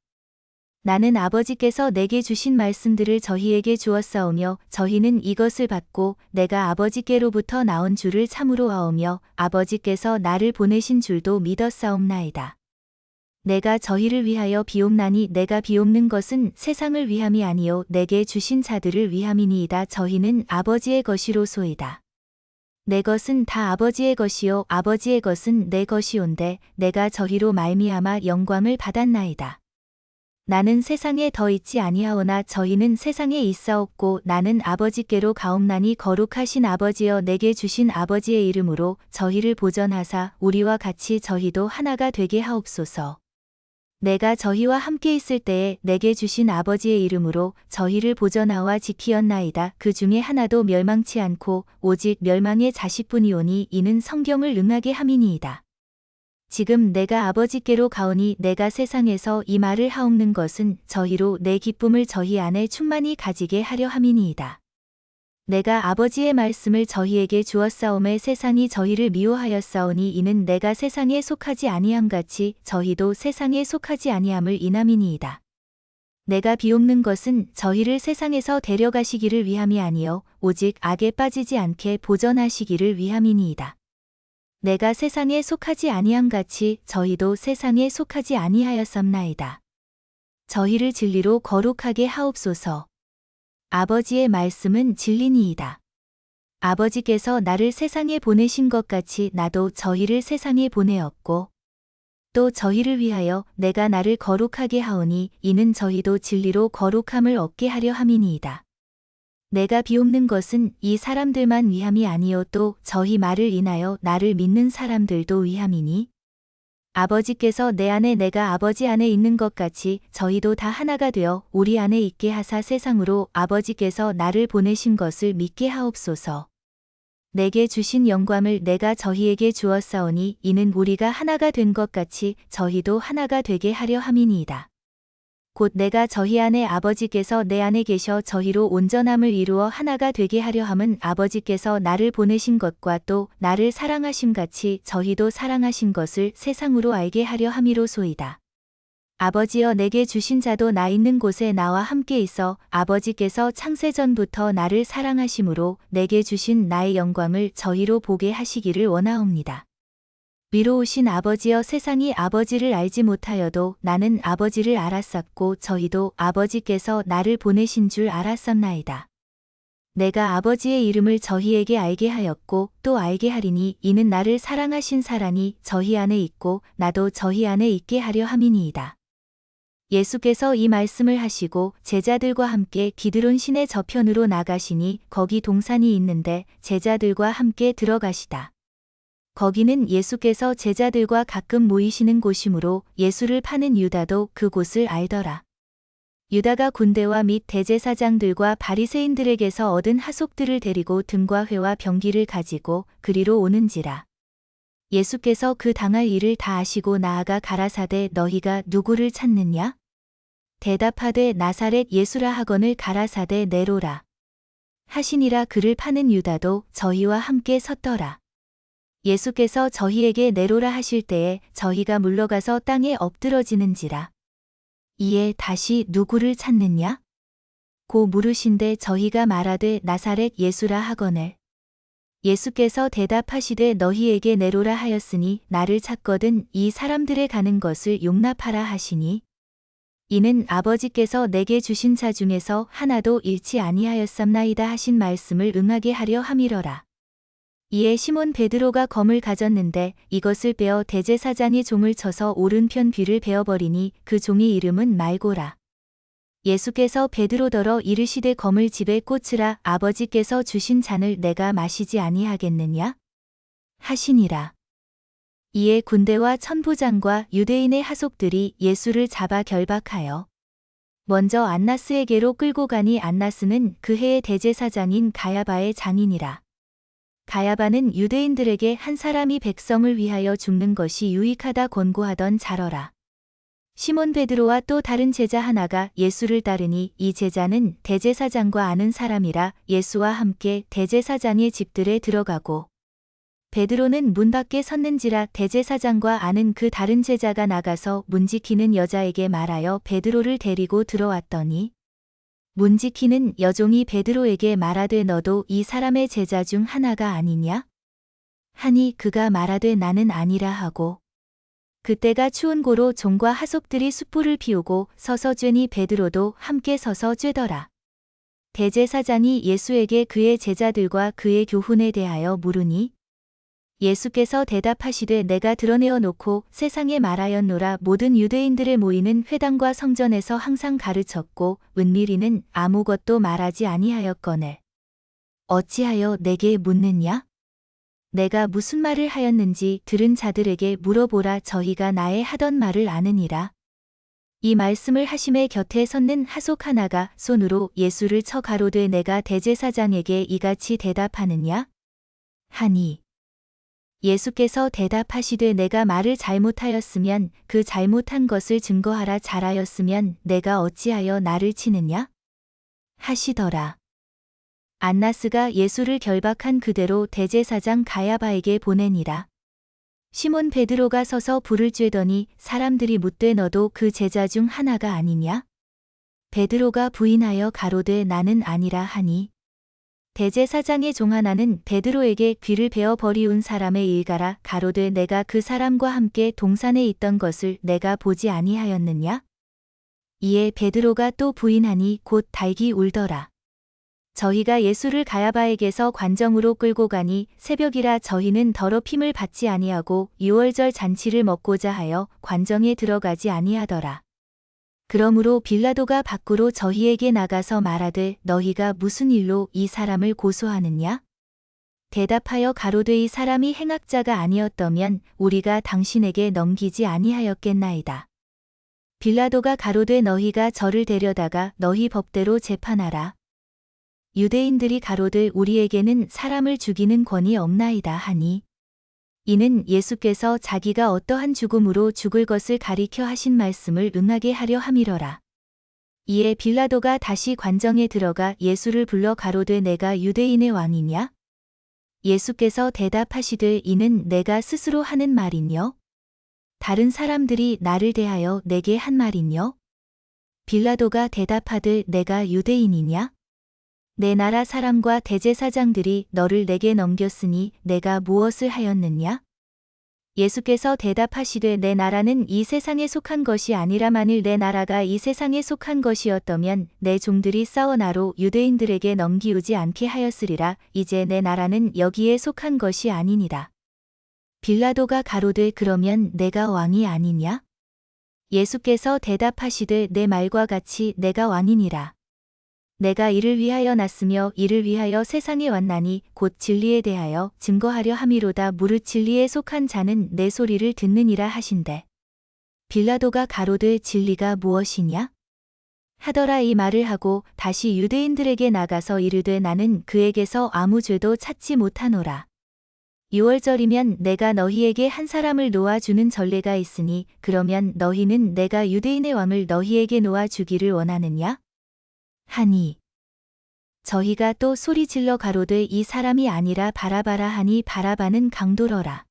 나는 아버지께서 내게 주신 말씀들을 저희에게 주었사오며 저희는 이것을 받고 내가 아버지께로부터 나온 줄을 참으로 아오며 아버지께서 나를 보내신 줄도 믿었사옵나이다. 내가 저희를 위하여 비옵나니 내가 비옵는 것은 세상을 위함이 아니요 내게 주신 자들을 위함이니이다. 저희는 아버지의 것이로소이다. 내 것은 다 아버지의 것이요 아버지의 것은 내 것이온데 내가 저희로 말미암아 영광을 받았나이다. 나는 세상에 더 있지 아니하오나 저희는 세상에 있사옵고 나는 아버지께로 가옵나니 거룩하신 아버지여 내게 주신 아버지의 이름으로 저희를 보전하사 우리와 같이 저희도 하나가 되게 하옵소서. 내가 저희와 함께 있을 때에 내게 주신 아버지의 이름으로 저희를 보전하와 지키었나이다. 그 중에 하나도 멸망치 않고 오직 멸망의 자식뿐이오니 이는 성경을 응하게 함이니이다. 지금 내가 아버지께로 가오니 내가 세상에서 이 말을 하옵는 것은 저희로 내 기쁨을 저희 안에 충만히 가지게 하려 함이니이다. 내가 아버지의 말씀을 저희에게 주었사오매 세상이 저희를 미워하였사오니 이는 내가 세상에 속하지 아니함 같이 저희도 세상에 속하지 아니함을 인함이니이다. 내가 비옵는 것은 저희를 세상에서 데려가시기를 위함이 아니요 오직 악에 빠지지 않게 보전하시기를 위함이니이다. 내가 세상에 속하지 아니함 같이 저희도 세상에 속하지 아니하였삼나이다. 저희를 진리로 거룩하게 하옵소서. 아버지의 말씀은 진리니이다. 아버지께서 나를 세상에 보내신 것 같이 나도 저희를 세상에 보내었고 또 저희를 위하여 내가 나를 거룩하게 하오니 이는 저희도 진리로 거룩함을 얻게 하려 함이니이다. 내가 비옵는 것은 이 사람들만 위함이 아니요 또 저희 말을 인하여 나를 믿는 사람들도 위함이니 아버지께서 내 안에 내가 아버지 안에 있는 것 같이 저희도 다 하나가 되어 우리 안에 있게 하사 세상으로 아버지께서 나를 보내신 것을 믿게 하옵소서. 내게 주신 영광을 내가 저희에게 주었사오니 이는 우리가 하나가 된 것 같이 저희도 하나가 되게 하려 함이니이다. 곧 내가 저희 안에 아버지께서 내 안에 계셔 저희로 온전함을 이루어 하나가 되게 하려 함은 아버지께서 나를 보내신 것과 또 나를 사랑하심 같이 저희도 사랑하신 것을 세상으로 알게 하려 함이로소이다. 아버지여 내게 주신 자도 나 있는 곳에 나와 함께 있어 아버지께서 창세전부터 나를 사랑하심으로 내게 주신 나의 영광을 저희로 보게 하시기를 원하옵니다. 위로 오신 아버지여 세상이 아버지를 알지 못하여도 나는 아버지를 알았었고 저희도 아버지께서 나를 보내신 줄 알았었나이다. 내가 아버지의 이름을 저희에게 알게 하였고 또 알게 하리니 이는 나를 사랑하신 사랑이 저희 안에 있고 나도 저희 안에 있게 하려 함이니이다. 예수께서 이 말씀을 하시고 제자들과 함께 기드론 시내 저편으로 나가시니 거기 동산이 있는데 제자들과 함께 들어가시다. 거기는 예수께서 제자들과 가끔 모이시는 곳이므로 예수를 파는 유다도 그곳을 알더라. 유다가 군대와 및 대제사장들과 바리새인들에게서 얻은 하속들을 데리고 등과 회와 병기를 가지고 그리로 오는지라. 예수께서 그 당할 일을 다 아시고 나아가 가라사대 너희가 누구를 찾느냐? 대답하되 나사렛 예수라 하거늘 가라사대 내로라. 하시니라. 그를 파는 유다도 저희와 함께 섰더라. 예수께서 저희에게 내로라 하실 때에 저희가 물러가서 땅에 엎드러지는지라. 이에 다시 누구를 찾느냐? 고 물으신데 저희가 말하되 나사렛 예수라 하거늘. 예수께서 대답하시되 너희에게 내로라 하였으니 나를 찾거든 이 사람들의 가는 것을 용납하라 하시니 이는 아버지께서 내게 주신 자 중에서 하나도 잃지 아니하였삼나이다 하신 말씀을 응하게 하려 함이러라. 이에 시몬 베드로가 검을 가졌는데 이것을 빼어 대제사장의 종을 쳐서 오른편 귀를 베어버리니 그 종의 이름은 말고라. 예수께서 베드로더러 이르시되 검을 집에 꽂으라. 아버지께서 주신 잔을 내가 마시지 아니하겠느냐 하시니라. 이에 군대와 천부장과 유대인의 하속들이 예수를 잡아 결박하여 먼저 안나스에게로 끌고 가니 안나스는 그 해의 대제사장인 가야바의 장인이라. 가야바는 유대인들에게 한 사람이 백성을 위하여 죽는 것이 유익하다 권고하던 자러라. 시몬 베드로와 또 다른 제자 하나가 예수를 따르니 이 제자는 대제사장과 아는 사람이라 예수와 함께 대제사장의 집들에 들어가고 베드로는 문 밖에 섰는지라 대제사장과 아는 그 다른 제자가 나가서 문 지키는 여자에게 말하여 베드로를 데리고 들어왔더니 문 지키는 여종이 베드로에게 말하되 너도 이 사람의 제자 중 하나가 아니냐? 하니 그가 말하되 나는 아니라 하고 그때가 추운 고로 종과 하속들이 숯불을 피우고 서서 쬐니 베드로도 함께 서서 쬐더라. 대제사장이 예수에게 그의 제자들과 그의 교훈에 대하여 물으니 예수께서 대답하시되 내가 드러내어 놓고 세상에 말하였노라. 모든 유대인들의 모이는 회당과 성전에서 항상 가르쳤고 은밀히는 아무것도 말하지 아니하였거늘 어찌하여 내게 묻느냐? 내가 무슨 말을 하였는지 들은 자들에게 물어보라. 저희가 나의 하던 말을 아느니라. 이 말씀을 하심에 곁에 섰는 하속 하나가 손으로 예수를 쳐 가로되 내가 대제사장에게 이같이 대답하느냐? 하니 예수께서 대답하시되 내가 말을 잘못하였으면 그 잘못한 것을 증거하라. 잘하였으면 내가 어찌하여 나를 치느냐? 하시더라. 안나스가 예수를 결박한 그대로 대제사장 가야바에게 보내니라. 시몬 베드로가 서서 불을 쬐더니 사람들이 묻되 너도 그 제자 중 하나가 아니냐? 베드로가 부인하여 가로되 나는 아니라 하니 대제사장의 종 하나는 베드로에게 귀를 베어 버리운 사람의 일가라. 가로되 내가 그 사람과 함께 동산에 있던 것을 내가 보지 아니하였느냐? 이에 베드로가 또 부인하니 곧 달기 울더라. 저희가 예수를 가야바에게서 관정으로 끌고 가니 새벽이라 저희는 더럽힘을 받지 아니하고 유월절 잔치를 먹고자 하여 관정에 들어가지 아니하더라. 그러므로 빌라도가 밖으로 저희에게 나가서 말하되 너희가 무슨 일로 이 사람을 고소하느냐? 대답하여 가로되 이 사람이 행악자가 아니었더면 우리가 당신에게 넘기지 아니하였겠나이다. 빌라도가 가로되 너희가 저를 데려다가 너희 법대로 재판하라. 유대인들이 가로되 우리에게는 사람을 죽이는 권이 없나이다 하니 이는 예수께서 자기가 어떠한 죽음으로 죽을 것을 가리켜 하신 말씀을 응하게 하려 함이러라. 이에 빌라도가 다시 관정에 들어가 예수를 불러 가로되 내가 유대인의 왕이냐? 예수께서 대답하시되 이는 내가 스스로 하는 말이뇨? 다른 사람들이 나를 대하여 내게 한 말이뇨? 빌라도가 대답하되 내가 유대인이냐? 내 나라 사람과 대제사장들이 너를 내게 넘겼으니 내가 무엇을 하였느냐? 예수께서 대답하시되 내 나라는 이 세상에 속한 것이 아니라 만일 내 나라가 이 세상에 속한 것이었다면 내 종들이 싸워 나로 유대인들에게 넘기우지 않게 하였으리라. 이제 내 나라는 여기에 속한 것이 아니니라. 빌라도가 가로되 그러면 내가 왕이 아니냐? 예수께서 대답하시되 내 말과 같이 내가 왕이니라. 내가 이를 위하여 났으며 이를 위하여 세상에 왔나니 곧 진리에 대하여 증거하려 함이로다. 무릇 진리에 속한 자는 내 소리를 듣느니라 하신대. 빌라도가 가로되 진리가 무엇이냐? 하더라. 이 말을 하고 다시 유대인들에게 나가서 이르되 나는 그에게서 아무 죄도 찾지 못하노라. 유월절이면 내가 너희에게 한 사람을 놓아주는 전례가 있으니 그러면 너희는 내가 유대인의 왕을 너희에게 놓아주기를 원하느냐? 하니 저희가 또 소리질러 가로되 이 사람이 아니라 바라바라 하니 바라바는 강도러라.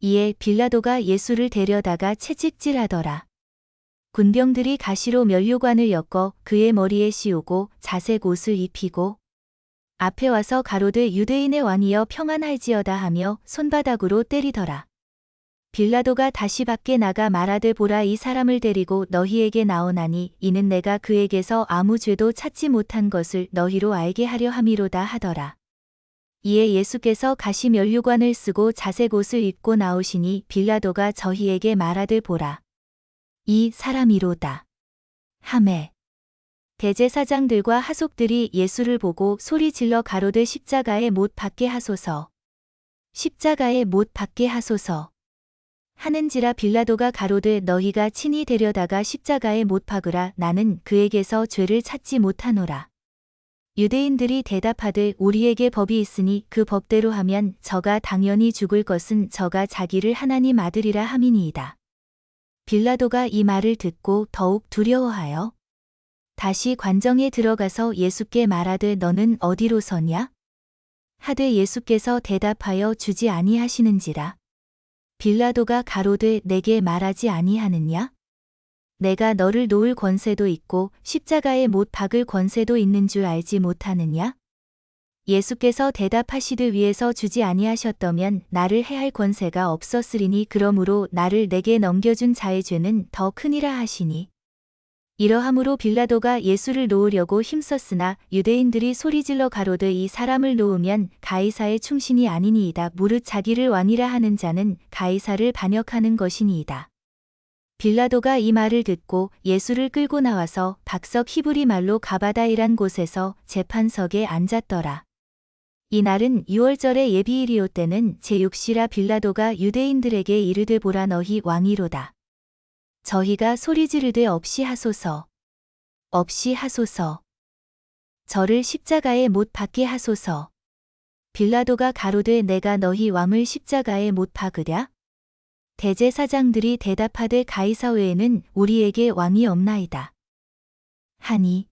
이에 빌라도가 예수를 데려다가 채찍질하더라. 군병들이 가시로 면류관을 엮어 그의 머리에 씌우고 자색 옷을 입히고 앞에 와서 가로되 유대인의 왕이여 평안할지어다 하며 손바닥으로 때리더라. 빌라도가 다시 밖에 나가 말하되 보라 이 사람을 데리고 너희에게 나오나니 이는 내가 그에게서 아무 죄도 찾지 못한 것을 너희로 알게 하려 함이로다 하더라. 이에 예수께서 가시 면류관을 쓰고 자색 옷을 입고 나오시니 빌라도가 저희에게 말하되 보라. 이 사람이로다. 하매 대제사장들과 하속들이 예수를 보고 소리 질러 가로되 십자가에 못 박게 하소서. 십자가에 못 박게 하소서. 하는지라 빌라도가 가로되 너희가 친히 데려다가 십자가에 못 박으라. 나는 그에게서 죄를 찾지 못하노라. 유대인들이 대답하되 우리에게 법이 있으니 그 법대로 하면 저가 당연히 죽을 것은 저가 자기를 하나님 아들이라 함이니이다. 빌라도가 이 말을 듣고 더욱 두려워하여 다시 관정에 들어가서 예수께 말하되 너는 어디로 서냐? 하되 예수께서 대답하여 주지 아니하시는지라. 빌라도가 가로되 내게 말하지 아니하느냐? 내가 너를 놓을 권세도 있고 십자가에 못 박을 권세도 있는 줄 알지 못하느냐? 예수께서 대답하시되 위에서 주지 아니하셨더면 나를 해할 권세가 없었으리니 그러므로 나를 내게 넘겨준 자의 죄는 더 크니라 하시니. 이러함으로 빌라도가 예수를 놓으려고 힘썼으나 유대인들이 소리질러 가로되 이 사람을 놓으면 가이사의 충신이 아니니이다. 무릇 자기를 왕이라 하는 자는 가이사를 반역하는 것이니이다. 빌라도가 이 말을 듣고 예수를 끌고 나와서 박석 히브리 말로 가바다이란 곳에서 재판석에 앉았더라. 이날은 6월절의 예비일이요 때는 제6시라. 빌라도가 유대인들에게 이르되 보라 너희 왕이로다. 저희가 소리 지르되 없이 하소서. 없이 하소서. 저를 십자가에 못 박게 하소서. 빌라도가 가로되 내가 너희 왕을 십자가에 못 박으랴? 대제사장들이 대답하되 가이사 외에는 우리에게 왕이 없나이다. 하니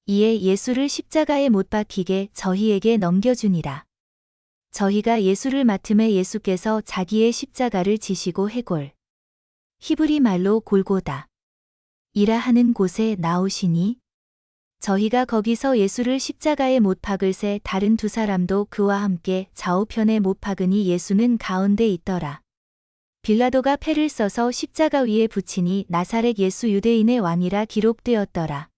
이에 예수를 십자가에 못 박히게 저희에게 넘겨주니라. 저희가 예수를 맡음에 예수께서 자기의 십자가를 지시고 해골 히브리 말로 골고다 이라 하는 곳에 나오시니 저희가 거기서 예수를 십자가에 못 박을새 다른 두 사람도 그와 함께 좌우편에 못 박으니 예수는 가운데 있더라. 빌라도가 패를 써서 십자가 위에 붙이니 나사렛 예수 유대인의 왕이라 기록되었더라.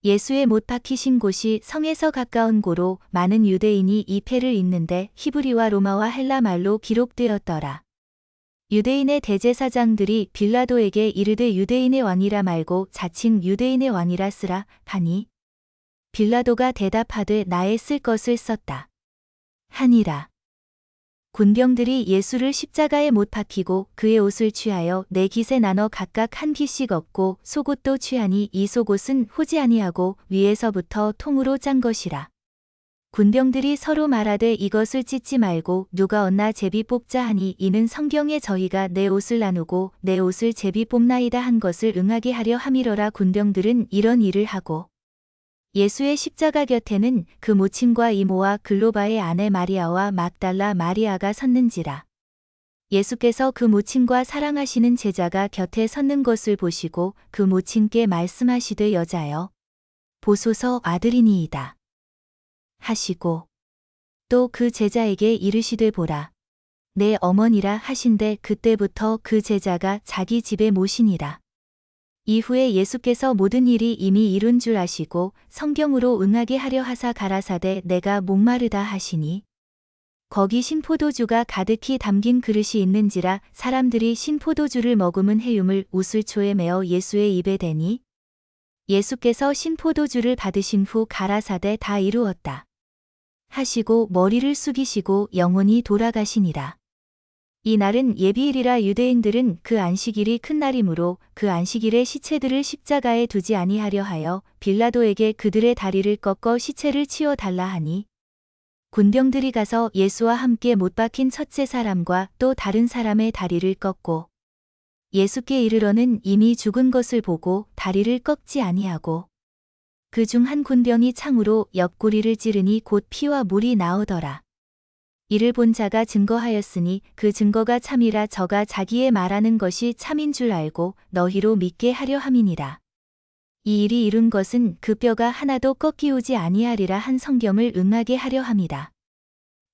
예수의 못 박히신 곳이 성에서 가까운 고로 많은 유대인이 이 패를 잇는데 히브리와 로마와 헬라 말로 기록되었더라. 유대인의 대제사장들이 빌라도에게 이르되 유대인의 왕이라 말고 자칭 유대인의 왕이라 쓰라 하니 빌라도가 대답하되 나의 쓸 것을 썼다 하니라. 군병들이 예수를 십자가에 못 박히고 그의 옷을 취하여 네 깃에 나눠 각각 한 깃씩 얻고 속옷도 취하니 이 속옷은 호지 아니하고 위에서부터 통으로 짠 것이라. 군병들이 서로 말하되 이것을 찢지 말고 누가 얻나 제비 뽑자 하니 이는 성경에 저희가 내 옷을 나누고 내 옷을 제비 뽑나이다 한 것을 응하게 하려 함이러라. 군병들은 이런 일을 하고 예수의 십자가 곁에는 그 모친과 이모와 글로바의 아내 마리아와 막달라 마리아가 섰는지라. 예수께서 그 모친과 사랑하시는 제자가 곁에 섰는 것을 보시고 그 모친께 말씀하시되 여자여 보소서 아들이니이다 하시고 또 그 제자에게 이르시되 보라 내 어머니라 하신대 그때부터 그 제자가 자기 집에 모시니라. 이후에 예수께서 모든 일이 이미 이룬 줄 아시고 성경으로 응하게 하려 하사 가라사대 내가 목마르다 하시니 거기 신포도주가 가득히 담긴 그릇이 있는지라. 사람들이 신포도주를 머금은 해움을 우슬초에 메어 예수의 입에 대니 예수께서 신포도주를 받으신 후 가라사대 다 이루었다 하시고 머리를 숙이시고 영원히 돌아가시니라. 이 날은 예비일이라. 유대인들은 그 안식일이 큰 날이므로 그 안식일에 시체들을 십자가에 두지 아니하려 하여 빌라도에게 그들의 다리를 꺾어 시체를 치워 달라 하니 군병들이 가서 예수와 함께 못 박힌 첫째 사람과 또 다른 사람의 다리를 꺾고 예수께 이르러는 이미 죽은 것을 보고 다리를 꺾지 아니하고 그 중 한 군병이 창으로 옆구리를 찌르니 곧 피와 물이 나오더라. 이를 본 자가 증거하였으니 그 증거가 참이라. 저가 자기의 말하는 것이 참인 줄 알고 너희로 믿게 하려 함이니라. 이 일이 이룬 것은 그 뼈가 하나도 꺾이우지 아니하리라 한 성경을 응하게 하려 함이다.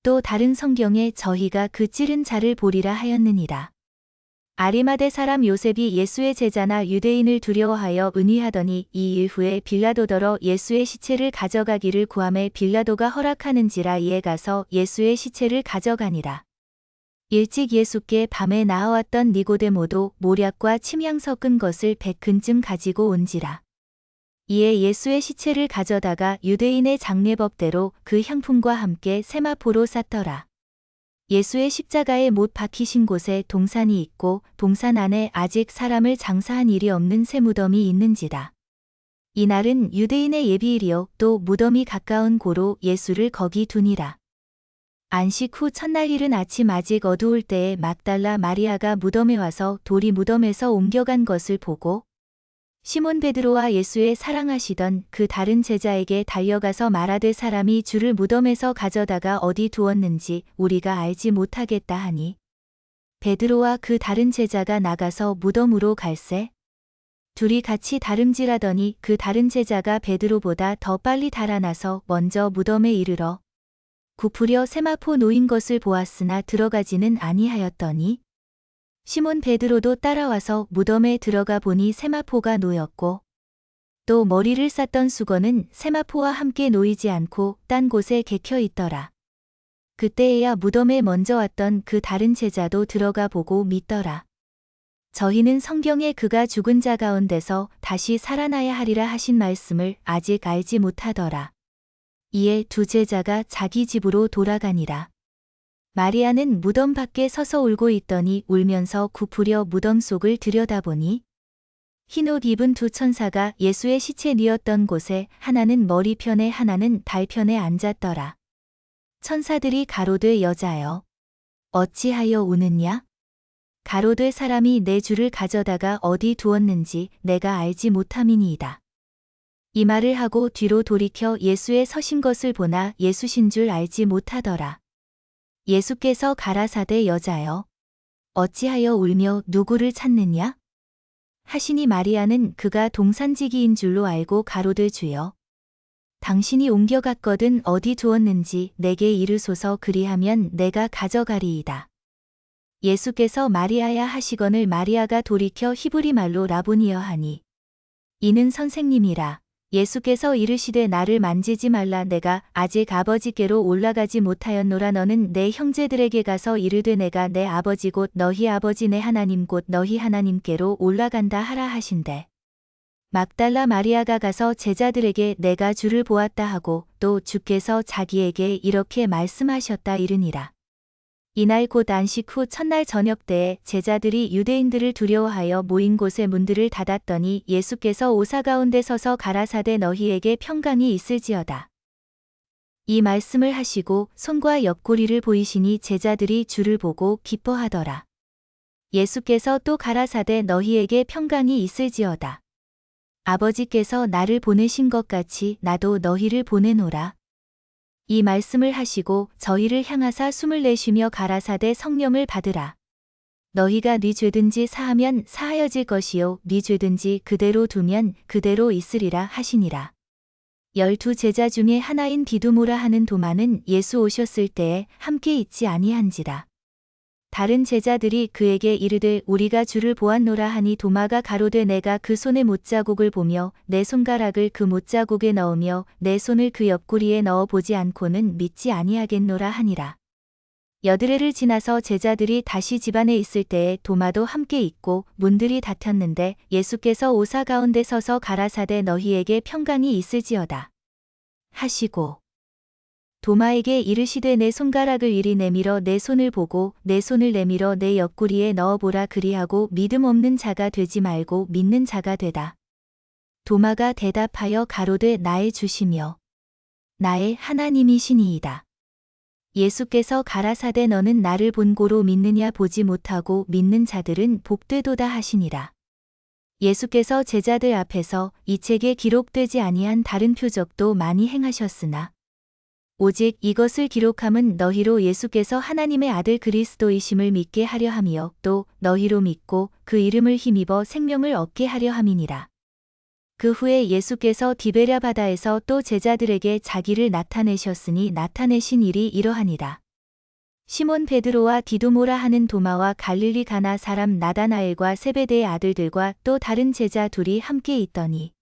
또 다른 성경에 저희가 그 찌른 자를 보리라 하였느니라. 아리마대 사람 요셉이 예수의 제자나 유대인을 두려워하여 은휘하더니 이 일 후에 빌라도더러 예수의 시체를 가져가기를 구하매 빌라도가 허락하는지라. 이에 가서 예수의 시체를 가져가니라. 일찍 예수께 밤에 나아왔던 니고데모도 모략과 침향 섞은 것을 100근쯤 가지고 온지라. 이에 예수의 시체를 가져다가 유대인의 장례법대로 그 향품과 함께 세마포로 쌌더라. 예수의 십자가에 못 박히신 곳에 동산이 있고 동산 안에 아직 사람을 장사한 일이 없는 새 무덤이 있는지라. 이날은 유대인의 예비일이요 또 무덤이 가까운 고로 예수를 거기 두니라. 안식 후 첫날 이른 아침 아직 어두울 때에 막달라 마리아가 무덤에 와서 돌이 무덤에서 옮겨간 것을 보고 시몬 베드로와 예수의 사랑하시던 그 다른 제자에게 달려가서 말하되 사람이 주를 무덤에서 가져다가 어디 두었는지 우리가 알지 못하겠다 하니 베드로와 그 다른 제자가 나가서 무덤으로 갈새 둘이 같이 다름질하더니 그 다른 제자가 베드로보다 더 빨리 달아나서 먼저 무덤에 이르러 굽으려 세마포 놓인 것을 보았으나 들어가지는 아니하였더니 시몬 베드로도 따라와서 무덤에 들어가 보니 세마포가 놓였고 또 머리를 쌌던 수건은 세마포와 함께 놓이지 않고 딴 곳에 개켜 있더라. 그때에야 무덤에 먼저 왔던 그 다른 제자도 들어가 보고 믿더라. 저희는 성경에 그가 죽은 자 가운데서 다시 살아나야 하리라 하신 말씀을 아직 알지 못하더라. 이에 두 제자가 자기 집으로 돌아가니라. 마리아는 무덤 밖에 서서 울고 있더니 울면서 굽으려 무덤 속을 들여다보니 흰옷 입은 두 천사가 예수의 시체 뉘었던 곳에 하나는 머리편에 하나는 발편에 앉았더라. 천사들이 가로되 여자여 어찌하여 우느냐? 가로되 사람이 내 주를 가져다가 어디 두었는지 내가 알지 못함이니이다. 이 말을 하고 뒤로 돌이켜 예수의 서신 것을 보나 예수신 줄 알지 못하더라. 예수께서 가라사대 여자여 어찌하여 울며 누구를 찾느냐? 하시니 마리아는 그가 동산지기인 줄로 알고 가로되 주여 당신이 옮겨갔거든 어디 두었는지 내게 이르소서 그리하면 내가 가져가리이다. 예수께서 마리아야 하시거늘 마리아가 돌이켜 히브리 말로 라보니여 하니 이는 선생님이라. 예수께서 이르시되 나를 만지지 말라 내가 아직 아버지께로 올라가지 못하였노라 너는 내 형제들에게 가서 이르되 내가 내 아버지 곧 너희 아버지 내 하나님 곧 너희 하나님께로 올라간다 하라 하신대. 막달라 마리아가 가서 제자들에게 내가 주를 보았다 하고 또 주께서 자기에게 이렇게 말씀하셨다 이르니라. 이날 곧 안식 후 첫날 저녁 때에 제자들이 유대인들을 두려워하여 모인 곳의 문들을 닫았더니 예수께서 오사 가운데 서서 가라사대 너희에게 평강이 있을지어다. 이 말씀을 하시고 손과 옆구리를 보이시니 제자들이 주를 보고 기뻐하더라. 예수께서 또 가라사대 너희에게 평강이 있을지어다. 아버지께서 나를 보내신 것 같이 나도 너희를 보내노라. 이 말씀을 하시고 저희를 향하사 숨을 내쉬며 가라사대 성령을 받으라. 너희가 네 죄든지 사하면 사하여질 것이요 네 죄든지 그대로 두면 그대로 있으리라 하시니라. 12 제자 중에 하나인 디두모라 하는 도마는 예수 오셨을 때에 함께 있지 아니한지라. 다른 제자들이 그에게 이르되 우리가 주를 보았노라 하니 도마가 가로되 내가 그 손의 못자국을 보며 내 손가락을 그 못자국에 넣으며 내 손을 그 옆구리에 넣어 보지 않고는 믿지 아니하겠노라 하니라. 여드레를 지나서 제자들이 다시 집안에 있을 때에 도마도 함께 있고 문들이 닫혔는데 예수께서 오사 가운데 서서 가라사대 너희에게 평강이 있을지어다 하시고 도마에게 이르시되 내 손가락을 이리 내밀어 내 손을 보고 내 손을 내밀어 내 옆구리에 넣어보라 그리하고 믿음 없는 자가 되지 말고 믿는 자가 되다. 도마가 대답하여 가로되 나의 주시며 나의 하나님이시니이다. 예수께서 가라사대 너는 나를 본고로 믿느냐 보지 못하고 믿는 자들은 복되도다 하시니라. 예수께서 제자들 앞에서 이 책에 기록되지 아니한 다른 표적도 많이 행하셨으나 오직 이것을 기록함은 너희로 예수께서 하나님의 아들 그리스도이심을 믿게 하려 함이요 또 너희로 믿고 그 이름을 힘입어 생명을 얻게 하려 함이니라. 그 후에 예수께서 디베랴 바다에서 또 제자들에게 자기를 나타내셨으니 나타내신 일이 이러하니라. 시몬 베드로와 디두모라 하는 도마와 갈릴리 가나 사람 나다나엘과 세베대의 아들들과 또 다른 제자 둘이 함께 있더니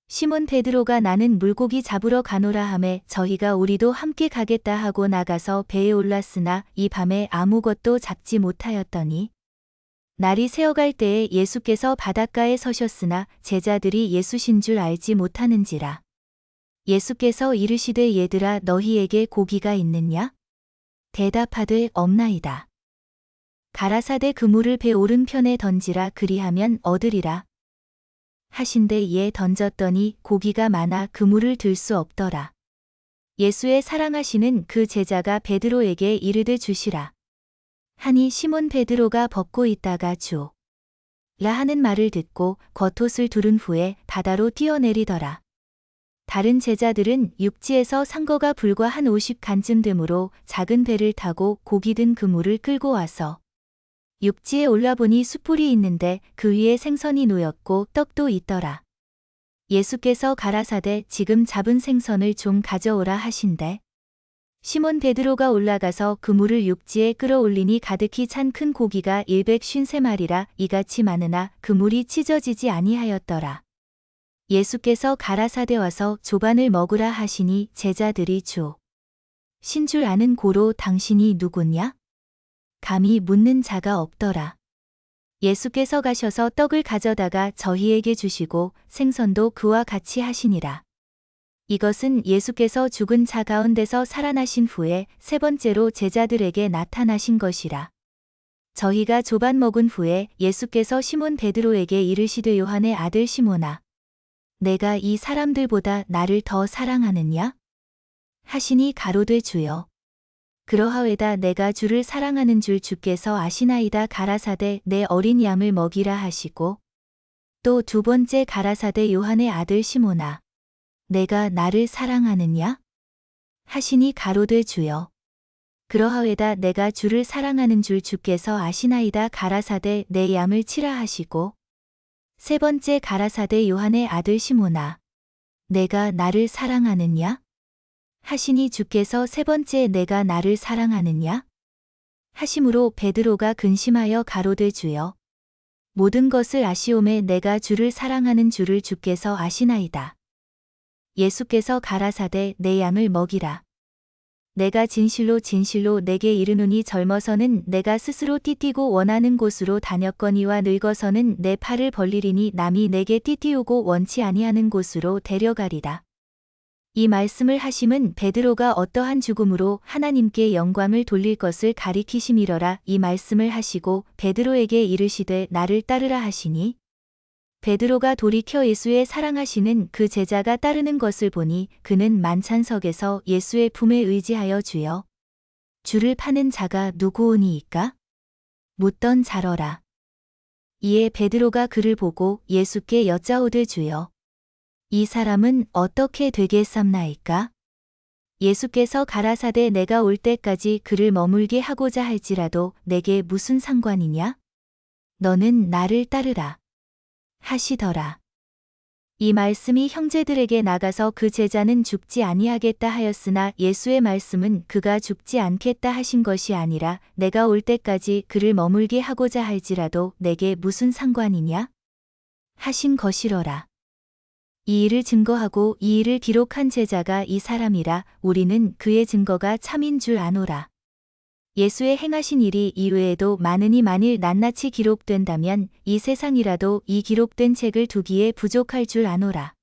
시몬 베드로가 나는 물고기 잡으러 가노라 하매 저희가 우리도 함께 가겠다 하고 나가서 배에 올랐으나 이 밤에 아무것도 잡지 못하였더니 날이 새어갈 때에 예수께서 바닷가에 서셨으나 제자들이 예수신 줄 알지 못하는지라. 예수께서 이르시되 얘들아 너희에게 고기가 있느냐? 대답하되 없나이다. 가라사대 그물을 배 오른편에 던지라 그리하면 얻으리라. 하신대 이에 던졌더니 고기가 많아 그물을 들 수 없더라. 예수의 사랑하시는 그 제자가 베드로에게 이르되 주시라. 하니 시몬 베드로가 벗고 있다가 주라 하는 말을 듣고 겉옷을 두른 후에 바다로 뛰어내리더라. 다른 제자들은 육지에서 산 거가 불과 한 50간쯤 되므로 작은 배를 타고 고기 든 그물을 끌고 와서 육지에 올라보니 숯불이 있는데 그 위에 생선이 놓였고 떡도 있더라. 예수께서 가라사대 지금 잡은 생선을 좀 가져오라 하신대. 시몬 베드로가 올라가서 그물을 육지에 끌어올리니 가득히 찬 큰 고기가 153마리라 이같이 많으나 그물이 찢어지지 아니하였더라. 예수께서 가라사대 와서 조반을 먹으라 하시니 제자들이 신 줄 아는 고로 당신이 누구냐? 감히 묻는 자가 없더라. 예수께서 가셔서 떡을 가져다가 저희에게 주시고 생선도 그와 같이 하시니라. 이것은 예수께서 죽은 자 가운데서 살아나신 후에 세 번째로 제자들에게 나타나신 것이라. 저희가 조반 먹은 후에 예수께서 시몬 베드로에게 이르시되 요한의 아들 시몬아, 내가 이 사람들보다 나를 더 사랑하느냐? 하시니 가로되 주여. 그러하외다 내가 주를 사랑하는 줄 주께서 아시나이다. 가라사대 내 어린 양을 먹이라 하시고 또 두 번째 가라사대 요한의 아들 시몬아, 내가 나를 사랑하느냐? 하시니 가로되 주여. 그러하외다 내가 주를 사랑하는 줄 주께서 아시나이다. 가라사대 내 양을 치라 하시고 세 번째 가라사대 요한의 아들 시몬아, 내가 나를 사랑하느냐? 하시니 주께서 세 번째 내가 나를 사랑하느냐? 하심으로 베드로가 근심하여 가로되 주여. 모든 것을 아시오매 내가 주를 사랑하는 줄을 주께서 아시나이다. 예수께서 가라사대 내 양을 먹이라. 내가 진실로 진실로 내게 이르노니 젊어서는 내가 스스로 띠띠고 원하는 곳으로 다녔거니와 늙어서는 내 팔을 벌리리니 남이 내게 띠띠우고 원치 아니하는 곳으로 데려가리라. 이 말씀을 하심은 베드로가 어떠한 죽음으로 하나님께 영광을 돌릴 것을 가리키심이러라. 이 말씀을 하시고 베드로에게 이르시되 나를 따르라 하시니 베드로가 돌이켜 예수의 사랑하시는 그 제자가 따르는 것을 보니 그는 만찬석에서 예수의 품에 의지하여 주여, 주를 파는 자가 누구오니이까? 묻던 자러라. 이에 베드로가 그를 보고 예수께 여짜오되 주여, 이 사람은 어떻게 되겠삼나이까? 예수께서 가라사대 내가 올 때까지 그를 머물게 하고자 할지라도 내게 무슨 상관이냐? 너는 나를 따르라. 하시더라. 이 말씀이 형제들에게 나가서 그 제자는 죽지 아니하겠다 하였으나 예수의 말씀은 그가 죽지 않겠다 하신 것이 아니라 내가 올 때까지 그를 머물게 하고자 할지라도 내게 무슨 상관이냐? 하신 것이로라. 이 일을 증거하고 이 일을 기록한 제자가 이 사람이라 우리는 그의 증거가 참인 줄 아노라. 예수의 행하신 일이 이외에도 많으니 만일 낱낱이 기록된다면 이 세상이라도 이 기록된 책을 두기에 부족할 줄 아노라.